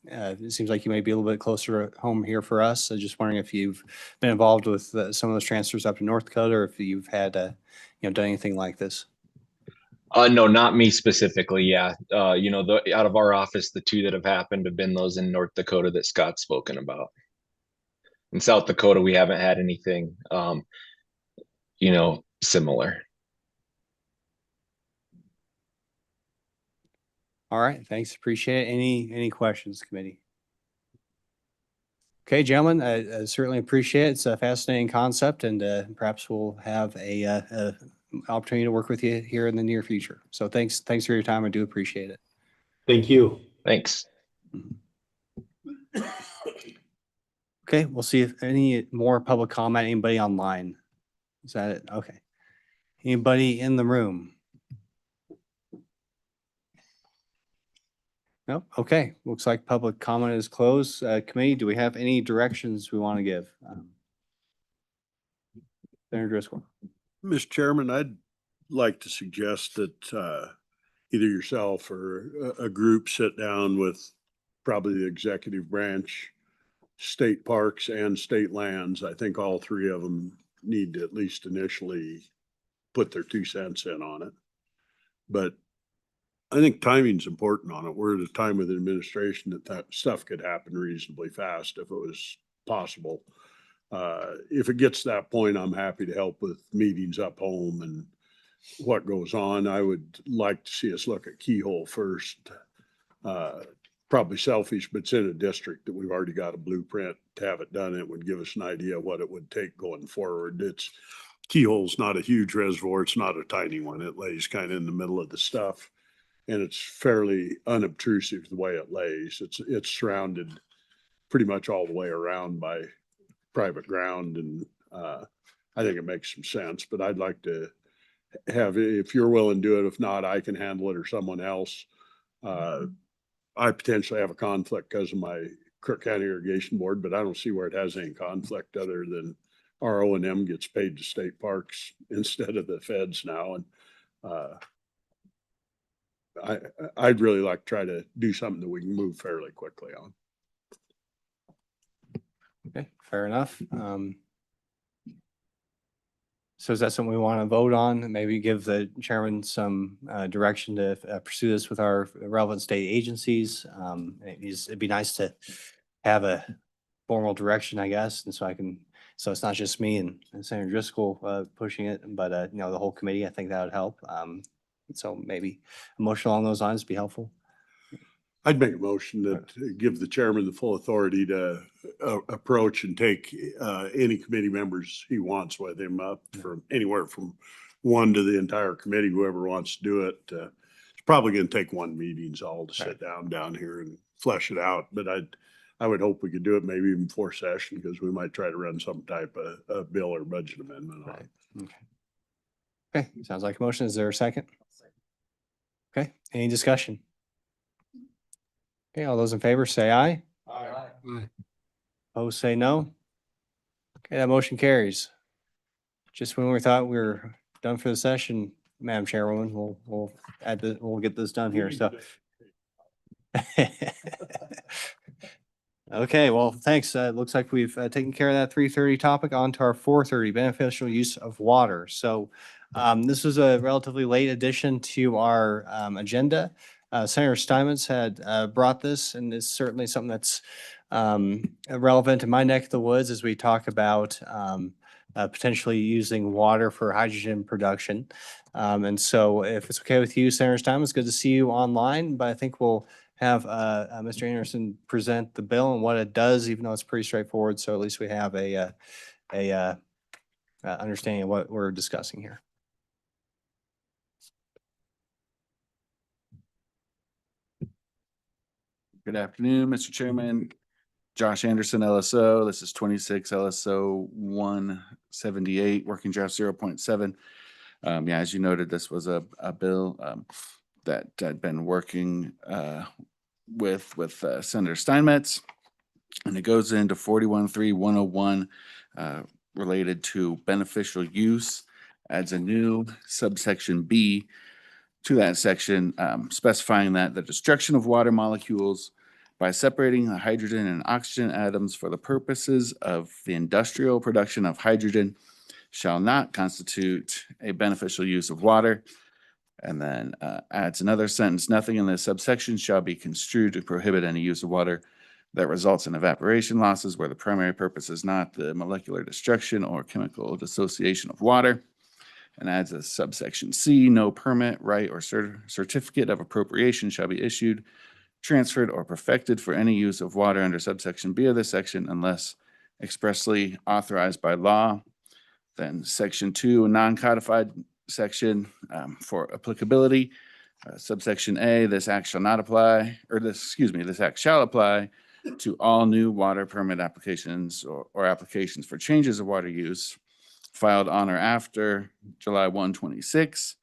It seems like you may be a little bit closer to home here for us. So just wondering if you've been involved with some of those transfers up in North Dakota, or if you've had, done anything like this. No, not me specifically. Yeah. Out of our office, the 2 that have happened have been those in North Dakota that Scott's spoken about. In South Dakota, we haven't had anything, similar. All right, thanks. Appreciate it. Any questions, committee? Okay, gentlemen, I certainly appreciate it. It's a fascinating concept, and perhaps we'll have a opportunity to work with you here in the near future. So thanks for your time. I do appreciate it. Thank you. Thanks. Okay, we'll see if any more public comment. Anybody online? Is that it? Okay. Anybody in the room? No? Okay, looks like public comment is closed. Committee, do we have any directions we want to give? Senator Driscoll. Mr. Chairman, I'd like to suggest that either yourself or a group sit down with probably the executive branch, state parks, and state lands. I think all 3 of them need to at least initially put their 2 cents in on it. But I think timing's important on it. We're at a time with the administration that stuff could happen reasonably fast if it was possible. If it gets to that point, I'm happy to help with meetings up home and what goes on. I would like to see us look at Keyhole first. Probably selfish, but it's in a district that we've already got a blueprint to have it done. It would give us an idea of what it would take going forward. Keyhole's not a huge reservoir. It's not a tiny one. It lays kind of in the middle of the stuff, and it's fairly unobtrusive the way it lays. It's surrounded pretty much all the way around by private ground, and I think it makes some sense. But I'd like to have, if you're willing to do it, if not, I can handle it or someone else. I potentially have a conflict because of my Crook County Irrigation Board, but I don't see where it has any conflict other than our O&M gets paid to state parks instead of the feds now. And I'd really like to try to do something that we can move fairly quickly on. Okay, fair enough. So is that something we want to vote on? Maybe give the chairman some direction to pursue this with our relevant state agencies? It'd be nice to have a formal direction, I guess, and so it's not just me and Senator Driscoll pushing it, but the whole committee. I think that would help. So maybe a motion along those lines would be helpful. I'd make a motion that give the chairman the full authority to approach and take any committee members he wants with him up from anywhere from one to the entire committee, whoever wants to do it. It's probably going to take one meeting's all to sit down here and flesh it out. But I would hope we could do it maybe even before session, because we might try to run some type of bill or budget amendment on it. Okay, sounds like a motion. Is there a second? Okay, any discussion? Okay, all those in favor say aye. Aye. Opposed, say no. Okay, that motion carries. Just when we thought we were done for the session, Madam Chairwoman, we'll get this done here, so. Okay, well, thanks. Looks like we've taken care of that 3:30 topic. On to our 4:30 beneficial use of water. So this was a relatively late addition to our agenda. Senator Steinmetz had brought this, and it's certainly something that's relevant in my neck of the woods as we talk about potentially using water for hydrogen production. And so if it's okay with you, Senator Steinmetz, good to see you online, but I think we'll have Mr. Anderson present the bill and what it does, even though it's pretty straightforward. So at least we have a understanding of what we're discussing here. Good afternoon, Mr. Chairman. Josh Anderson, LSO. This is 26 LSO 178, working draft 0.7. Yeah, as you noted, this was a bill that I'd been working with Senator Steinmetz, and it goes into 41.3.101 related to beneficial use, adds a new subsection B to that section, specifying that the destruction of water molecules by separating the hydrogen and oxygen atoms for the purposes of the industrial production of hydrogen shall not constitute a beneficial use of water. And then adds another sentence, nothing in this subsection shall be construed to prohibit any use of water that results in evaporation losses where the primary purpose is not the molecular destruction or chemical dissociation of water. And adds a subsection C, no permit, right, or certificate of appropriation shall be issued, transferred, or perfected for any use of water under subsection B of this section unless expressly authorized by law. Then section 2, a non-codified section for applicability. Subsection A, this act shall not apply, or this act shall apply to all new water permit applications or applications for changes of water use filed on or after July 1, 26.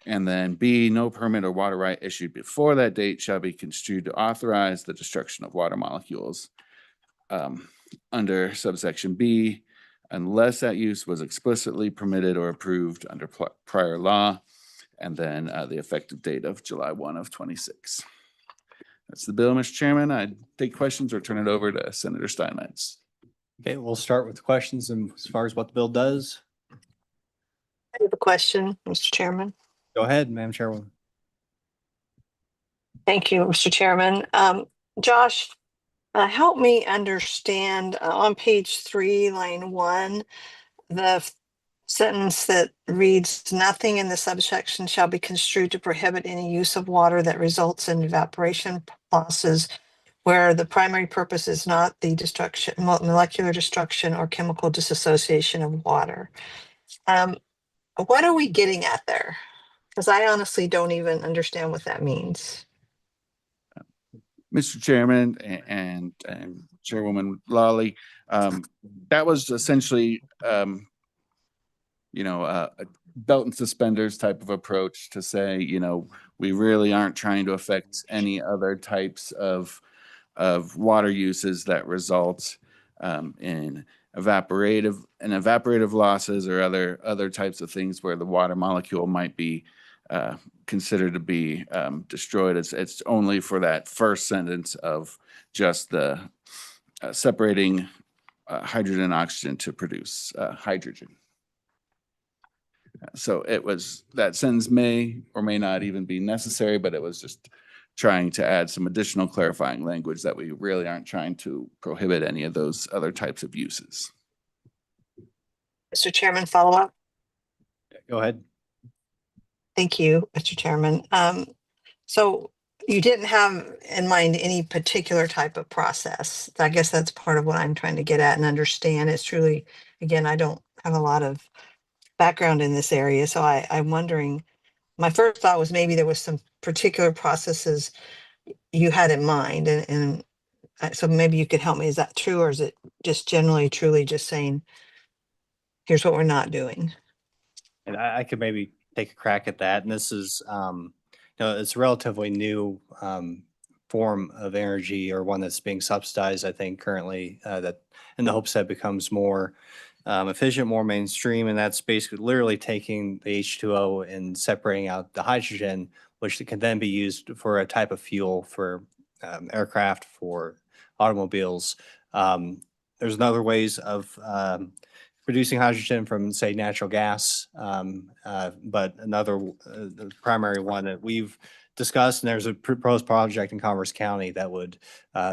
And then B, no permit or water right issued before that date shall be construed to authorize the destruction of water molecules under subsection B, unless that use was explicitly permitted or approved under prior law. And then the effective date of July 1 of 26. That's the bill, Mr. Chairman. I'd take questions or turn it over to Senator Steinmetz. Okay, we'll start with the questions and as far as what the bill does. I have a question, Mr. Chairman. Go ahead, Madam Chairwoman. Thank you, Mr. Chairman. Josh, help me understand on page 3, line 1, the sentence that reads, nothing in the subsection shall be construed to prohibit any use of water that results in evaporation losses where the primary purpose is not the destruction, molecular destruction or chemical disassociation of water. What are we getting at there? Because I honestly don't even understand what that means. Mr. Chairman and Chairwoman Lawley, that was essentially, a belt and suspenders type of approach to say, we really aren't trying to affect any other types of water uses that result in evaporative losses or other types of things where the water molecule might be considered to be destroyed. It's only for that first sentence of just the separating hydrogen and oxygen to produce hydrogen. So that sentence may or may not even be necessary, but it was just trying to add some additional clarifying language that we really aren't trying to prohibit any of those other types of uses. Mr. Chairman, follow up. Go ahead. Thank you, Mr. Chairman. So you didn't have in mind any particular type of process. I guess that's part of what I'm trying to get at and understand. It's truly, again, I don't have a lot of background in this area, so I'm wondering, my first thought was maybe there was some particular processes you had in mind, and so maybe you could help me. Is that true, or is it just generally, truly just saying, here's what we're not doing? And I could maybe take a crack at that. And this is, it's a relatively new form of energy, or one that's being subsidized, I think, currently, that in the hopes that it becomes more efficient, more mainstream. And that's basically literally taking the H2O and separating out the hydrogen, which can then be used for a type of fuel for aircraft, for automobiles. There's other ways of producing hydrogen from, say, natural gas. But another the primary one that we've discussed, and there's a proposed project in Commerce County that would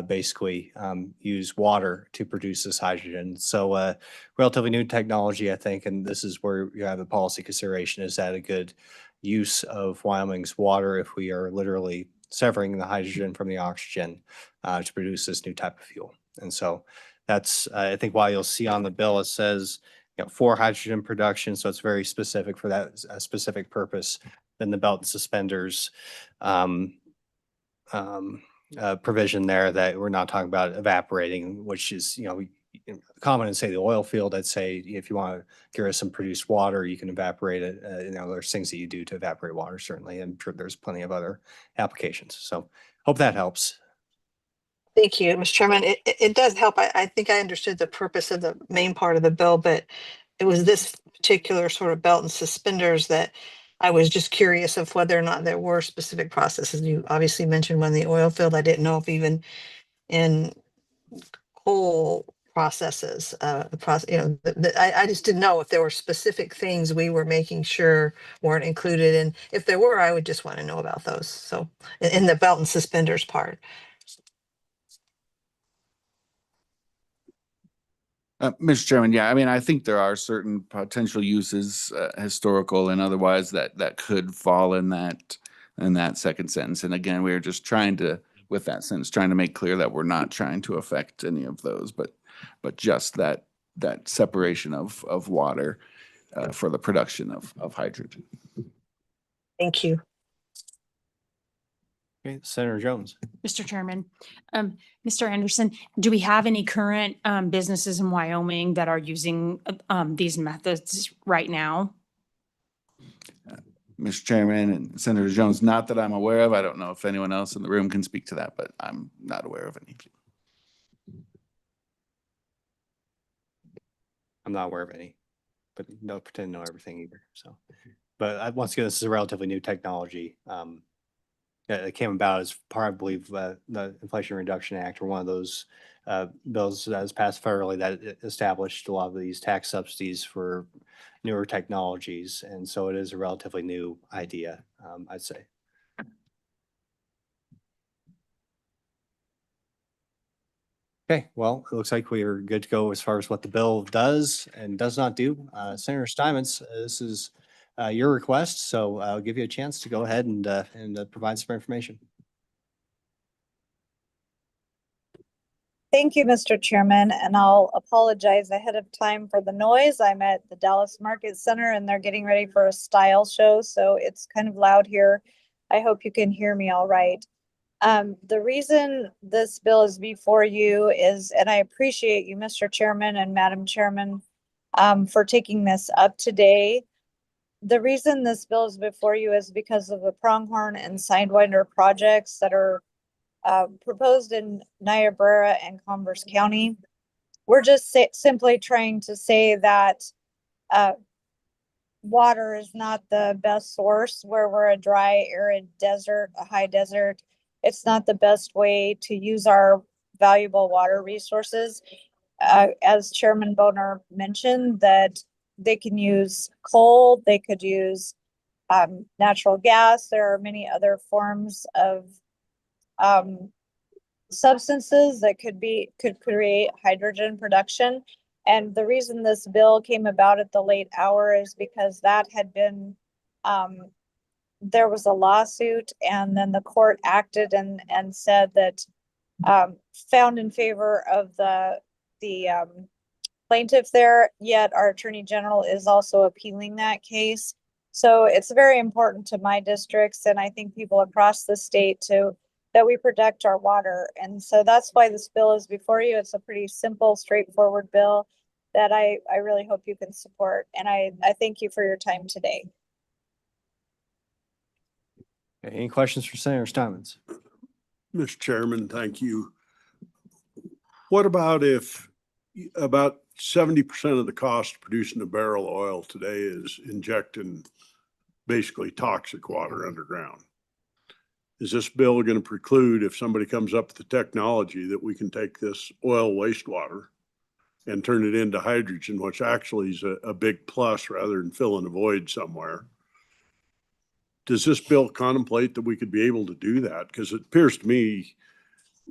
basically use water to produce this hydrogen. So relatively new technology, I think, and this is where you have a policy consideration. Is that a good use of Wyoming's water if we are literally severing the hydrogen from the oxygen to produce this new type of fuel? And so that's, I think, why you'll see on the bill, it says, for hydrogen production. So it's very specific for that specific purpose. Then the belt and suspenders provision there, that we're not talking about evaporating, which is, common in, say, the oil field. I'd say if you want to get rid of some produced water, you can evaporate it. There's things that you do to evaporate water, certainly. I'm sure there's plenty of other applications. So hope that helps. Thank you, Mr. Chairman. It does help. I think I understood the purpose of the main part of the bill, but it was this particular sort of belt and suspenders that I was just curious of whether or not there were specific processes. You obviously mentioned one in the oil field. I didn't know if even in coal processes, I just didn't know if there were specific things we were making sure weren't included. And if there were, I would just want to know about those. So in the belt and suspenders part. Mr. Chairman, yeah, I mean, I think there are certain potential uses, historical and otherwise, that could fall in that second sentence. And again, we're just trying to, with that sentence, trying to make clear that we're not trying to affect any of those, but just that separation of water for the production of hydrogen. Thank you. Okay, Senator Jones. Mr. Chairman, Mr. Anderson, do we have any current businesses in Wyoming that are using these methods right now? Mr. Chairman and Senator Jones, not that I'm aware of. I don't know if anyone else in the room can speak to that, but I'm not aware of any. I'm not aware of any, but don't pretend to know everything either. So, but once again, this is a relatively new technology. It came about as part, I believe, the Inflation Reduction Act, or one of those bills that was passed federally that established a lot of these tax subsidies for newer technologies. And so it is a relatively new idea, I'd say. Okay, well, it looks like we are good to go as far as what the bill does and does not do. Senator Steinmetz, this is your request, so I'll give you a chance to go ahead and provide some information. Thank you, Mr. Chairman, and I'll apologize ahead of time for the noise. I'm at the Dallas Market Center and they're getting ready for a style show, so it's kind of loud here. I hope you can hear me all right. The reason this bill is before you is, and I appreciate you, Mr. Chairman and Madam Chairman, for taking this up today. The reason this bill is before you is because of the Pronghorn and Sidewinder projects that are proposed in Niobrara and Commerce County. We're just simply trying to say that water is not the best source where we're a dry, arid desert, a high desert. It's not the best way to use our valuable water resources. As Chairman Boner mentioned, that they can use coal, they could use natural gas. There are many other forms of substances that could create hydrogen production. And the reason this bill came about at the late hour is because that had been, there was a lawsuit, and then the court acted and said that, found in favor of the plaintiff there, yet our Attorney General is also appealing that case. So it's very important to my districts, and I think people across the state that we protect our water. And so that's why this bill is before you. It's a pretty simple, straightforward bill that I really hope you can support. And I thank you for your time today. Okay, any questions for Senator Steinmetz? Mr. Chairman, thank you. What about if about 70% of the cost of producing a barrel of oil today is injecting basically toxic water underground? Is this bill going to preclude, if somebody comes up with the technology, that we can take this oil wastewater and turn it into hydrogen, which actually is a big plus rather than filling a void somewhere? Does this bill contemplate that we could be able to do that? Because it appears to me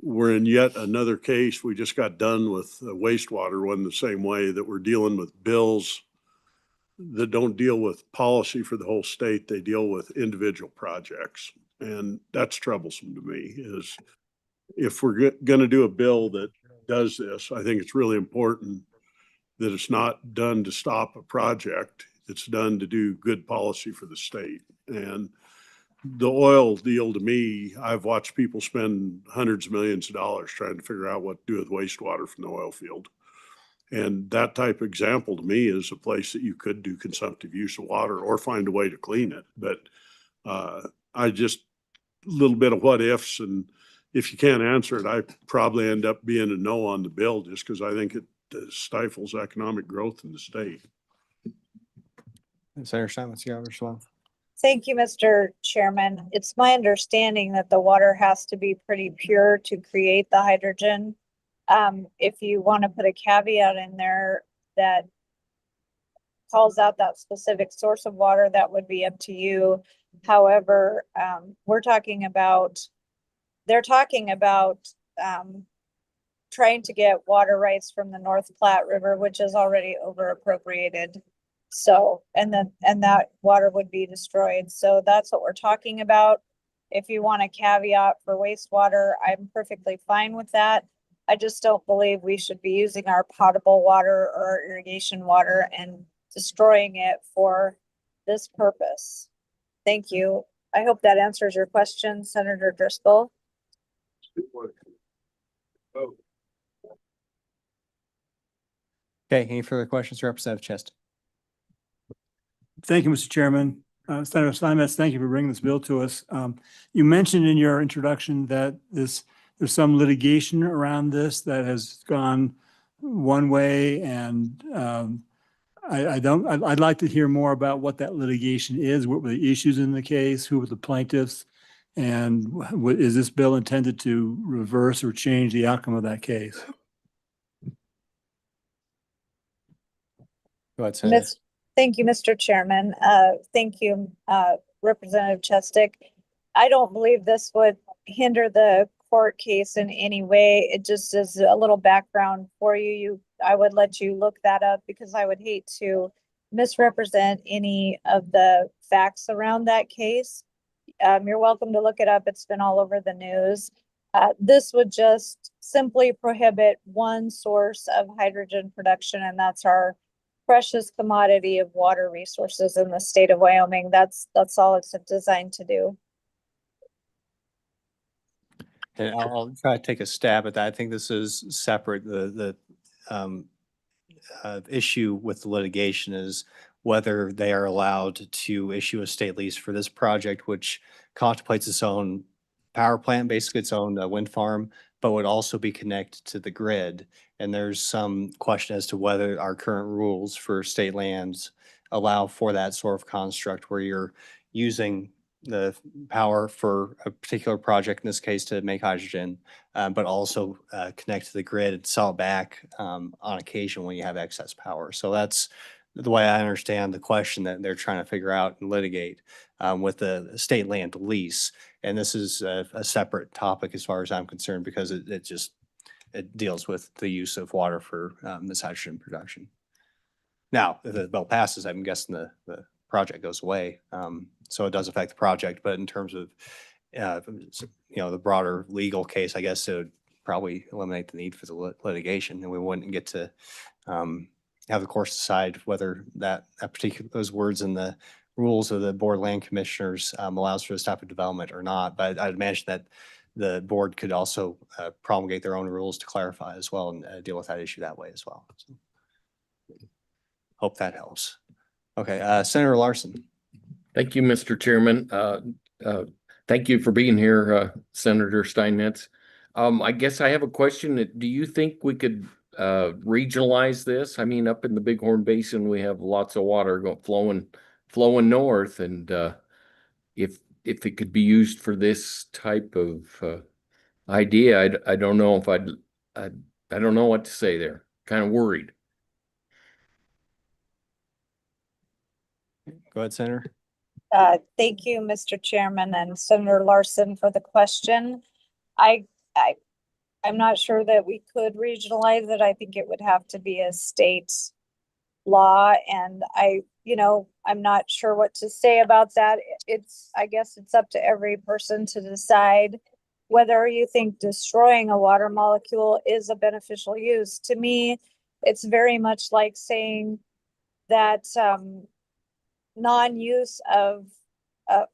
we're in yet another case. We just got done with wastewater one the same way, that we're dealing with bills that don't deal with policy for the whole state. They deal with individual projects. And that's troublesome to me, is if we're going to do a bill that does this, I think it's really important that it's not done to stop a project. It's done to do good policy for the state. And the oil deal, to me, I've watched people spend hundreds of millions of dollars trying to figure out what to do with wastewater from the oil field. And that type of example to me is a place that you could do consumptive use of water or find a way to clean it. But I just, a little bit of what ifs, and if you can't answer it, I probably end up being a no on the bill, just because I think it stifles economic growth in the state. Senator Steinmetz, you have a response? Thank you, Mr. Chairman. It's my understanding that the water has to be pretty pure to create the hydrogen. If you want to put a caveat in there that calls out that specific source of water, that would be up to you. However, they're talking about trying to get water rights from the North Platte River, which is already over appropriated. So, and that water would be destroyed. So that's what we're talking about. If you want a caveat for wastewater, I'm perfectly fine with that. I just don't believe we should be using our potable water or irrigation water and destroying it for this purpose. Thank you. I hope that answers your question, Senator Driscoll. Okay, any further questions, Representative Chest? Thank you, Mr. Chairman. Senator Steinmetz, thank you for bringing this bill to us. You mentioned in your introduction that there's some litigation around this that has gone one way, and I'd like to hear more about what that litigation is. What were the issues in the case? Who were the plaintiffs? And is this bill intended to reverse or change the outcome of that case? Go ahead, Senator. Thank you, Mr. Chairman. Thank you, Representative Chestick. I don't believe this would hinder the court case in any way. It just is a little background for you. I would let you look that up, because I would hate to misrepresent any of the facts around that case. You're welcome to look it up. It's been all over the news. This would just simply prohibit one source of hydrogen production, and that's our precious commodity of water resources in the state of Wyoming. That's all it's designed to do. And I'll try to take a stab at that. I think this is separate. The issue with the litigation is whether they are allowed to issue a state lease for this project, which contemplates its own power plant, basically its own wind farm, but would also be connected to the grid. And there's some question as to whether our current rules for state lands allow for that sort of construct where you're using the power for a particular project, in this case to make hydrogen, but also connect to the grid and sell it back on occasion when you have excess power. So that's the way I understand the question that they're trying to figure out and litigate with the state land lease. And this is a separate topic as far as I'm concerned, because it deals with the use of water for this hydrogen production. Now, if the bill passes, I'm guessing the project goes away. So it does affect the project, but in terms of, the broader legal case, I guess it would probably eliminate the need for the litigation, and we wouldn't get to have the courts decide whether that particular, those words in the rules of the board land commissioners allows for this type of development or not. But I'd imagine that the board could also promulgate their own rules to clarify as well and deal with that issue that way as well. So, hope that helps. Okay, Senator Larson. Thank you, Mr. Chairman. Thank you for being here, Senator Steinmetz. I guess I have a question. Do you think we could regionalize this? I mean, up in the Bighorn Basin, we have lots of water flowing north, and if it could be used for this type of idea, I don't know if I don't know what to say there. Kind of worried. Go ahead, Senator. Thank you, Mr. Chairman and Senator Larson, for the question. I'm not sure that we could regionalize it. I think it would have to be a state law, and I'm not sure what to say about that. I guess it's up to every person to decide whether you think destroying a water molecule is a beneficial use. To me, it's very much like saying that non-use of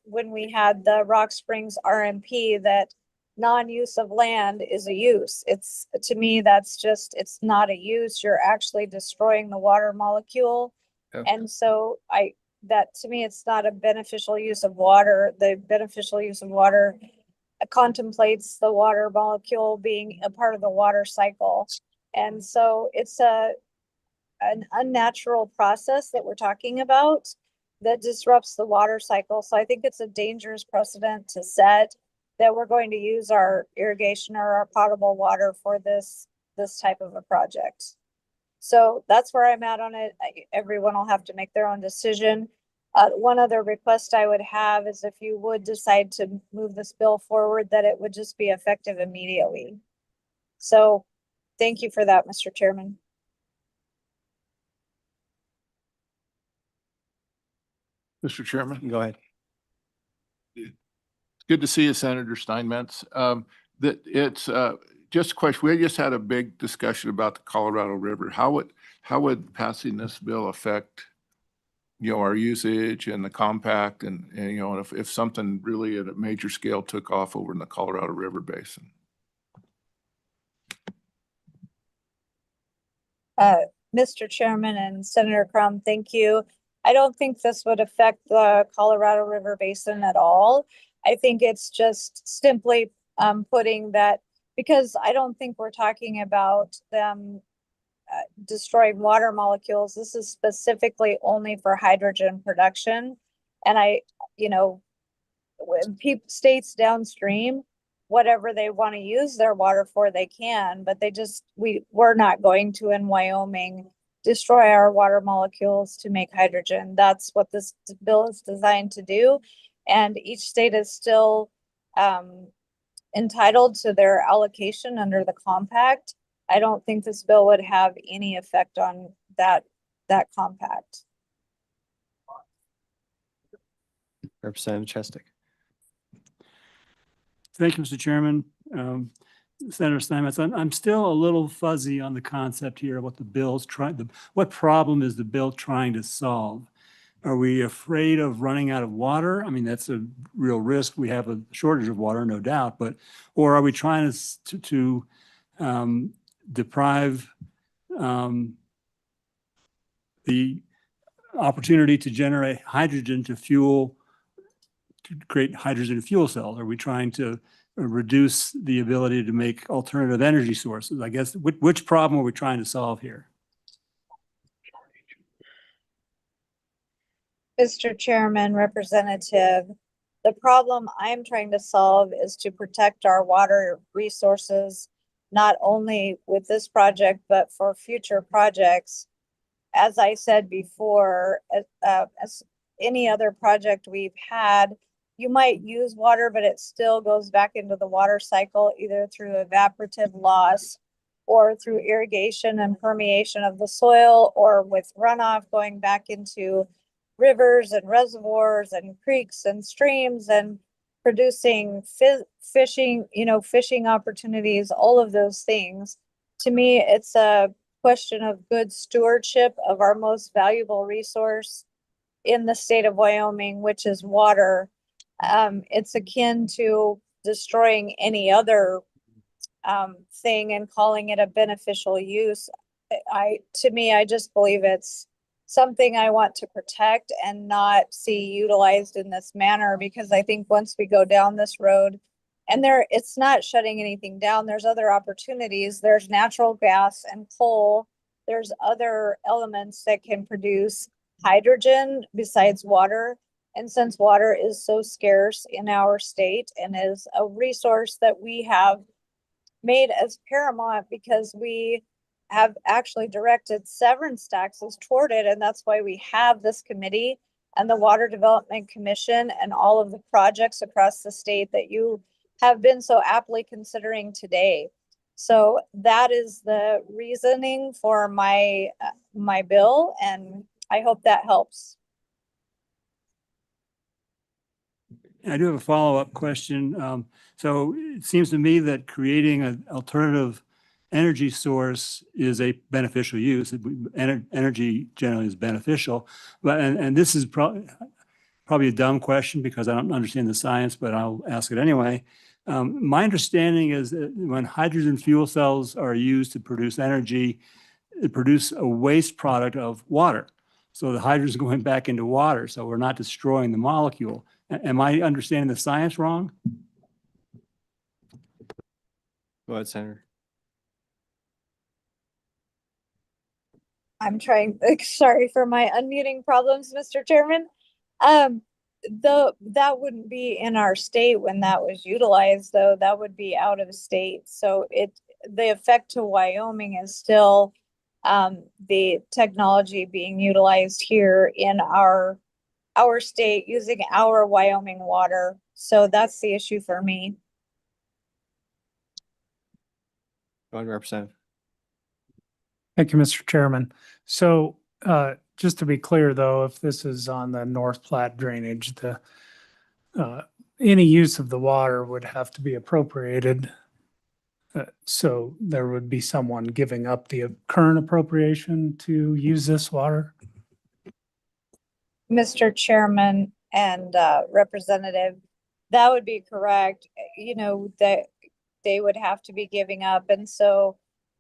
when we had the Rock Springs RMP, that non-use of land is a use. It's, to me, it's not a use. You're actually destroying the water molecule. Okay. And so to me, it's not a beneficial use of water. The beneficial use of water contemplates the water molecule being a part of the water cycle. And so it's an unnatural process that we're talking about that disrupts the water cycle. So I think it's a dangerous precedent to set that we're going to use our irrigation or our potable water for this type of a project. So that's where I'm at on it. Everyone will have to make their own decision. One other request I would have is if you would decide to move this bill forward, that it would just be effective immediately. So thank you for that, Mr. Chairman. Mr. Chairman. Go ahead. It's good to see you, Senator Steinmetz. That it's just a question. We just had a big discussion about the Colorado River. How would passing this bill affect, our usage and the compact, and if something really at a major scale took off over in the Colorado River Basin? Mr. Chairman and Senator Crum, thank you. I don't think this would affect the Colorado River Basin at all. I think it's just simply putting that, because I don't think we're talking about them destroying water molecules. This is specifically only for hydrogen production. And when states downstream, whatever they want to use their water for, they can, but we're not going to, in Wyoming, destroy our water molecules to make hydrogen. That's what this bill is designed to do. And each state is still entitled to their allocation under the compact. I don't think this bill would have any effect on that compact. Representative Chestic. Thank you, Mr. Chairman. Senator Steinmetz, I'm still a little fuzzy on the concept here of what the bill's what problem is the bill trying to solve? Are we afraid of running out of water? I mean, that's a real risk. We have a shortage of water, no doubt, or are we trying to deprive the opportunity to generate hydrogen to create hydrogen fuel cells? Are we trying to reduce the ability to make alternative energy sources? I guess, which problem are we trying to solve here? Mr. Chairman, Representative, The problem I'm trying to solve is to protect our water resources, not only with this project, but for future projects. As I said before, as any other project we've had, you might use water, but it still goes back into the water cycle, either through evaporative loss or through irrigation and permeation of the soil, or with runoff going back into rivers and reservoirs and creeks and streams and producing fishing, fishing opportunities, all of those things. To me, it's a question of good stewardship of our most valuable resource in the state of Wyoming, which is water. It's akin to destroying any other thing and calling it a beneficial use. To me, I just believe it's something I want to protect and not see utilized in this manner, because I think once we go down this road, and it's not shutting anything down, there's other opportunities. There's natural gas and coal. There's other elements that can produce hydrogen besides water. And since water is so scarce in our state and is a resource that we have made as paramount, because we have actually directed severance taxes toward it. And that's why we have this committee and the Water Development Commission and all of the projects across the state that you have been so aptly considering today. So that is the reasoning for my bill, and I hope that helps. I do have a follow-up question. So it seems to me that creating an alternative energy source is a beneficial use. Energy generally is beneficial, but and this is probably a dumb question because I don't understand the science, but I'll ask it anyway. My understanding is that when hydrogen fuel cells are used to produce energy, it produces a waste product of water. So the hydrogen is going back into water, so we're not destroying the molecule. Am I understanding the science wrong? Go ahead, Senator. I'm trying, sorry for my unmuting problems, Mr. Chairman. That wouldn't be in our state when that was utilized, though. That would be out of state. So the effect to Wyoming is still the technology being utilized here in our state using our Wyoming water. So that's the issue for me. Go ahead, Representative. Thank you, Mr. Chairman. So just to be clear, though, if this is on the North Platte drainage, any use of the water would have to be appropriated. So there would be someone giving up the current appropriation to use this water? Mr. Chairman and Representative, that would be correct. That they would have to be giving up. And so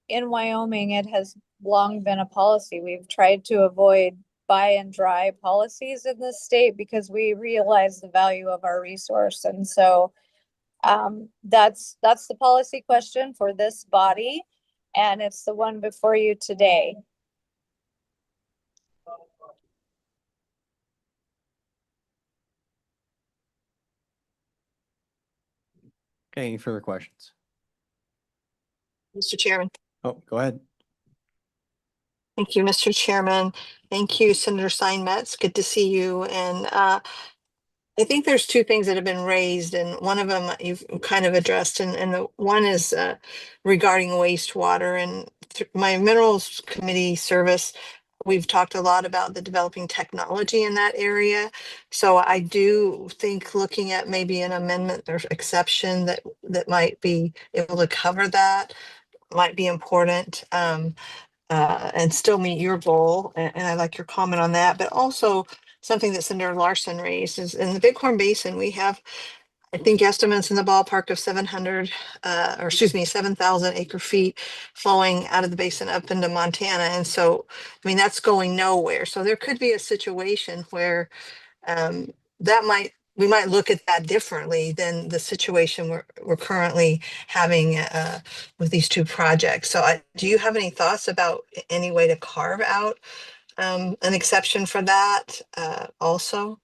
in Wyoming, it has long been a policy. We've tried to avoid buy and dry policies in this state because we realize the value of our resource. And so that's the policy question for this body, and it's the one before you today. Okay, any further questions? Mr. Chairman. Oh, go ahead. Thank you, Mr. Chairman. Thank you, Senator Steinmetz. Good to see you. And I think there's two things that have been raised, and one of them you've kind of addressed, and the one is regarding wastewater. And my Minerals Committee service, we've talked a lot about the developing technology in that area. So I do think looking at maybe an amendment or exception that might be able to cover that might be important. And still meet your goal. And I like your comment on that, but also something that Senator Larson raised is in the Bighorn Basin, we have, I think, estimates in the ballpark of 7,000 acre feet flowing out of the basin up into Montana. And so, I mean, that's going nowhere. So there could be a situation where we might look at that differently than the situation we're currently having with these two projects. So do you have any thoughts about any way to carve out an exception for that also?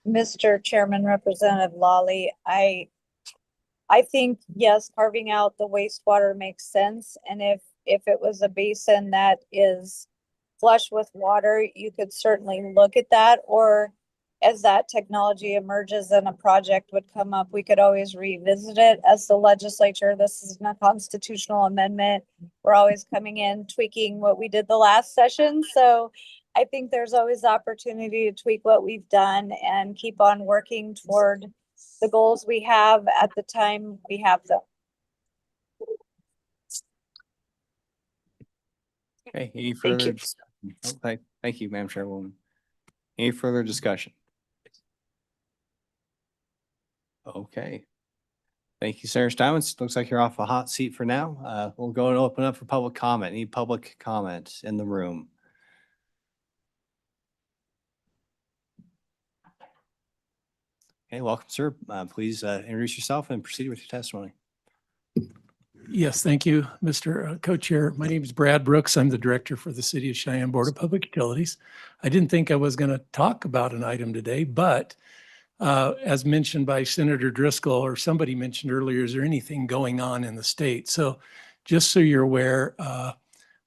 Mr. Chairman, Representative Lawley, I think, yes, carving out the wastewater makes sense. And if it was a basin that is flush with water, you could certainly look at that. Or as that technology emerges and a project would come up, we could always revisit it as the legislature. This is a constitutional amendment. We're always coming in, tweaking what we did the last session. So I think there's always opportunity to tweak what we've done and keep on working toward the goals we have at the time we have them. Okay, any further? you. Discussion? Oh, thank you, Madam Chairwoman. Any further discussion? Okay. Thank you, Senator Steinmetz. Looks like you're off a hot seat for now. We'll go and open up for public comment. Any public comment in the room? Okay, welcome, sir. Please introduce yourself and proceed with your testimony. Yes, thank you, Mr. Co-Chair. My name is Brad Brooks. I'm the Director for the City of Cheyenne Board of Public Utilities. I didn't think I was going to talk about an item today, but as mentioned by Senator Driscoll, or somebody mentioned earlier, is there anything going on in the state? So just so you're aware,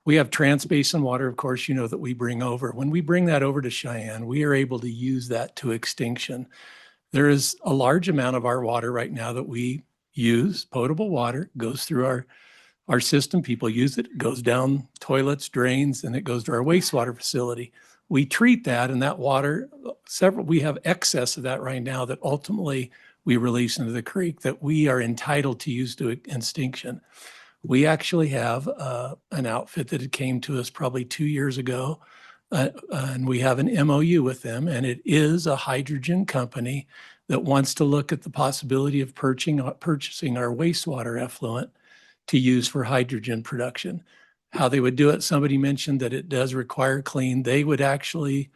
we have Trans-Basin water, of course, you know, that we bring over. When we bring that over to Cheyenne, we are able to use that to extinction. There is a large amount of our water right now that we use, potable water, goes through our system. People use it, goes down toilets, drains, and it goes to our wastewater facility. We treat that, and that water, we have excess of that right now that ultimately we release into the creek that we are entitled to use to extinction. We actually have an outfit that came to us probably 2 years ago, and we have an MOU with them, and it is a hydrogen company that wants to look at the possibility of purchasing our wastewater effluent to use for hydrogen production. How they would do it, somebody mentioned that it does require clean. They would actually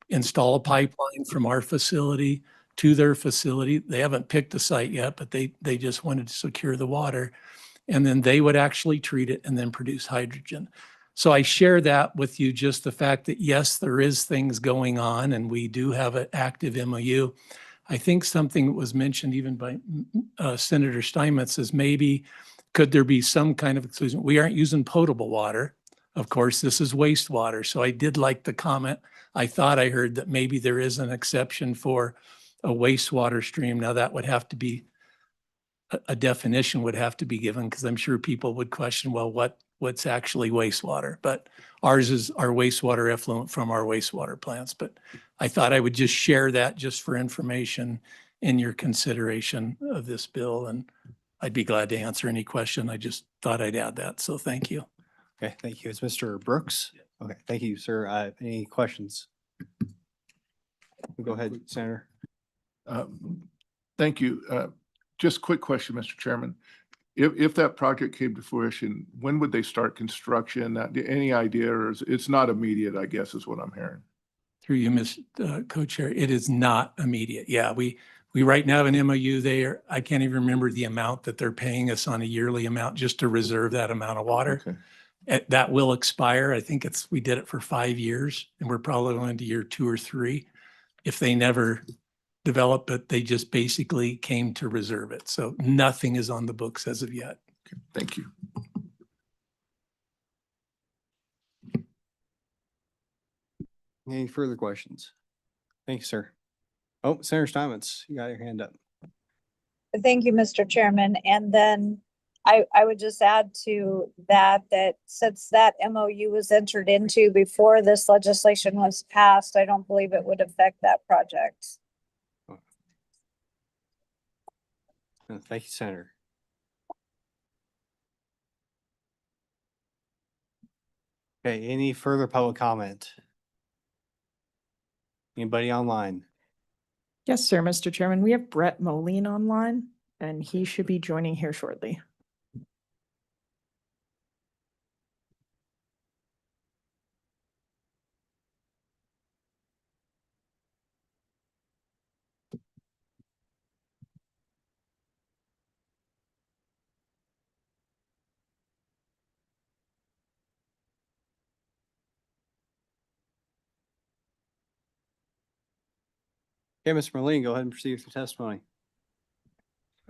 install a pipeline from our facility to their facility. They haven't picked the site yet, but they just wanted to secure the water. And then they would actually treat it and then produce hydrogen. So I share that with you, just the fact that, yes, there is things going on and we do have an active MOU. I think something that was mentioned even by Senator Steinmetz is maybe could there be some kind of exclusion? We aren't using potable water. Of course, this is wastewater. So I did like the comment. I thought I heard that maybe there is an exception for a wastewater stream. Now that would have to be, a definition would have to be given, because I'm sure people would question, well, what's actually wastewater? But ours is our wastewater effluent from our wastewater plants. But I thought I would just share that just for information in your consideration of this bill. And I'd be glad to answer any question. I just thought I'd add that. So thank you. Okay, thank you. It's Mr. Brooks. Okay, thank you, sir. Any questions? Go ahead, Senator. Thank you. Just quick question, Mr. Chairman. If that project came to fruition, when would they start construction? Any idea, or it's not immediate, I guess is what I'm hearing. Through you, Ms. Co-Chair, it is not immediate. Yeah, we right now have an MOU there. I can't even remember the amount that they're paying us on a yearly amount just to reserve that amount of water. Okay. That will expire. I think we did it for 5 years, and we're probably going to year 2 or 3 if they never develop it. They just basically came to reserve it. So nothing is on the books as of yet. Okay. Thank you. Any further questions? Thank you, sir. Oh, Senator Steinmetz, you got your hand up. Thank you, Mr. Chairman. And then I would just add to that since that MOU was entered into before this legislation was passed, I don't believe it would affect that project. Thank you, Senator. Okay, any further public comment? Anybody online? Yes, sir, Mr. Chairman. We have Brett Moline online, and he should be joining here shortly. Okay, Mr. Moline, go ahead and proceed with your testimony.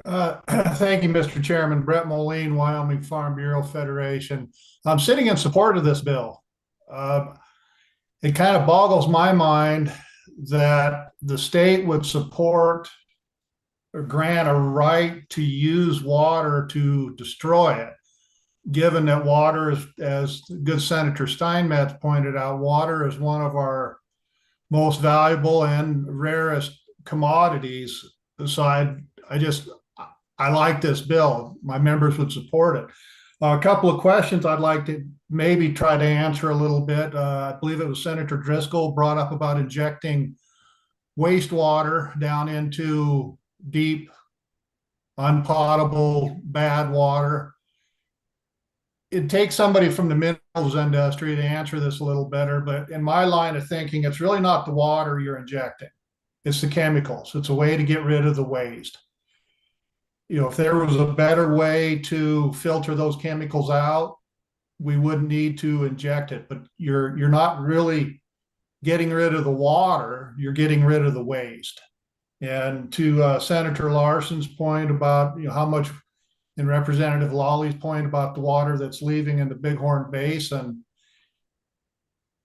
Thank you, Mr. Chairman. Brett Moline, Wyoming Farm Bureau Federation. I'm sitting in support of this bill. It kind of boggles my mind that the state would support or grant a right to use water to destroy it, given that water is, as good Senator Steinmetz pointed out, water is one of our most valuable and rarest commodities. So I like this bill. My members would support it. A couple of questions I'd like to maybe try to answer a little bit. I believe it was Senator Driscoll brought up about injecting wastewater down into deep, unpotable, bad water. It takes somebody from the minerals industry to answer this a little better, but in my line of thinking, it's really not the water you're injecting. It's the chemicals. It's a way to get rid of the waste. You know, if there was a better way to filter those chemicals out, we wouldn't need to inject it. But you're not really getting rid of the water, you're getting rid of the waste. And to Senator Larson's point about, you know, how much, and Representative Lawley's point about the water that's leaving in the Bighorn Basin,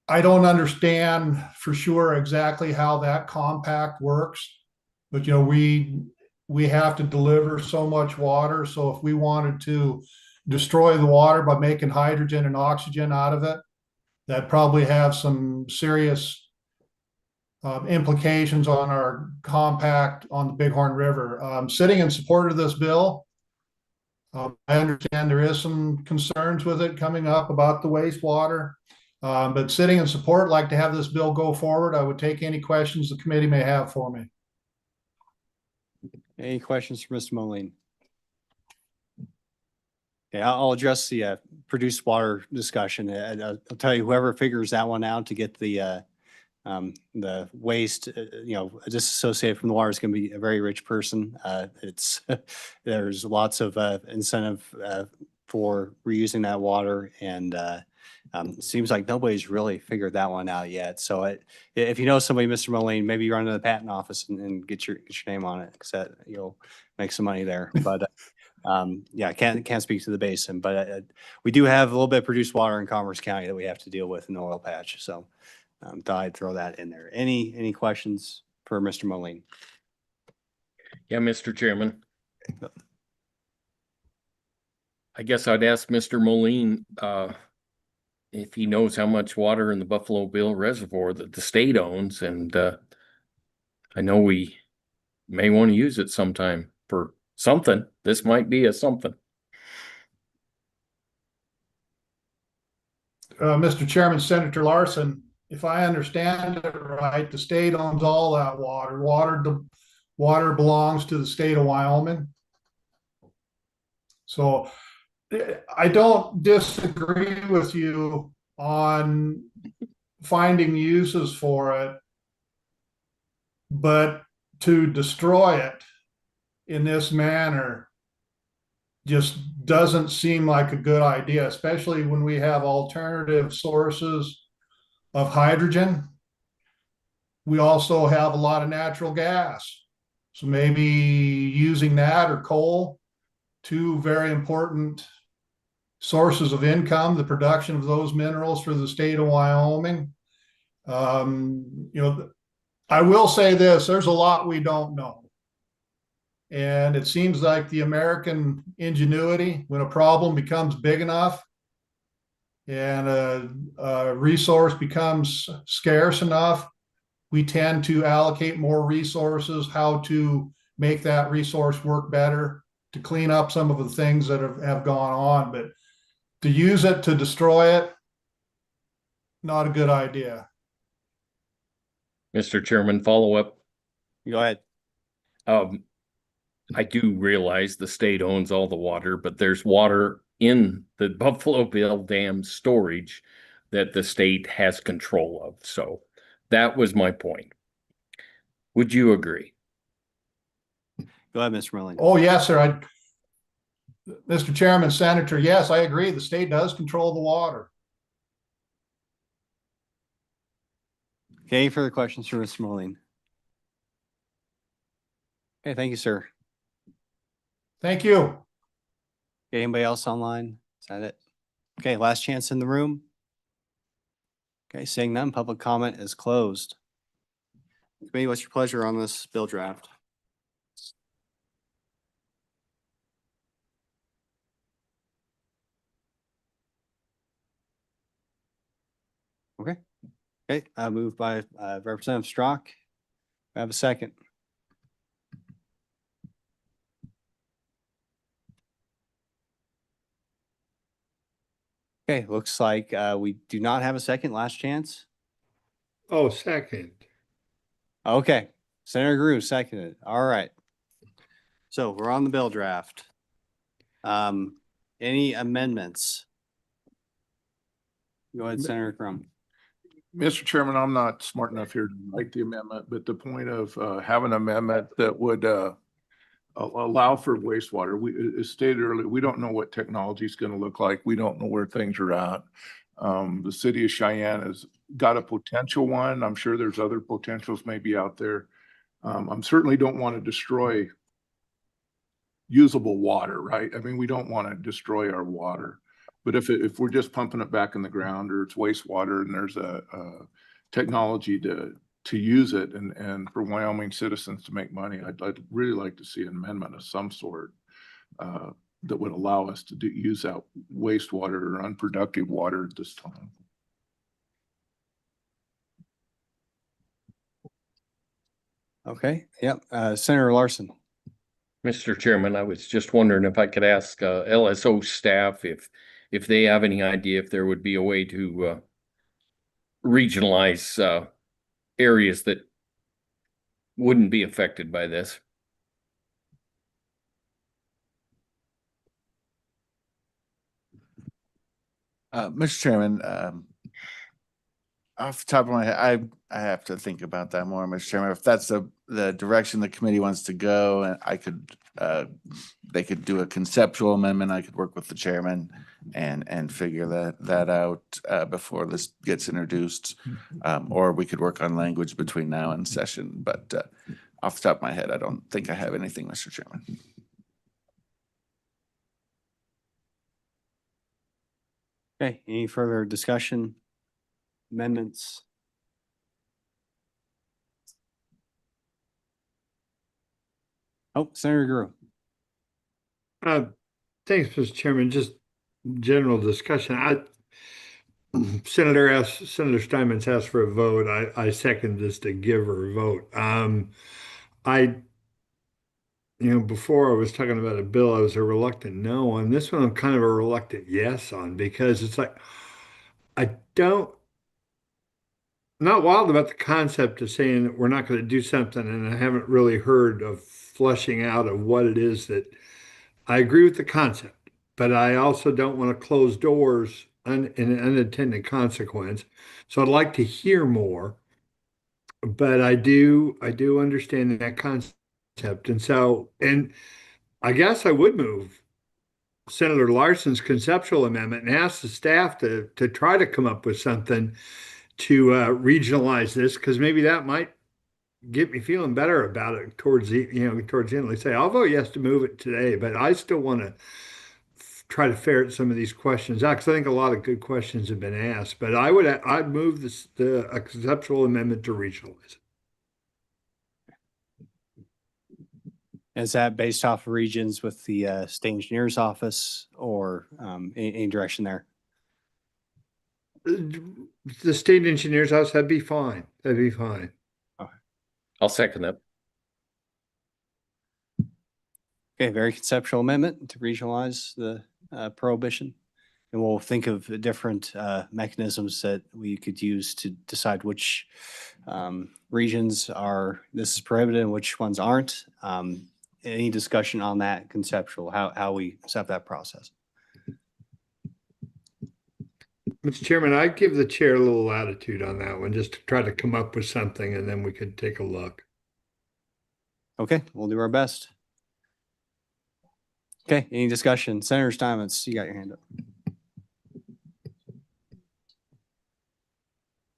I don't understand for sure exactly how that compact works, but you know, we have to deliver so much water. So if we wanted to destroy the water by making hydrogen and oxygen out of it, that probably have some serious implications on our compact on the Bighorn River. Sitting in support of this bill, I understand there is some concerns with it coming up about the wastewater, but sitting in support, like to have this bill go forward. I would take any questions the committee may have for me. Any questions for Mr. Moline? Okay, I'll address the produced water discussion. And I'll tell you, whoever figures that one out to get the waste, disassociated from the water is going to be a very rich person. There's lots of incentive for reusing that water, and it seems like nobody's really figured that one out yet. So if you know somebody, Mr. Moline, maybe you run to the patent office and get your name on it, because that you'll make some money there. But yeah, I can't speak to the basin, but we do have a little bit of produced water in Commerce County that we have to deal with in the oil patch. So thought I'd throw that in there. Any questions for Mr. Moline? Yeah, Mr. Chairman. I guess I'd ask Mr. Moline if he knows how much water in the Buffalo Bill Reservoir that the state owns, and I know we may want to use it sometime for something. This might be a something. Mr. Chairman, Senator Larson, if I understand it right, the state owns all that water. Water belongs to the state of Wyoming. So I don't disagree with you on finding uses for it, but to destroy it in this manner just doesn't seem like a good idea, especially when we have alternative sources of hydrogen. We also have a lot of natural gas. So maybe using that or coal, two very important sources of income, the production of those minerals for the state of Wyoming. I will say this, there's a lot we don't know. And it seems like the American ingenuity, when a problem becomes big enough and a resource becomes scarce enough, we tend to allocate more resources, how to make that resource work better, to clean up some of the things that have gone on. But to use it to destroy it, not a good idea. Mr. Chairman, follow up. Go ahead. I do realize the state owns all the water, but there's water in the Buffalo Bill Dam storage that the state has control of. So that was my point. Would you agree? Go ahead, Mr. Moline. Oh, yes, sir. Mr. Chairman, Senator, yes, I agree. The state does control the water. Okay, any further questions for Mr. Moline? Okay, thank you, sir. Thank you. Okay, anybody else online? Is that it? Okay, last chance in the room. Okay, seeing none, public comment is closed. Committee, what's your pleasure on this bill draft? Okay. Okay, moved by Representative Strock. I have a second. Okay, looks like we do not have a second. Last chance. Oh, second. Okay, Senator Grew seconded. All right. So we're on the bill draft. Any amendments? Go ahead, Senator Crum. Mr. Chairman, I'm not smart enough here to write the amendment, but the point of having an amendment that would allow for wastewater, as stated earlier, we don't know what technology is going to look like. We don't know where things are at. The city of Cheyenne has got a potential one. I'm sure there's other potentials maybe out there. I certainly don't want to destroy usable water, right? I mean, we don't want to destroy our water. But if we're just pumping it back in the ground, or it's wastewater and there's a technology to use it and for Wyoming citizens to make money, I'd really like to see an amendment of some sort that would allow us to use that wastewater or unproductive water at this time. Okay, yep. Senator Larson. Mr. Chairman, I was just wondering if I could ask LSO staff if they have any idea if there would be a way to regionalize areas that wouldn't be affected by this. Mr. Chairman, off the top of my head, I have to think about that more, Mr. Chairman. If that's the direction the committee wants to go, and they could do a conceptual amendment. I could work with the chairman and figure that out before this gets introduced. Or we could work on language between now and session. But off the top of my head, I don't think I have anything, Mr. Chairman. Okay, any further discussion? Amendments? Oh, Senator Grew. Thanks, Mr. Chairman. Just general discussion. Senator Steinmetz asked for a vote. I second this to give her a vote. Before I was talking about a bill, I was a reluctant no on this one. I'm kind of a reluctant yes on, because it's like, not wild about the concept of saying that we're not going to do something, and I haven't really heard of fleshing out of what it is that I agree with the concept, but I also don't want to close doors in an unintended consequence. So I'd like to hear more, but I do understand that concept. And I guess I would move Senator Larson's conceptual amendment and ask the staff to try to come up with something to regionalize this, because maybe that might get me feeling better about it towards the end. Let's say I'll vote yes to move it today, but I still want to try to ferret some of these questions out, because I think a lot of good questions have been asked. But I'd move a conceptual amendment to regionalize it. Is that based off of regions with the state engineer's office, or any direction there? The state engineer's office, that'd be fine. That'd be fine. Okay. I'll second that. Okay, very conceptual amendment to regionalize the prohibition. And we'll think of different mechanisms that we could use to decide which regions this is prohibited and which ones aren't. Any discussion on that conceptual, how we set that process? Mr. Chairman, I'd give the chair a little latitude on that one, just to try to come up with something, and then we could take a look. Okay, we'll do our best. Okay, any discussion? Senator Steinmetz, you got your hand up.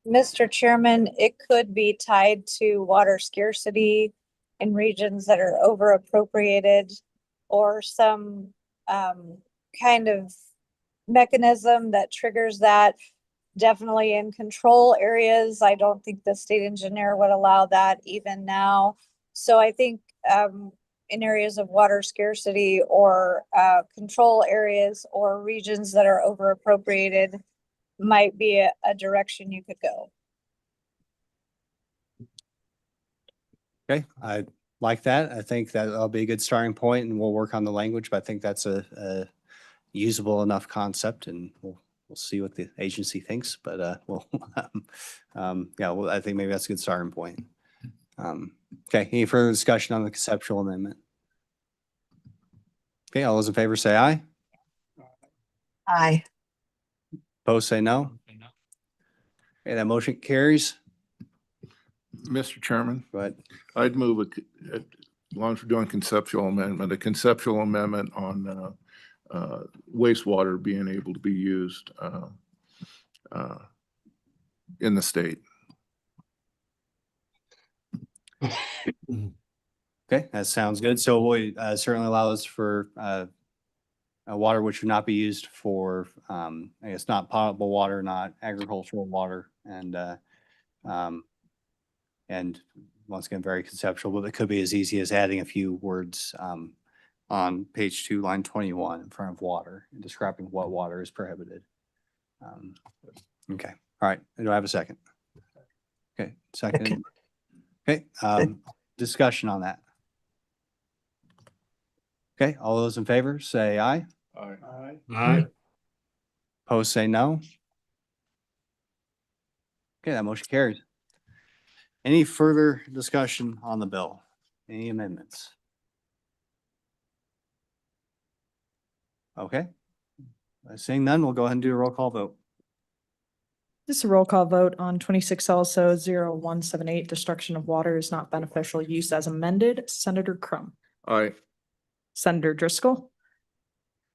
Mr. Chairman, it could be tied to water scarcity in regions that are over appropriated, or some kind of mechanism that triggers that. Definitely in control areas. I don't think the state engineer would allow that even now. So I think in areas of water scarcity or control areas or regions that are over appropriated might be a direction you could go. Okay, I like that. I think that'll be a good starting point, and we'll work on the language, but I think that's a usable enough concept, and we'll see what the agency thinks, but yeah, well, I think maybe that's a good starting point. Okay, any further discussion on the conceptual amendment? Okay, all those in favor say aye. Aye. Opposed say no. Okay, that motion carries. Mr. Chairman, Go ahead. I'd move, as long as we're doing conceptual amendment, a conceptual amendment on wastewater being able to be used in the state. Okay, that sounds good. So we certainly allow this for water which would not be used for, I guess, not potable water, not agricultural water, and once again, very conceptual, but it could be as easy as adding a few words on page 2, line 21 in front of water, and describing what water is prohibited. Okay, all right. Do I have a second? Okay, second. Okay, discussion on that. Okay, all those in favor say aye. Aye. Aye. Opposed say no. Okay, that motion carries. Any further discussion on the bill? Any amendments? Okay. Seeing none, we'll go ahead and do a roll call vote. This is a roll call vote on 26 LSO 0178, destruction of water is not beneficial use as amended. Senator Crum. Aye. Senator Driscoll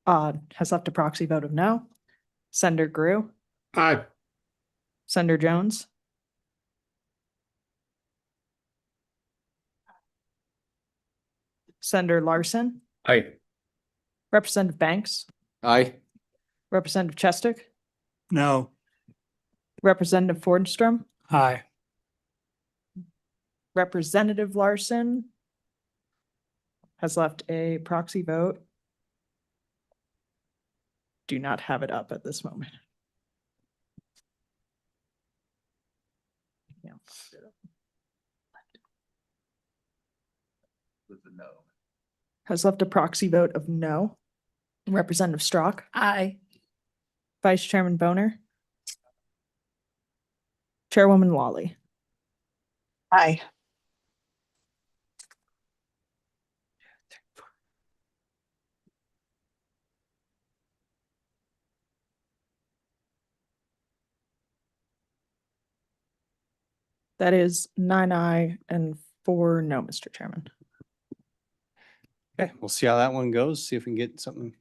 has left a proxy vote of no. Senator Grew. Aye. Senator Jones. Senator Larson. Aye. Representative Banks. Aye. Representative Chestick. No. Representative Fordstrom. Aye. Representative Larson has left a proxy vote. Do not have it up at this moment. Yeah. Has left a proxy vote of no. Representative Strock. Aye. Vice Chairman Boner. Chairwoman Lawley. Aye. That is 9 aye and 4 no, Mr. Chairman. Okay, we'll see how that one goes. See if we can get something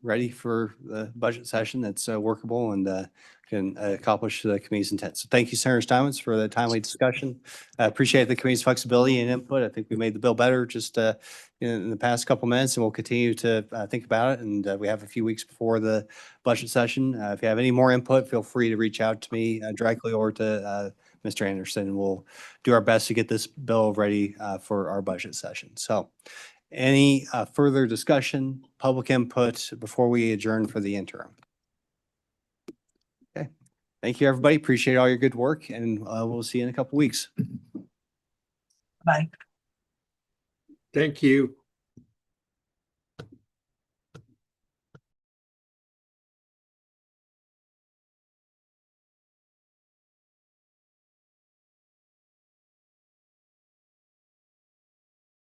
ready for the budget session that's workable and can accomplish the committee's intent. So thank you, Senator Steinmetz, for the timely discussion. I appreciate the committee's flexibility and input. I think we made the bill better just in the past couple minutes, and we'll continue to think about it. And we have a few weeks before the budget session. If you have any more input, feel free to reach out to me directly or to Mr. Anderson. We'll do our best to get this bill ready for our budget session. So any further discussion, public input before we adjourn for the interim? Okay. Thank you, everybody. Appreciate all your good work, and we'll see you in a couple weeks. Bye. Thank you.